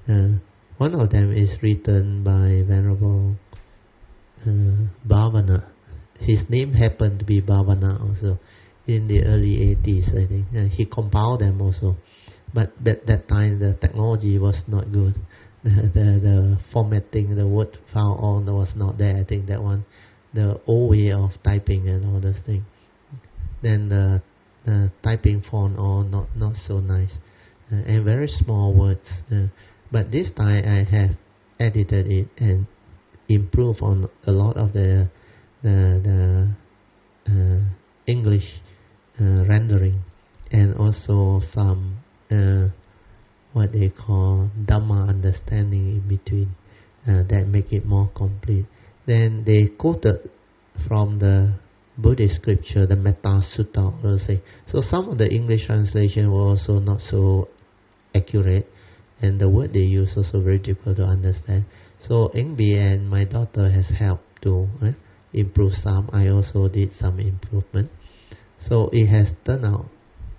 One of them is written by Venerable Bhavana. His name happened to be Bhavana also in the early 80s, I think. He compiled them also. But at that time the technology was not good. the formatting, the word found on was not there. I think that one, the old way of typing and all those things. Then the typing font all not so nice, and very small words. But this time I have edited it and improved on a lot of the English rendering, and also some what they call Dhamma understanding in between, that make it more complete. Then they quoted from the Buddhist scripture, the Metta Sutta, so some of the English translation were also not so accurate, and the word they use also very difficult to understand. So Engbi and my daughter has helped to improve some. I also did some improvement. So it has turned out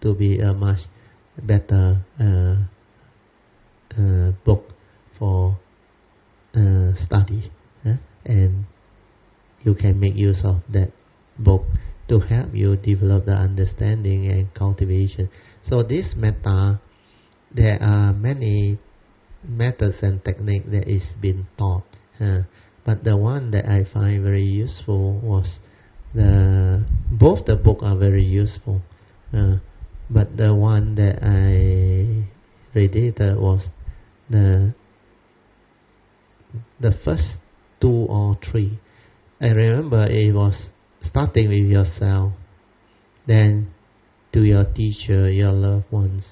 to be a much better book for study, and you can make use of that book to help you develop the understanding and cultivation. So this metta, there are many methods and techniques that is being taught, but the one that I find very useful was both the book are very useful, but the one that I related was the first 2 or 3. I remember it was starting with yourself, then to your teacher, your loved ones,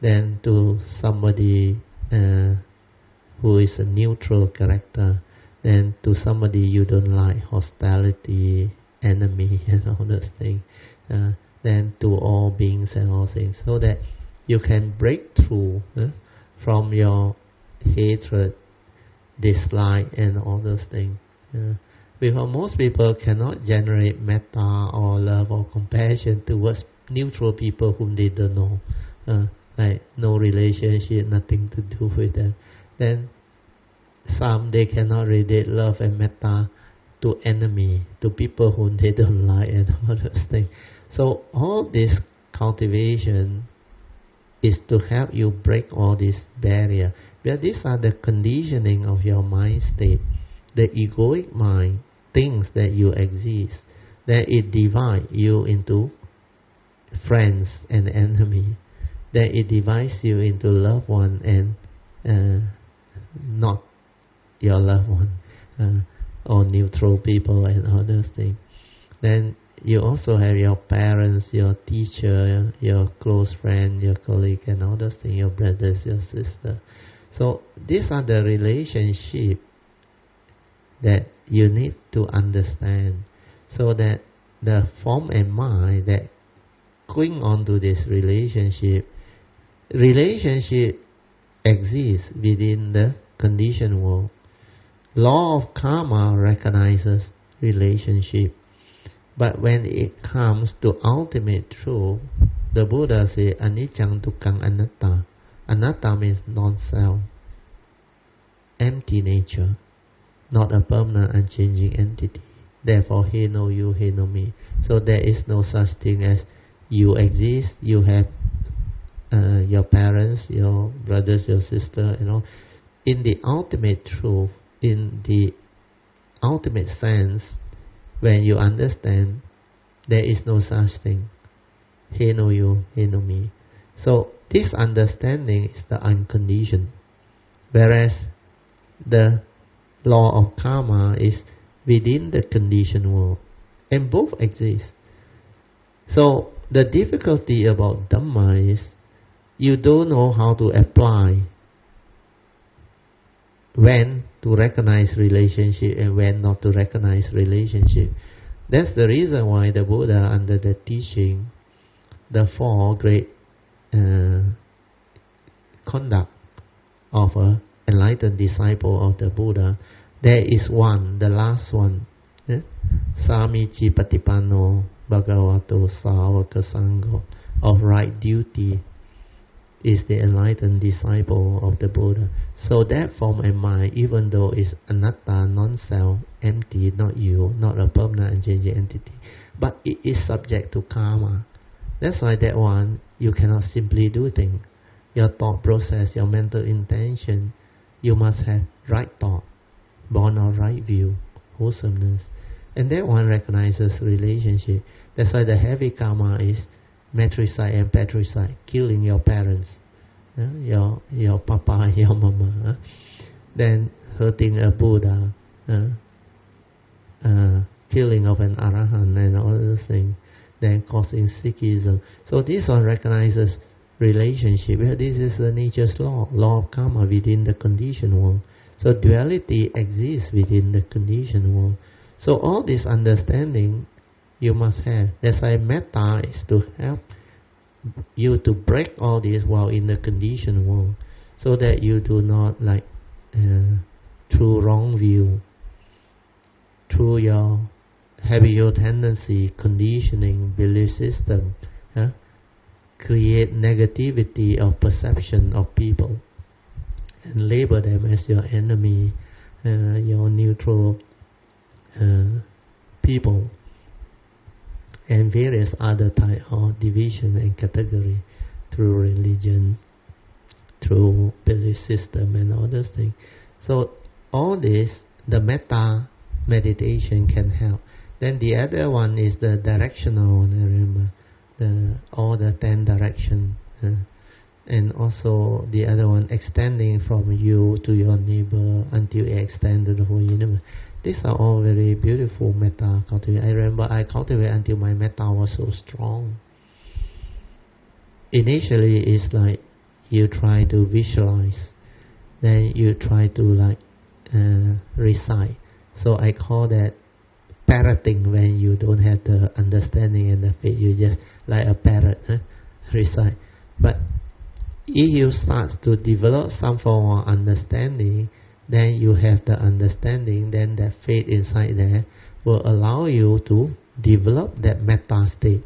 then to somebody who is a neutral character, then to somebody you don't like, hostility, enemy, and all those things, then to all beings and all things, so that you can break through from your hatred, dislike, and all those things. Because most people cannot generate metta or love or compassion towards neutral people whom they don't know, like no relationship, nothing to do with them. Then some, they cannot radiate love and metta to enemy, to people whom they don't like, and all those things. So all this cultivation is to help you break all these barriers. Because these are the conditioning of your mind state. The egoic mind thinks that you exist, that it divides you into friends and enemy, that it divides you into loved one and not your loved one, or neutral people and all those things. Then you also have your parents, your teacher, your close friend, your colleague, and all those things, your brothers, your sister. So these are the relationships that you need to understand, so that the form and mind that cling on to this relationship exists within the conditioned world. Law of karma recognizes relationship, but when it comes to ultimate truth, the Buddha says anicca dukkha anatta. Anatta means non-self, empty nature, not a permanent unchanging entity. Therefore, he know you, he know me. So there is no such thing as you exist, you have your parents, your brothers, your sister, In the ultimate truth, in the ultimate sense, when you understand, there is no such thing. He know you, he know me. So this understanding is the unconditioned, whereas the law of karma is within the conditioned world, and both exist. So the difficulty about Dhamma is you don't know how to apply, when to recognize relationship and when not to recognize relationship. That's the reason why the Buddha, under the teaching, the 4 great conduct of an enlightened disciple of the Buddha, there is one, the last one, Samichi Patipanno Bhagavato Sāvaka Sangho, of right duty, is the enlightened disciple of the Buddha. So that form and mind, even though it's anatta, non-self, empty, not you, not a permanent and changing entity, but it is subject to karma. That's why that one, you cannot simply do things. Your thought process, your mental intention, you must have right thought, born of right view, wholesomeness. And that one recognizes relationship. That's why the heavy karma is matricide and patricide, killing your parents, your papa, your mama, then hurting a Buddha, killing of an Arahant and all those things, then causing Sikhism. So this one recognizes relationship. This is the nature's law of karma within the conditioned world. So duality exists within the conditioned world. So all this understanding you must have. That's why metta is to help you to break all this while in the conditioned world, so that you do not through wrong view, through your habitual tendency, conditioning, belief system, create negativity of perception of people and label them as your enemy, your neutral people, and various other type of division and category through religion, through belief system and all those things. So all this, the metta meditation can help. Then the other one is the directional one, I remember, all the 10 directions. And also the other one, extending from you to your neighbor until it extends to the whole universe. These are all very beautiful metta cultivate. I remember I cultivated until my metta was so strong. Initially, it's like you try to visualize, then you try to recite. So I call that parroting when you don't have the understanding and the faith. You just like a parrot, recite. But if you start to develop some form of understanding, then you have the understanding, then that faith inside there will allow you to develop that metta state.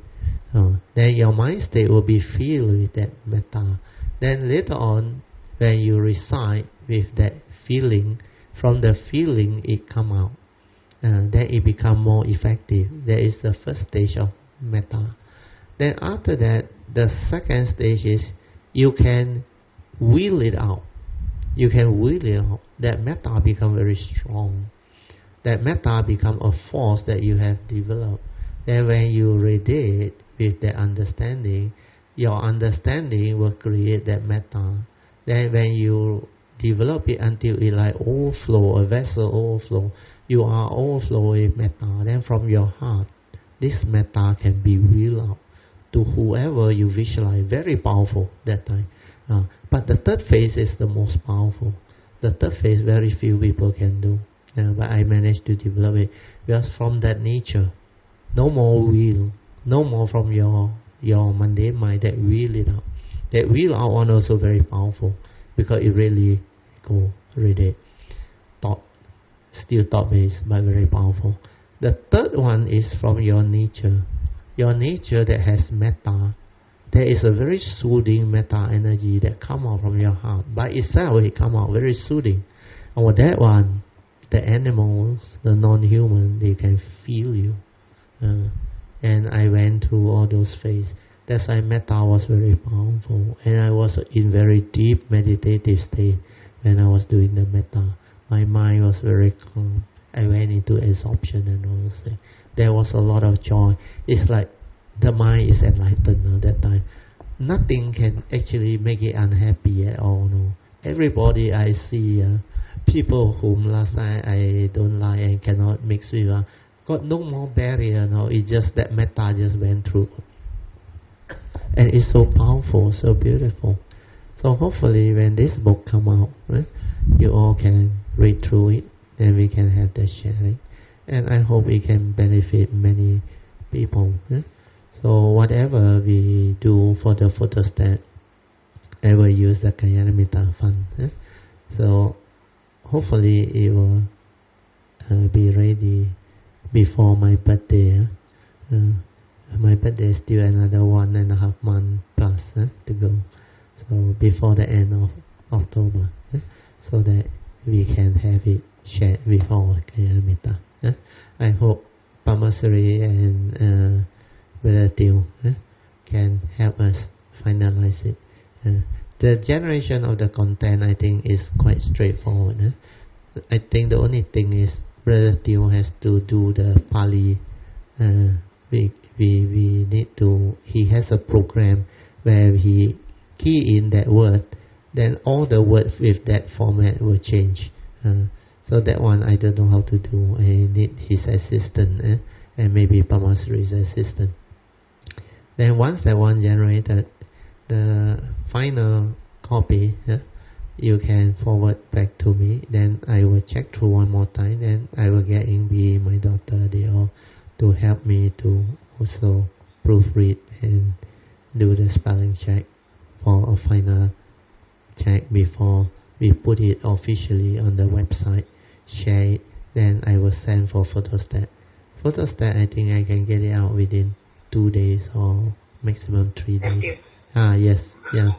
Then your mind state will be filled with that metta. Then later on, when you recite with that feeling, from the feeling it come out. Then it become more effective. That is the first stage of metta. Then after that, the second stage is you can will it out. You can will it out. That metta become very strong. That metta become a force that you have developed. Then when you radiate with that understanding, your understanding will create that metta. Then when you develop it until it like overflow, a vessel overflow, you are overflowing metta. Then from your heart, this metta can be willed out to whoever you visualize. Very powerful that time. But the third phase is the most powerful. The third phase very few people can do. But I managed to develop it. Because from that nature, no more will, no more from your mundane mind, that will it out. That will out one also very powerful, because it really go really thought, still thought based, but very powerful. The third one is from your nature. Your nature that has metta. There is a very soothing metta energy that come out from your heart. By itself, it come out very soothing. And with that one, the animals, the non-human, they can feel you. And I went through all those phases. That's why metta was very powerful. And I was in very deep meditative state when I was doing the metta. My mind was very calm. I went into absorption and all those things. There was a lot of joy. It's like the mind is enlightened at that time. Nothing can actually make it unhappy at all. No. Everybody I see, people whom last time I don't like and cannot mix with, got no more barrier. No, it's just that metta just went through. And it's so powerful, so beautiful. So hopefully when this book come out, right, you all can read through it, and we can have the sharing. And I hope it can benefit many people. So whatever we do for the photostat, I will use the Kalyanamitta fund. So hopefully it will be ready before my birthday. My birthday is still another 1.5 months plus to go. So before the end of October, so that we can have it shared with all Kalyanamitta. I hope Pamasari and Brother Teow can help us finalize it. The generation of the content, I think, is quite straightforward. I think the only thing is Brother Teo has to do the Pali. We need to. He has a program where he key in that word, then all the words with that format will change. So that one I don't know how to do. I need his assistant and maybe Pamasuri's assistant. Then once that one generated, the final copy, you can forward back to me. Then I will check through one more time. Then I will get Ingbi, my daughter, they all to help me to also proofread and do the spelling check for a final check before we put it officially on the website, share it. Then I will send for photostat. Photostat, I think I can get it out within 2 days or maximum 3 days. Yes, yeah.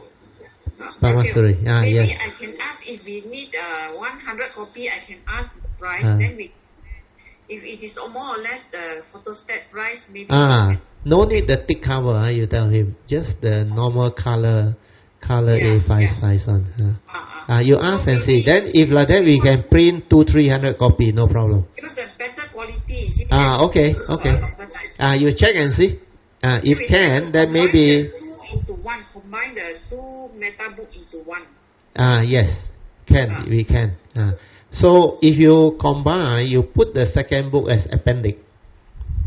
Pamasuri, maybe yes. I can ask if we need 100 copy. I can ask the price. Then we, if it is more or less the photostat price, maybe. No need the thick cover. You tell him just the normal color A5 size one. You ask and see. Then if like that, we can print 200-300 copy. No problem. Because the better quality. Okay. You check and see. If can, then maybe. Combine the two meta book into one. Yes, can. We can. So if you combine, you put the second book as appendix.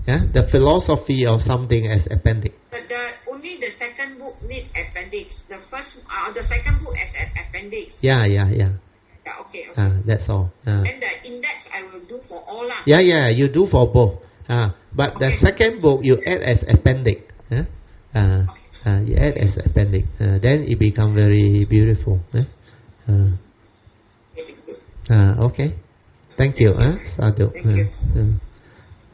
The philosophy of something as appendix. But only the second book need appendix. The second book as an appendix. Yeah. Okay. That's all. And the index I will do for all. Yeah, you do for both. But the second book you add as appendix. You add as appendix. Then it become very beautiful. Okay. Thank you. Sadhu. Thank you.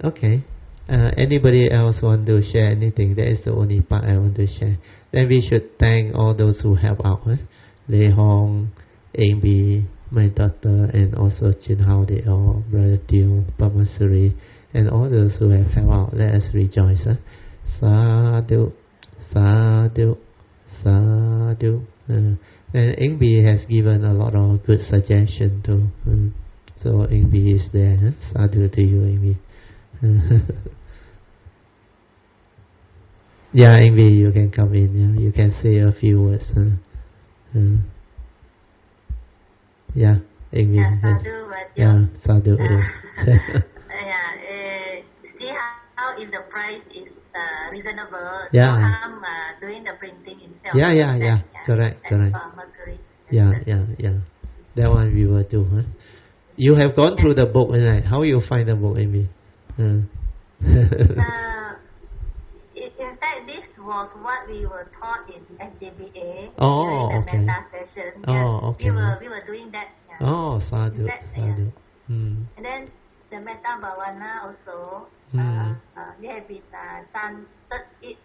Okay. Anybody else want to share anything? That is the only part I want to share. Then we should thank all those who help out. Lei Hong, Amy, my daughter, and also Chin Hao, they all, Brother Teo, Pamasuri, and all those who have helped out. Let us rejoice. Sadhu, sadhu, sadhu. And Ingbi has given a lot of good suggestions too. So Ingbi is there. Sadhu to you, Ingbi. Yeah, Ingbi, you can come in. You can say a few words. Yeah, Ingbi. Sadhu. See how if the price is reasonable. Yeah. So I'm doing the printing itself. Yeah. Correct. Yeah. That one we will do. You have gone through the book, right? How you find the book, Amy? In fact, this was what we were taught in SJBA during the meta session. Okay. We were doing that. Sadhu. And then the Metta Bhavana also, we have been chanted it.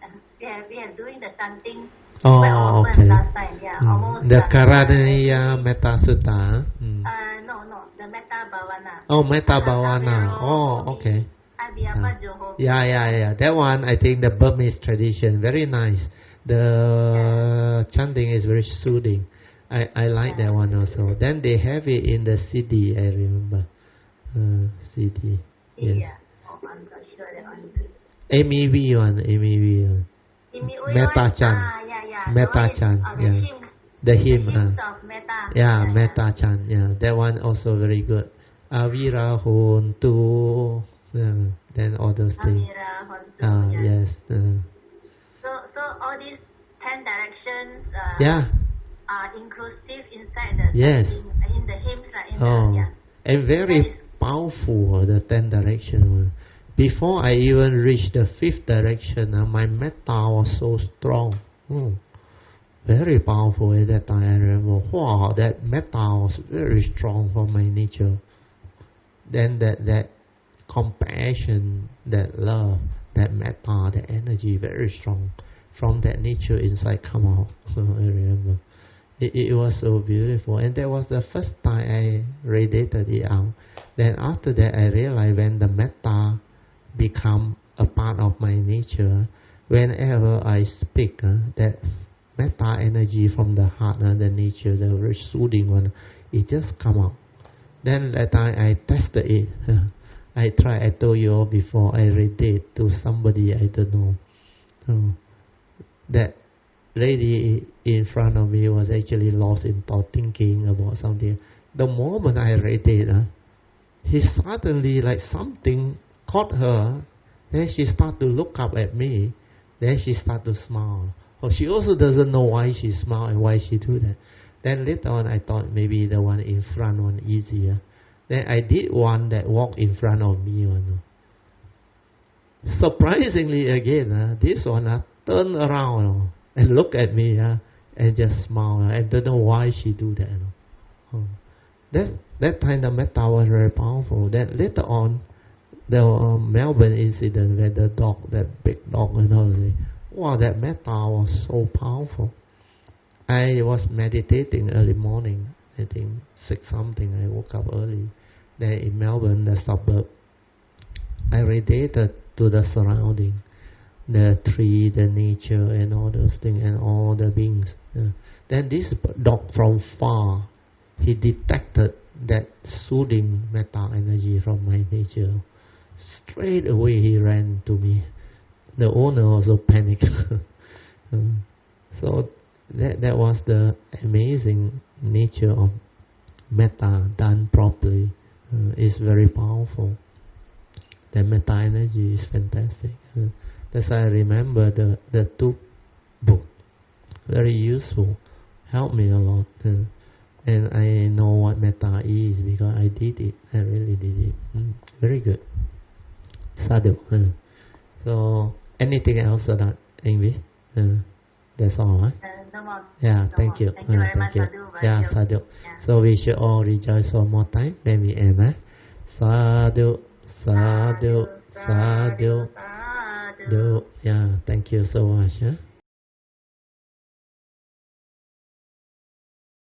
We have doing the chanting quite often last time. Almost. The Karaniya Metta Sutta. No, the Metta Bhavana. Metta Bhavana. Okay. Yeah. That one, I think the Burmese tradition, very nice. The chanting is very soothing. I like that one also. Then they have it in the CD, I remember. CD. Yes. I'm not sure that one. MEV one. Metta Chan. Metta Chan. The hymn. Of Metta. Metta Chan. Yeah, that one also very good. Avira Hontu. Then all those things. Yes. So all these 10 directions are inclusive inside the in the hymns. And very powerful, the 10 direction. Before I even reached the 5th direction, my metta was so strong. Very powerful at that time. I remember, wow, that metta was very strong for my nature. Then that compassion, that love, that metta, that energy, very strong. From that nature inside come out. I remember. It was so beautiful. And that was the first time I radiated it out. Then after that, I realized when the metta become a part of my nature, whenever I speak, that metta energy from the heart and the nature, the very soothing one, it just come out. Then that time I tested it. I tried, I told you all before, I radiate to somebody I don't know. That lady in front of me was actually lost in thought, thinking about something. The moment I radiate, he suddenly, like something caught her. Then she started to look up at me. Then she started to smile. Oh, she also doesn't know why she smiled and why she do that. Then later on, I thought maybe the one in front one easier. Then I did one that walked in front of me. Surprisingly again, this one turned around and looked at me and just smiled. I don't know why she do that. That time the metta was very powerful. Then later on, the Melbourne incident where the dog, that big dog, wow, that metta was so powerful. I was meditating early morning, I think 6 something, I woke up early. There in Melbourne, the suburb, I radiated to the surrounding, the tree, the nature, and all those things, and all the beings. Then this dog from far, he detected that soothing metta energy from my nature. Straight away he ran to me. The owner also panicked. So that was the amazing nature of metta done properly. It's very powerful. The metta energy is fantastic. That's why I remember the 2 books. Very useful. Helped me a lot. And I know what metta is because I did it. I really did it. Very good. Sadhu. So anything else or not, Ingvi? That's all, huh? No more. Yeah, thank you. Thank you very much, Sadhu. Yeah, sadhu. So we should all rejoice one more time. Then we end, huh? Sadhu, sadhu, sadhu, sadhu. Yeah, thank you so much. Huh?